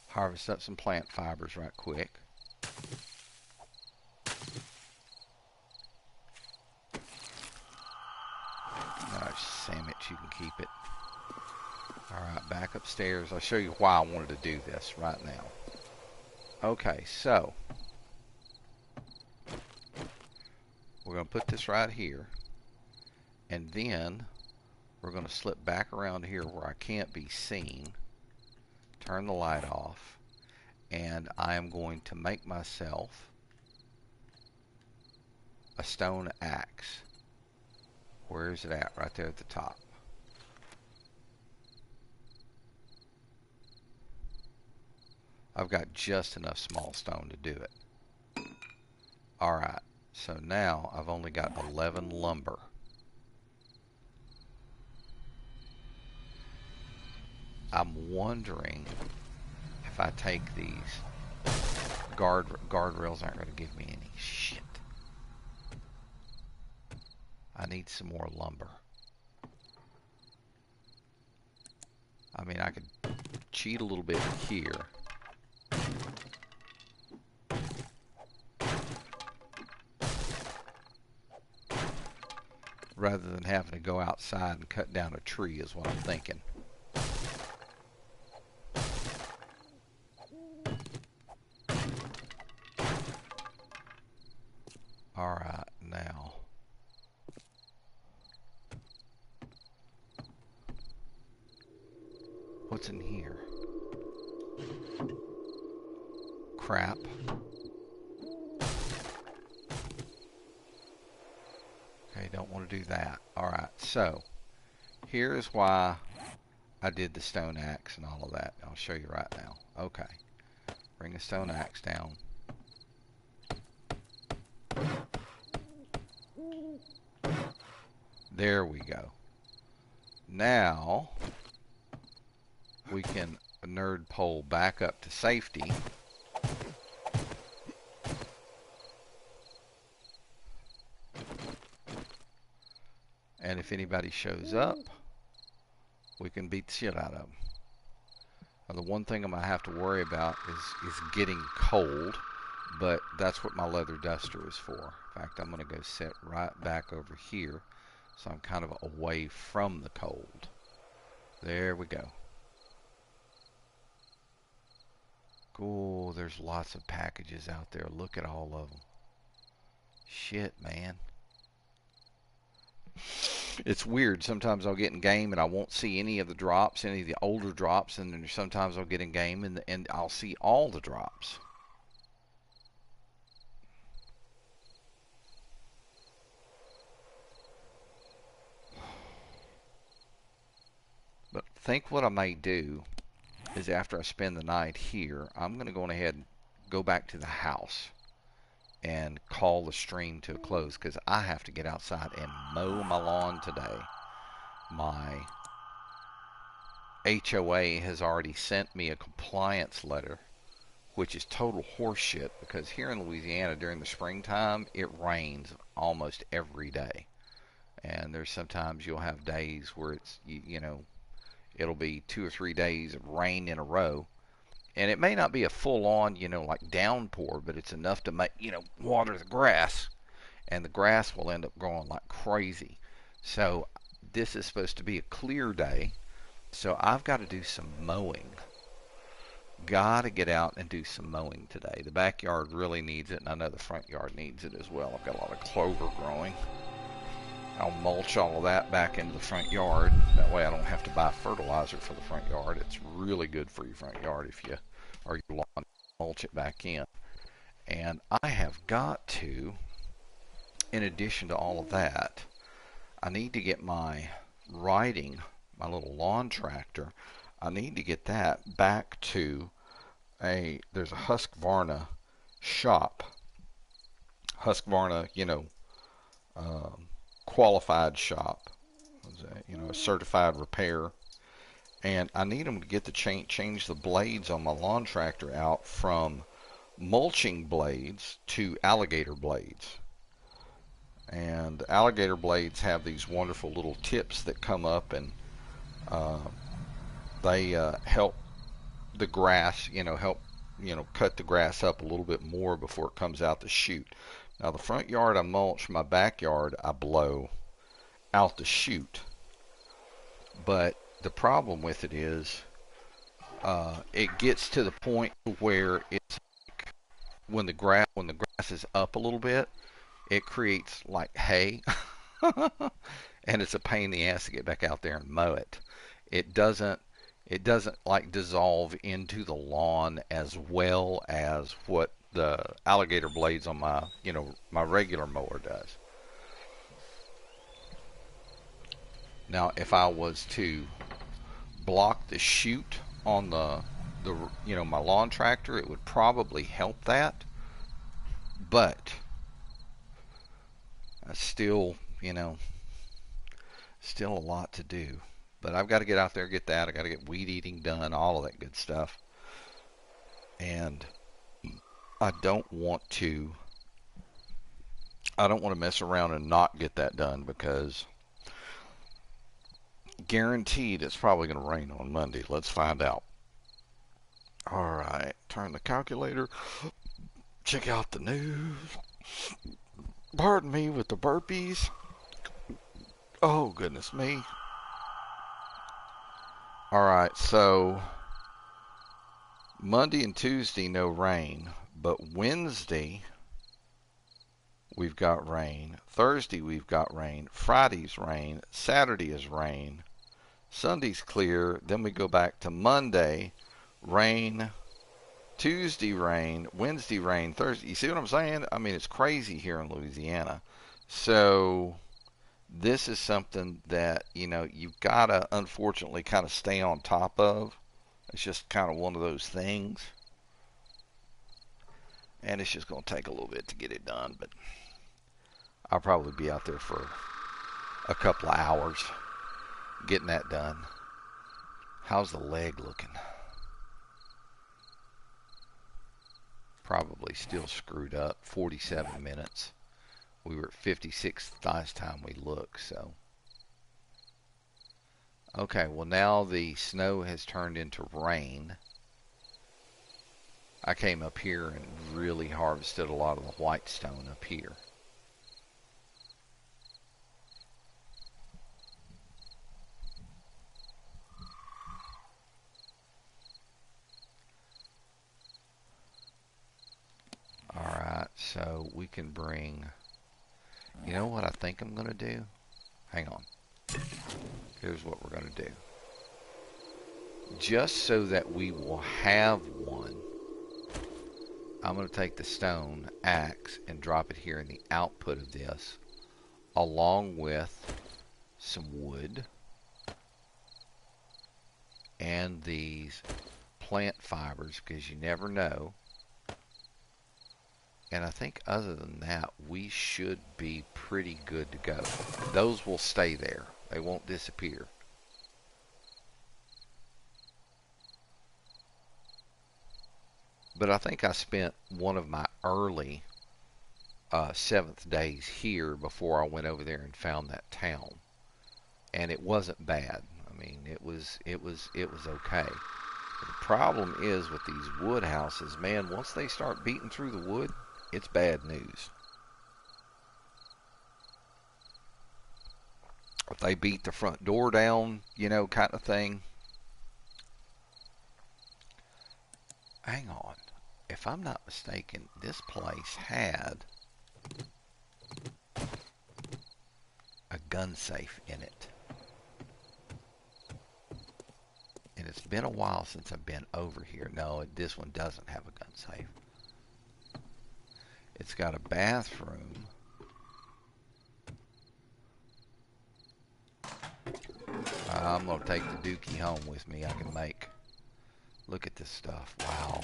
Harvest up some plant fibers right quick. Nice sandwich, you can keep it. Alright, back upstairs. I'll show you why I wanted to do this right now. Okay, so we're going to put this right here. And then we're going to slip back around here where I can't be seen. Turn the light off. And I am going to make myself a stone axe. Where is it at? Right there at the top. I've got just enough small stone to do it. Alright, so now I've only got 11 lumber. I'm wondering if I take these guardrails aren't going to give me any. Shit. I need some more lumber. I mean, I could cheat a little bit here. Rather than having to go outside and cut down a tree is what I'm thinking. Alright, now. What's in here? Crap. Okay, don't want to do that. Alright, so here's why I did the stone axe and all of that. I'll show you right now. Okay. Bring the stone axe down. There we go. Now we can nerd pole back up to safety. And if anybody shows up, we can beat the shit out of them. Now, the one thing I'm going to have to worry about is getting cold, but that's what my leather duster is for. In fact, I'm going to go sit right back over here so I'm kind of away from the cold. There we go. Cool, there's lots of packages out there. Look at all of them. Shit, man. It's weird. Sometimes I'll get in game and I won't see any of the drops, any of the older drops, and then sometimes I'll get in game and I'll see all the drops. But I think what I may do is after I spend the night here, I'm going to go ahead and go back to the house and call the stream to a close because I have to get outside and mow my lawn today. My HOA has already sent me a compliance letter, which is total horseshit because here in Louisiana during the springtime, it rains almost every day. And there's sometimes you'll have days where it's, you know, it'll be 2 or 3 days of rain in a row. And it may not be a full-on, you know, like downpour, but it's enough to make, you know, water the grass. And the grass will end up growing like crazy. So this is supposed to be a clear day. So I've got to do some mowing. Got to get out and do some mowing today. The backyard really needs it, and I know the front yard needs it as well. I've got a lot of clover growing. I'll mulch all of that back into the front yard. That way I don't have to buy fertilizer for the front yard. It's really good for your front yard if you, or your lawn, mulch it back in. And I have got to, in addition to all of that, I need to get my riding, my little lawn tractor, I need to get that back to there's a Husqvarna shop. Husqvarna, you know, qualified shop, you know, a certified repair, and I need them to get the change the blades on my lawn tractor out from mulching blades to alligator blades. And alligator blades have these wonderful little tips that come up, and they help the grass, you know, cut the grass up a little bit more before it comes out the chute. Now the front yard I mulch, my backyard I blow out the chute. But the problem with it is it gets to the point where it's like when the grass is up a little bit, it creates like hay. And it's a pain in the ass to get back out there and mow it. It doesn't like dissolve into the lawn as well as what the alligator blades on my, you know, my regular mower does. Now, if I was to block the chute on the the my lawn tractor, it would probably help that, but I still, still a lot to do. But I've got to get out there and get that. I got to get weed eating done, all of that good stuff. And I don't want to mess around and not get that done, because guaranteed it's probably going to rain on Monday. Let's find out. All right, turn the calculator. Check out the news. Pardon me with the burpees. Oh, goodness me. All right, so Monday and Tuesday, no rain. But Wednesday, we've got rain. Thursday, we've got rain. Friday's rain. Saturday is rain. Sunday's clear. Then we go back to Monday, rain. Tuesday, rain. Wednesday, rain. Thursday. You see what I'm saying? I mean, it's crazy here in Louisiana. So this is something that, you've got to unfortunately kind of stay on top of. It's just kind of one of those things. And it's just going to take a little bit to get it done. But I'll probably be out there for a couple of hours getting that done. How's the leg looking? Probably still screwed up. 47 minutes. We were at 56 last time we looked, so. Okay, well now the snow has turned into rain. I came up here and really harvested a lot of the white stone up here. Alright, so we can bring, you know what I think I'm going to do? Hang on. Here's what we're going to do. Just so that we will have one, I'm going to take the stone axe and drop it here in the output of this, along with some wood and these plant fibers, because you never know. And I think other than that, we should be pretty good to go. Those will stay there. They won't disappear. But I think I spent one of my early 7th days here before I went over there and found that town. And it wasn't bad. I mean, it was okay. But the problem is with these wood houses, man, once they start beating through the wood, it's bad news. If they beat the front door down, kind of thing. Hang on. If I'm not mistaken, this place had a gun safe in it. And it's been a while since I've been over here. No, this one doesn't have a gun safe. It's got a bathroom. I'm going to take the dookie home with me. I can make. Look at this stuff. Wow.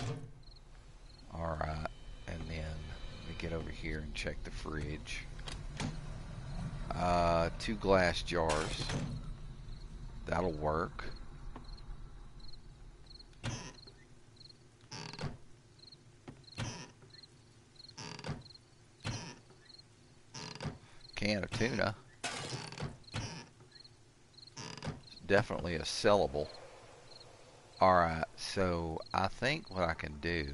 Alright. And then let me get over here and check the fridge. 2 glass jars. That'll work. Can of tuna. It's definitely a sellable. Alright, so I think what I can do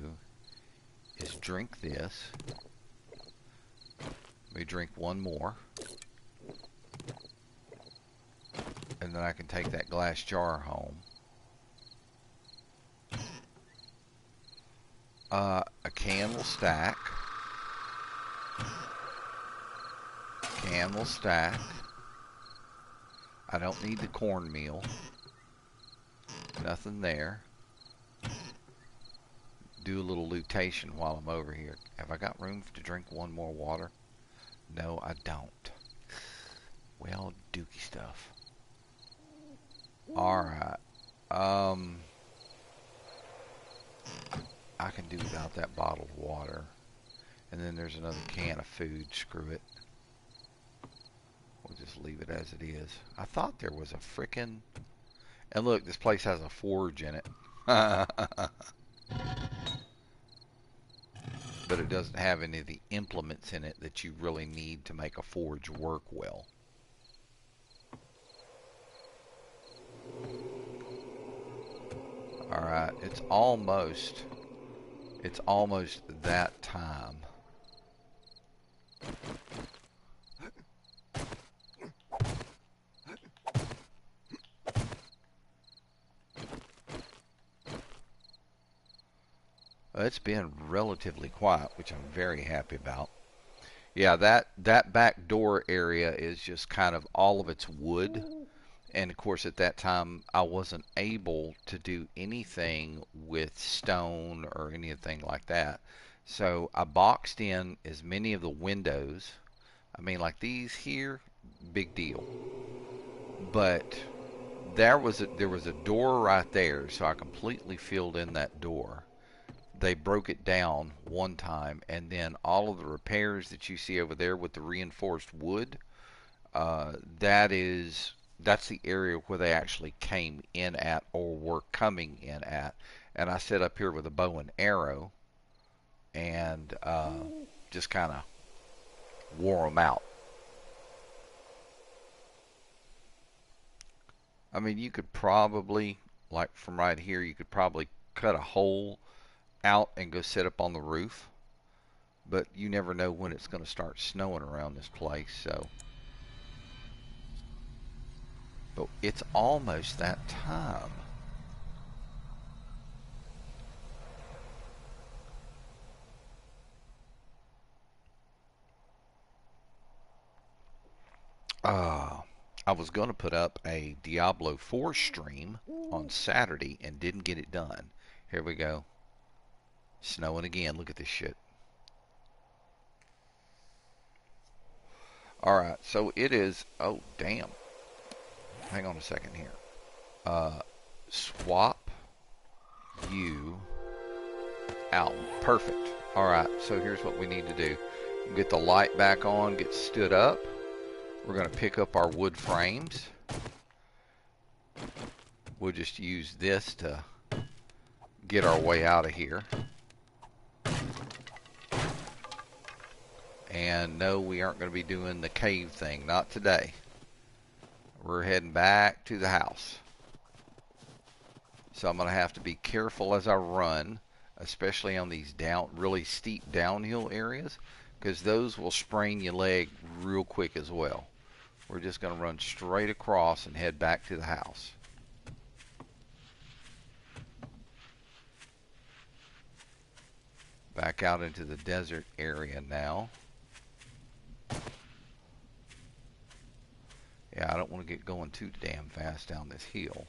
is drink this. Let me drink one more. And then I can take that glass jar home. A can will stack. Can will stack. I don't need the cornmeal. Nothing there. Do a little lutation while I'm over here. Have I got room to drink one more water? No, I don't. Well, dookie stuff. Alright. can do without that bottled water. And then there's another can of food. Screw it. We'll just leave it as it is. I thought there was a frickin'... And look, this place has a forge in it. But it doesn't have any of the implements in it that you really need to make a forge work well. Alright, it's almost that time. It's been relatively quiet, which I'm very happy about. Yeah, that back door area is just kind of all of its wood. And of course, at that time, I wasn't able to do anything with stone or anything like that. So I boxed in as many of the windows. I mean, like these here, big deal. But there was a door right there, so I completely filled in that door. They broke it down one time, and then all of the repairs that you see over there with the reinforced wood, that's the area where they actually came in at or were coming in at. And I set up here with a bow and arrow and just kind of wore them out. I mean, you could probably, like from right here, you could probably cut a hole out and go sit up on the roof. But you never know when it's going to start snowing around this place, so... But it's almost that time. I was going to put up a Diablo 4 stream on Saturday and didn't get it done. Here we go. Snowing again. Look at this shit. Alright, so it is... Oh, damn. Hang on a second here. Swap you out. Perfect. Alright, so here's what we need to do. Get the light back on, get stood up. We're going to pick up our wood frames. We'll just use this to get our way out of here. And no, we aren't going to be doing the cave thing. Not today. We're heading back to the house. So I'm going to have to be careful as I run, especially on these really steep downhill areas, because those will sprain your leg real quick as well. We're just going to run straight across and head back to the house. Back out into the desert area now. Yeah, I don't want to get going too damn fast down this hill.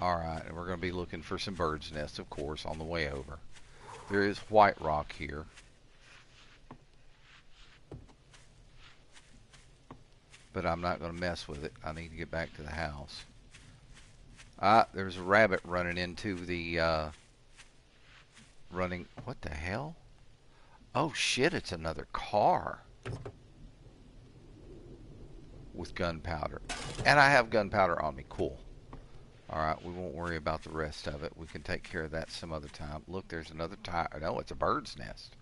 Alright, and we're going to be looking for some bird's nests, of course, on the way over. There is white rock here. But I'm not going to mess with it. I need to get back to the house. There's a rabbit running into the... What the hell? Oh shit, it's another car. With gunpowder. And I have gunpowder on me. Cool. Alright, we won't worry about the rest of it. We can take care of that some other time. Look, there's another tire. No, it's a bird's nest.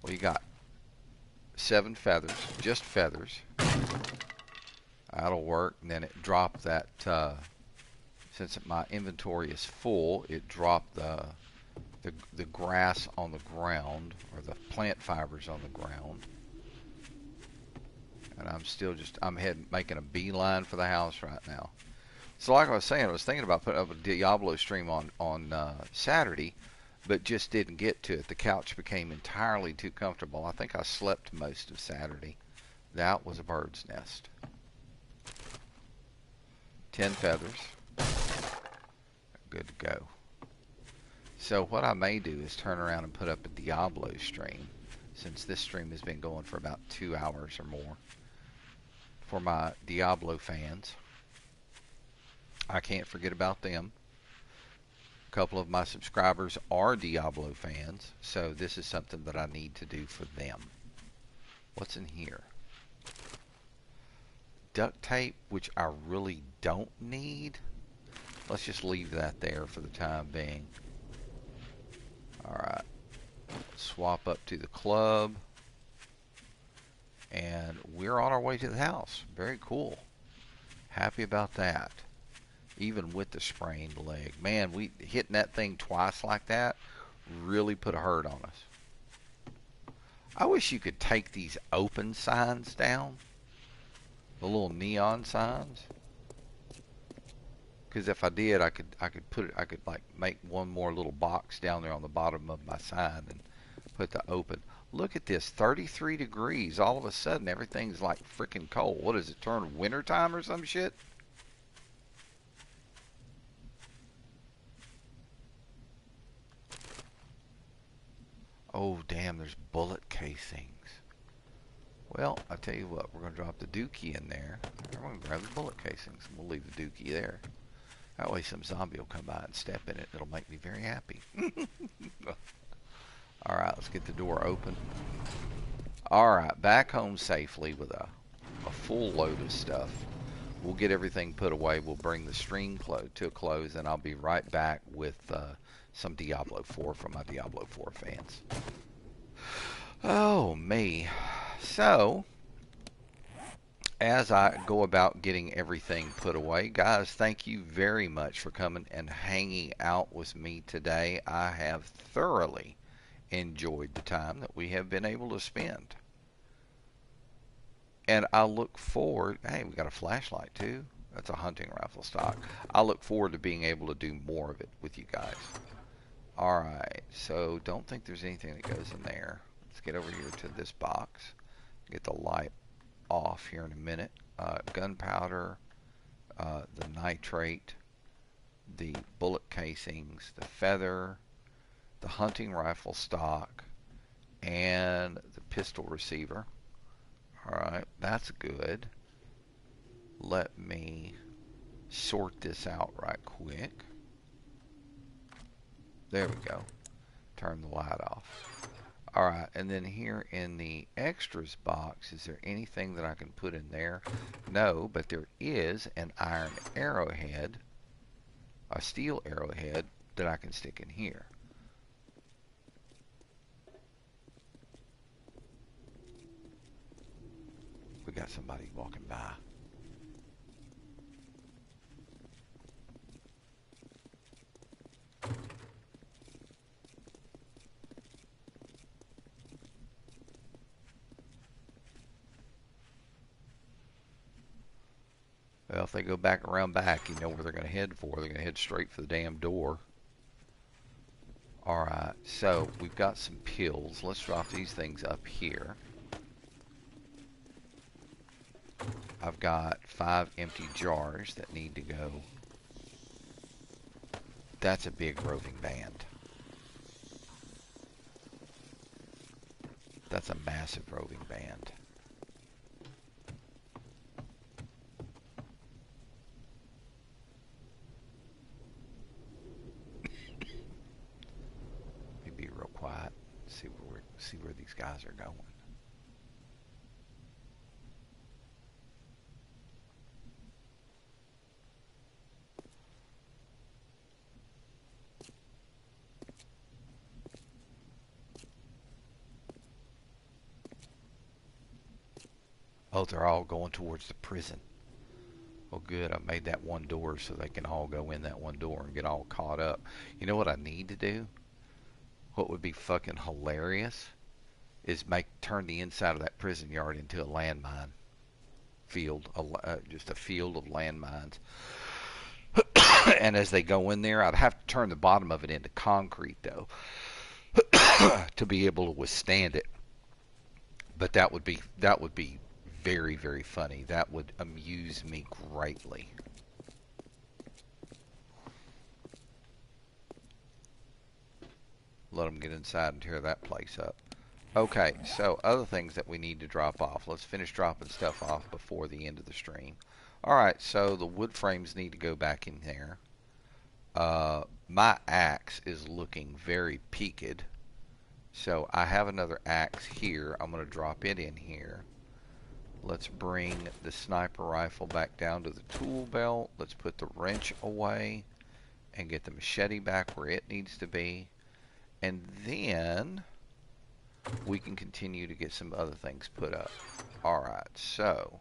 What do you got? 7 feathers. Just feathers. That'll work. And then it dropped that, since my inventory is full, it dropped the grass on the ground, or the plant fibers on the ground. And I'm making a beeline for the house right now. So like I was saying, I was thinking about putting up a Diablo stream on Saturday, but just didn't get to it. The couch became entirely too comfortable. I think I slept most of Saturday. That was a bird's nest. 10 feathers. Good to go. So what I may do is turn around and put up a Diablo stream, since this stream has been going for about 2 hours or more, for my Diablo fans. I can't forget about them. A couple of my subscribers are Diablo fans, so this is something that I need to do for them. What's in here? Duct tape, which I really don't need. Let's just leave that there for the time being. Alright. Swap up to the club. And we're on our way to the house. Very cool. Happy about that. Even with the sprained leg. Man, we hitting that thing twice like that really put a hurt on us. I wish you could take these open signs down. The little neon signs. Because if I did, I could like make one more little box down there on the bottom of my sign and put the open. Look at this, 33 degrees. All of a sudden, everything's like freaking cold. What does it turn wintertime or some shit? Oh, damn, there's bullet casings. Well, I tell you what, we're going to drop the dookie in there. We're going to grab the bullet casings, and we'll leave the dookie there. That way some zombie will come by and step in it. It'll make me very happy. Alright, let's get the door open. Alright, back home safely with a full load of stuff. We'll get everything put away. We'll bring the stream to a close, and I'll be right back with some Diablo 4 for my Diablo 4 fans. Oh, me. So, as I go about getting everything put away, guys, thank you very much for coming and hanging out with me today. I have thoroughly enjoyed the time that we have been able to spend. And I look forward, hey, we got a flashlight too. That's a hunting rifle stock. I look forward to being able to do more of it with you guys. Alright, so don't think there's anything that goes in there. Let's get over here to this box. Get the light off here in a minute. Gunpowder, the nitrate, the bullet casings, the feather, the hunting rifle stock, and the pistol receiver. Alright, that's good. Let me sort this out right quick. There we go. Turn the light off. Alright, and then here in the extras box, is there anything that I can put in there? No, but there is an iron arrowhead, a steel arrowhead, that I can stick in here. We got somebody walking by. Well, if they go back around back, you know where they're going to head for. They're going to head straight for the damn door. Alright, so we've got some pills. Let's drop these things up here. I've got 5 empty jars that need to go. That's a big roving band. That's a massive roving band. Let me be real quiet. See where these guys are going. Oh, they're all going towards the prison. Well, good. I made that one door so they can all go in that one door and get all caught up. You know what I need to do? What would be fucking hilarious is turn the inside of that prison yard into a landmine field, just a field of landmines. And as they go in there, I'd have to turn the bottom of it into concrete though, to be able to withstand it. But that would be very, very funny. That would amuse me greatly. Let them get inside and tear that place up. Okay, so other things that we need to drop off. Let's finish dropping stuff off before the end of the stream. Alright, so the wood frames need to go back in there. My axe is looking very peaked. So I have another axe here. I'm going to drop it in here. Let's bring the sniper rifle back down to the tool belt. Let's put the wrench away and get the machete back where it needs to be. And then we can continue to get some other things put up. Alright, so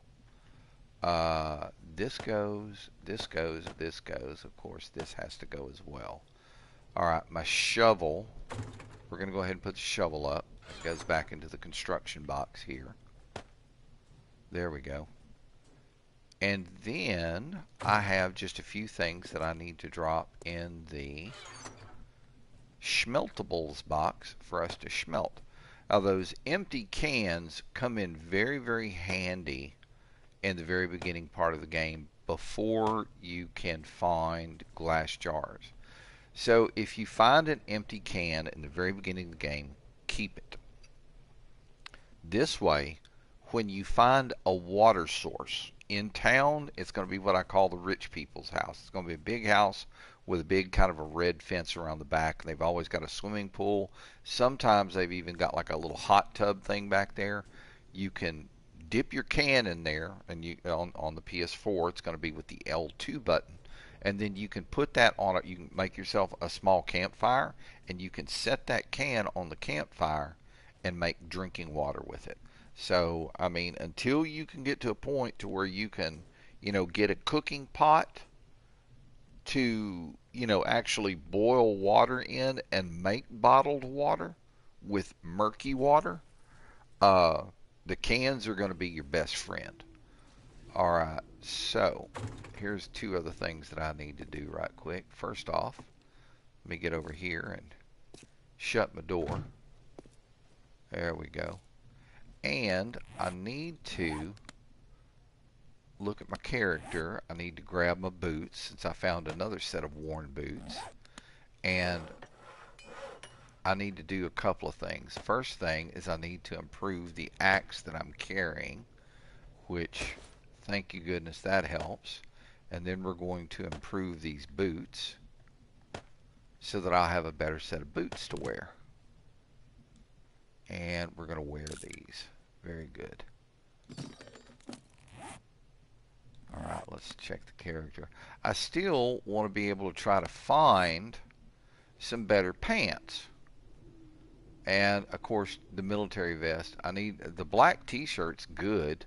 this goes, this goes, this goes. Of course, this has to go as well. Alright, my shovel. We're going to go ahead and put the shovel up. It goes back into the construction box here. There we go. And then I have just a few things that I need to drop in the schmeltables box for us to schmelt. Now those empty cans come in very, very handy in the very beginning part of the game before you can find glass jars. So if you find an empty can in the very beginning of the game, keep it. This way, when you find a water source in town, it's going to be what I call the rich people's house. It's going to be a big house with a big kind of a red fence around the back. They've always got a swimming pool. Sometimes they've even got like a little hot tub thing back there. You can dip your can in there, and you on the PS4, it's going to be with the L2 button. And then you can put that on it. You can make yourself a small campfire, and you can set that can on the campfire and make drinking water with it. So, I mean, until you can get to a point to where you can, get a cooking pot to, actually boil water in and make bottled water with murky water, the cans are going to be your best friend. Alright, so here's two other things that I need to do right quick. First off, let me get over here and shut my door. There we go. And I need to look at my character. I need to grab my boots since I found another set of worn boots. And I need to do a couple of things. First thing is I need to improve the axe that I'm carrying, which, thank you goodness, that helps. And then we're going to improve these boots so that I'll have a better set of boots to wear. And we're going to wear these. Very good. Alright, let's check the character. I still want to be able to try to find some better pants. And, of course, the military vest. I need the black t-shirt's good.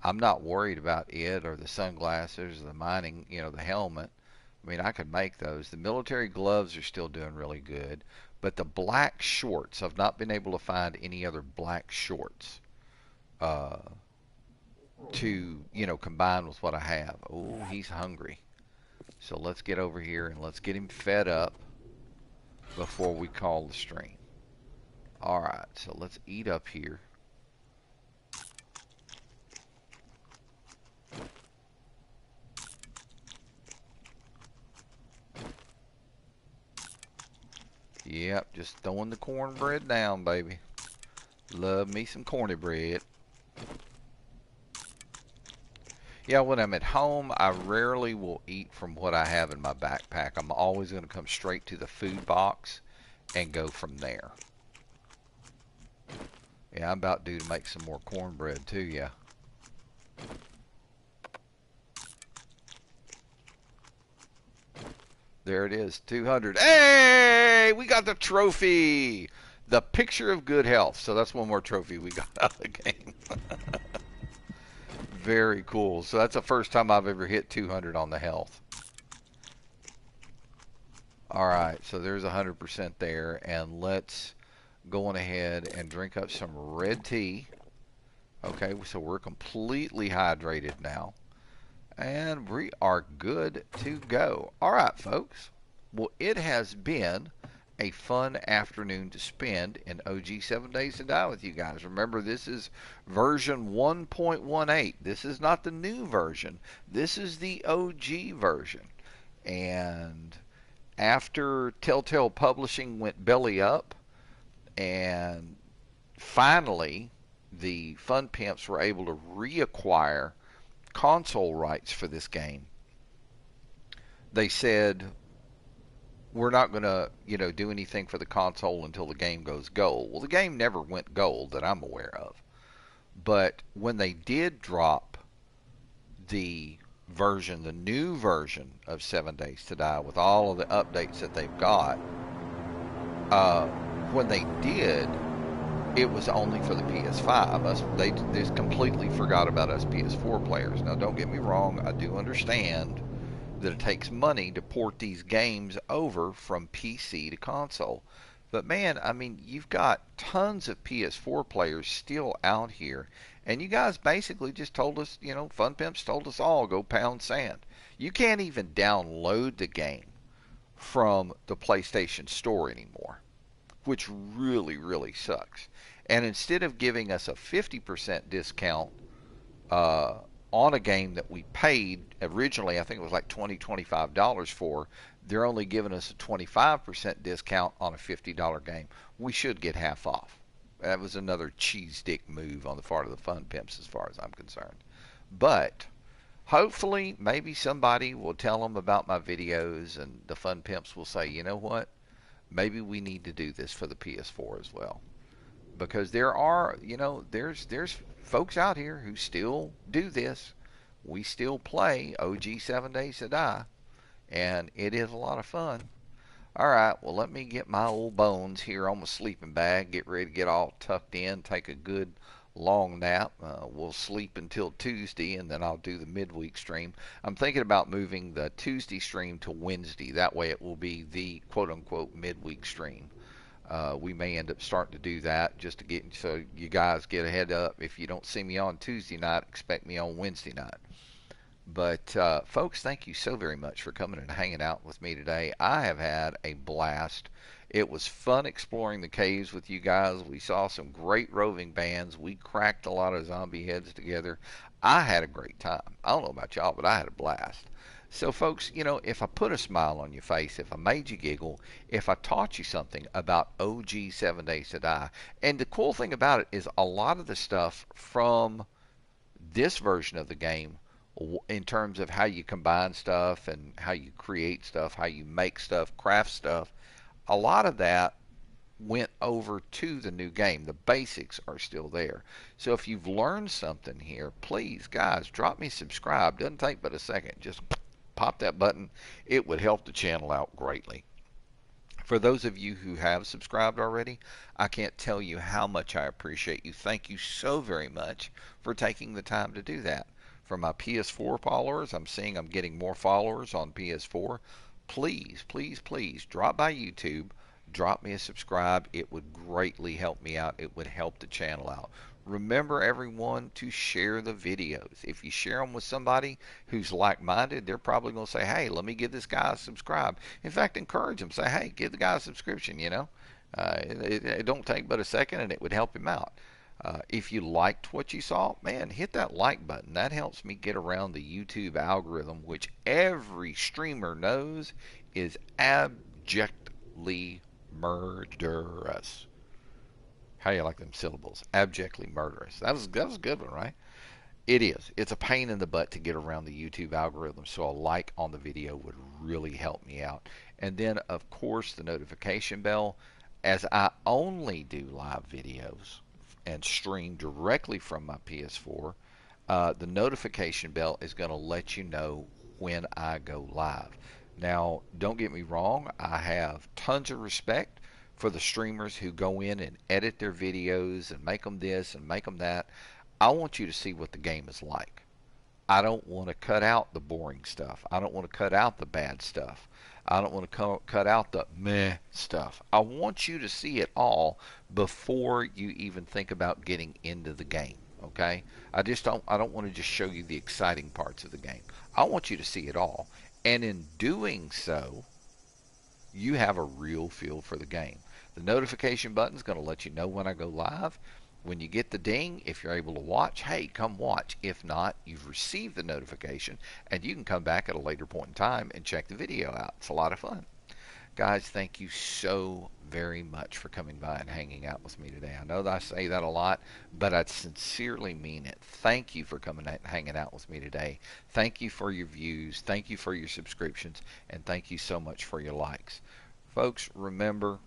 I'm not worried about it or the sunglasses or the mining, the helmet. I mean, I could make those. The military gloves are still doing really good. But the black shorts, I've not been able to find any other black shorts to, combine with what I have. Oh, he's hungry. So let's get over here and let's get him fed up before we call the stream. Alright, so let's eat up here. Yep, just throwing the cornbread down, baby. Love me some cornbread. Yeah, when I'm at home, I rarely will eat from what I have in my backpack. I'm always going to come straight to the food box and go from there. Yeah, I'm about due to make some more cornbread too, yeah. There it is, 200. Hey, we got the trophy. The picture of good health. So that's one more trophy we got out of the game. Very cool. So that's the first time I've ever hit 200 on the health. Alright, so there's 100% there. And let's go on ahead and drink up some red tea. Okay, so we're completely hydrated now. And we are good to go. Alright, folks. Well, it has been a fun afternoon to spend in OG 7 Days to Die with you guys. Remember, this is version 1.18. This is not the new version. This is the OG version. And after Telltale Publishing went belly up, and finally the Fun Pimps were able to reacquire console rights for this game, they said we're not going to, do anything for the console until the game goes gold. Well, the game never went gold that I'm aware of. But when they did drop the the new version of 7 Days to Die with all of the updates that they've got, uh, when they did, it was only for the PS5. They just completely forgot about us PS4 players. Now, don't get me wrong, I do understand that it takes money to port these games over from PC to console. But man, I mean, you've got tons of PS4 players still out here, and you guys basically just told us, Fun Pimps told us all go pound sand. You can't even download the game from the PlayStation Store anymore, which really, really sucks. And instead of giving us a 50% discount uh, on a game that we paid originally, I think it was like $25 for, they're only giving us a 25% discount on a $50 game. We should get half off. That was another cheese dick move on the part of the Fun Pimps as far as I'm concerned. But hopefully, maybe somebody will tell them about my videos and the Fun Pimps will say, you know what? Maybe we need to do this for the PS4 as well. Because there are, there's folks out here who still do this. We still play OG 7 Days to Die, and it is a lot of fun. All right, well, let me get my old bones here on my sleeping bag, get ready to get all tucked in, take a good long nap. We'll sleep until Tuesday, and then I'll do the midweek stream. I'm thinking about moving the Tuesday stream to Wednesday. That way it will be the quote-unquote midweek stream. We may end up starting to do that just to get so you guys get a head up. If you don't see me on Tuesday night, expect me on Wednesday night. But folks, thank you so very much for coming and hanging out with me today. I have had a blast. It was fun exploring the caves with you guys. We saw some great roving bands. We cracked a lot of zombie heads together. I had a great time. I don't know about y'all, but I had a blast. So, folks, if I put a smile on your face, if I made you giggle, if I taught you something about OG 7 Days to Die, and the cool thing about it is a lot of the stuff from this version of the game, in terms of how you combine stuff and how you create stuff, how you make stuff, craft stuff, a lot of that went over to the new game. The basics are still there. So if you've learned something here, please, guys, drop me a subscribe. Doesn't take but a second. Just pop that button. It would help the channel out greatly. For those of you who have subscribed already, I can't tell you how much I appreciate you. Thank you so very much for taking the time to do that. For my PS4 followers, I'm seeing I'm getting more followers on PS4. Please, please, please drop by YouTube, drop me a subscribe. It would greatly help me out. It would help the channel out. Remember, everyone, to share the videos. If you share them with somebody who's like-minded, they're probably going to say, hey, let me give this guy a subscribe. In fact, encourage them. Say, hey, give the guy a subscription, it don't take but a second, and it would help him out. If you liked what you saw, man, hit that like button. That helps me get around the YouTube algorithm, which every streamer knows is abjectly murderous. How you like them syllables? Abjectly murderous. That was a good one, right? It is. It's a pain in the butt to get around the YouTube algorithm, so a like on the video would really help me out. And then, of course, the notification bell, as I only do live videos and stream directly from my PS4, the notification bell is going to let you know when I go live. Now, don't get me wrong, I have tons of respect for the streamers who go in and edit their videos and make them this and make them that. I want you to see what the game is like. I don't want to cut out the boring stuff. I don't want to cut out the bad stuff. I don't want to cut out the meh stuff. I want you to see it all before you even think about getting into the game. Okay? I don't want to just show you the exciting parts of the game. I want you to see it all. And in doing so, you have a real feel for the game. The notification button is going to let you know when I go live. When you get the ding, if you're able to watch, hey, come watch. If not, you've received the notification, and you can come back at a later point in time and check the video out. It's a lot of fun. Guys, thank you so very much for coming by and hanging out with me today. I know that I say that a lot, but I sincerely mean it. Thank you for coming and hanging out with me today. Thank you for your views. Thank you for your subscriptions. And thank you so much for your likes. Folks, remember,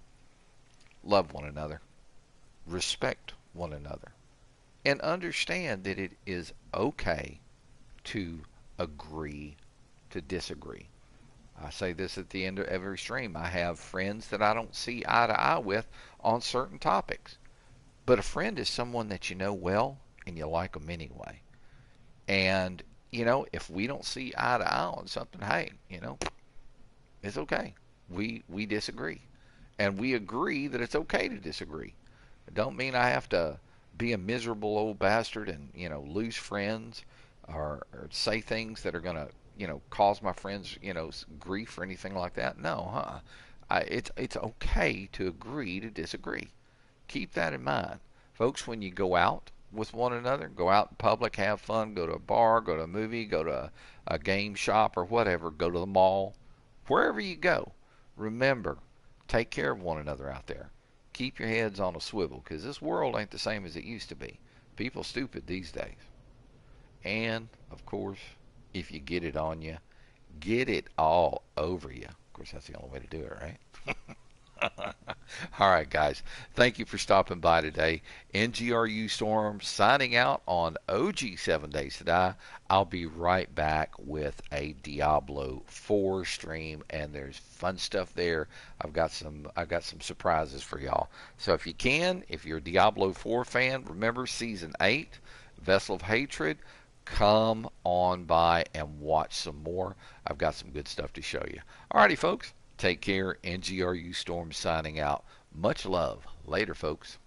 love one another, respect one another, and understand that it is okay to agree to disagree. I say this at the end of every stream. I have friends that I don't see eye to eye with on certain topics. But a friend is someone that you know well and you like them anyway. And, if we don't see eye to eye on something, hey, it's okay. We disagree. And we agree that it's okay to disagree. It don't mean I have to be a miserable old bastard and, lose friends or say things that are going to, cause my friends, grief or anything like that. No, huh? It's okay to agree to disagree. Keep that in mind. Folks, when you go out with one another, go out in public, have fun, go to a bar, go to a movie, go to a game shop or whatever, go to the mall, wherever you go, remember, take care of one another out there. Keep your heads on a swivel because this world ain't the same as it used to be. People stupid these days. And, of course, if you get it on you, get it all over you. Of course, that's the only way to do it, right? All right, guys. Thank you for stopping by today. NGRU Storm signing out on OG 7 Days to Die. I'll be right back with a Diablo 4 stream, and there's fun stuff there. I've got some surprises for y'all. So if you're a Diablo 4 fan, remember Season 8, Vessel of Hatred. Come on by and watch some more. I've got some good stuff to show you. Alrighty, folks. Take care. NGRU Storm signing out. Much love. Later, folks.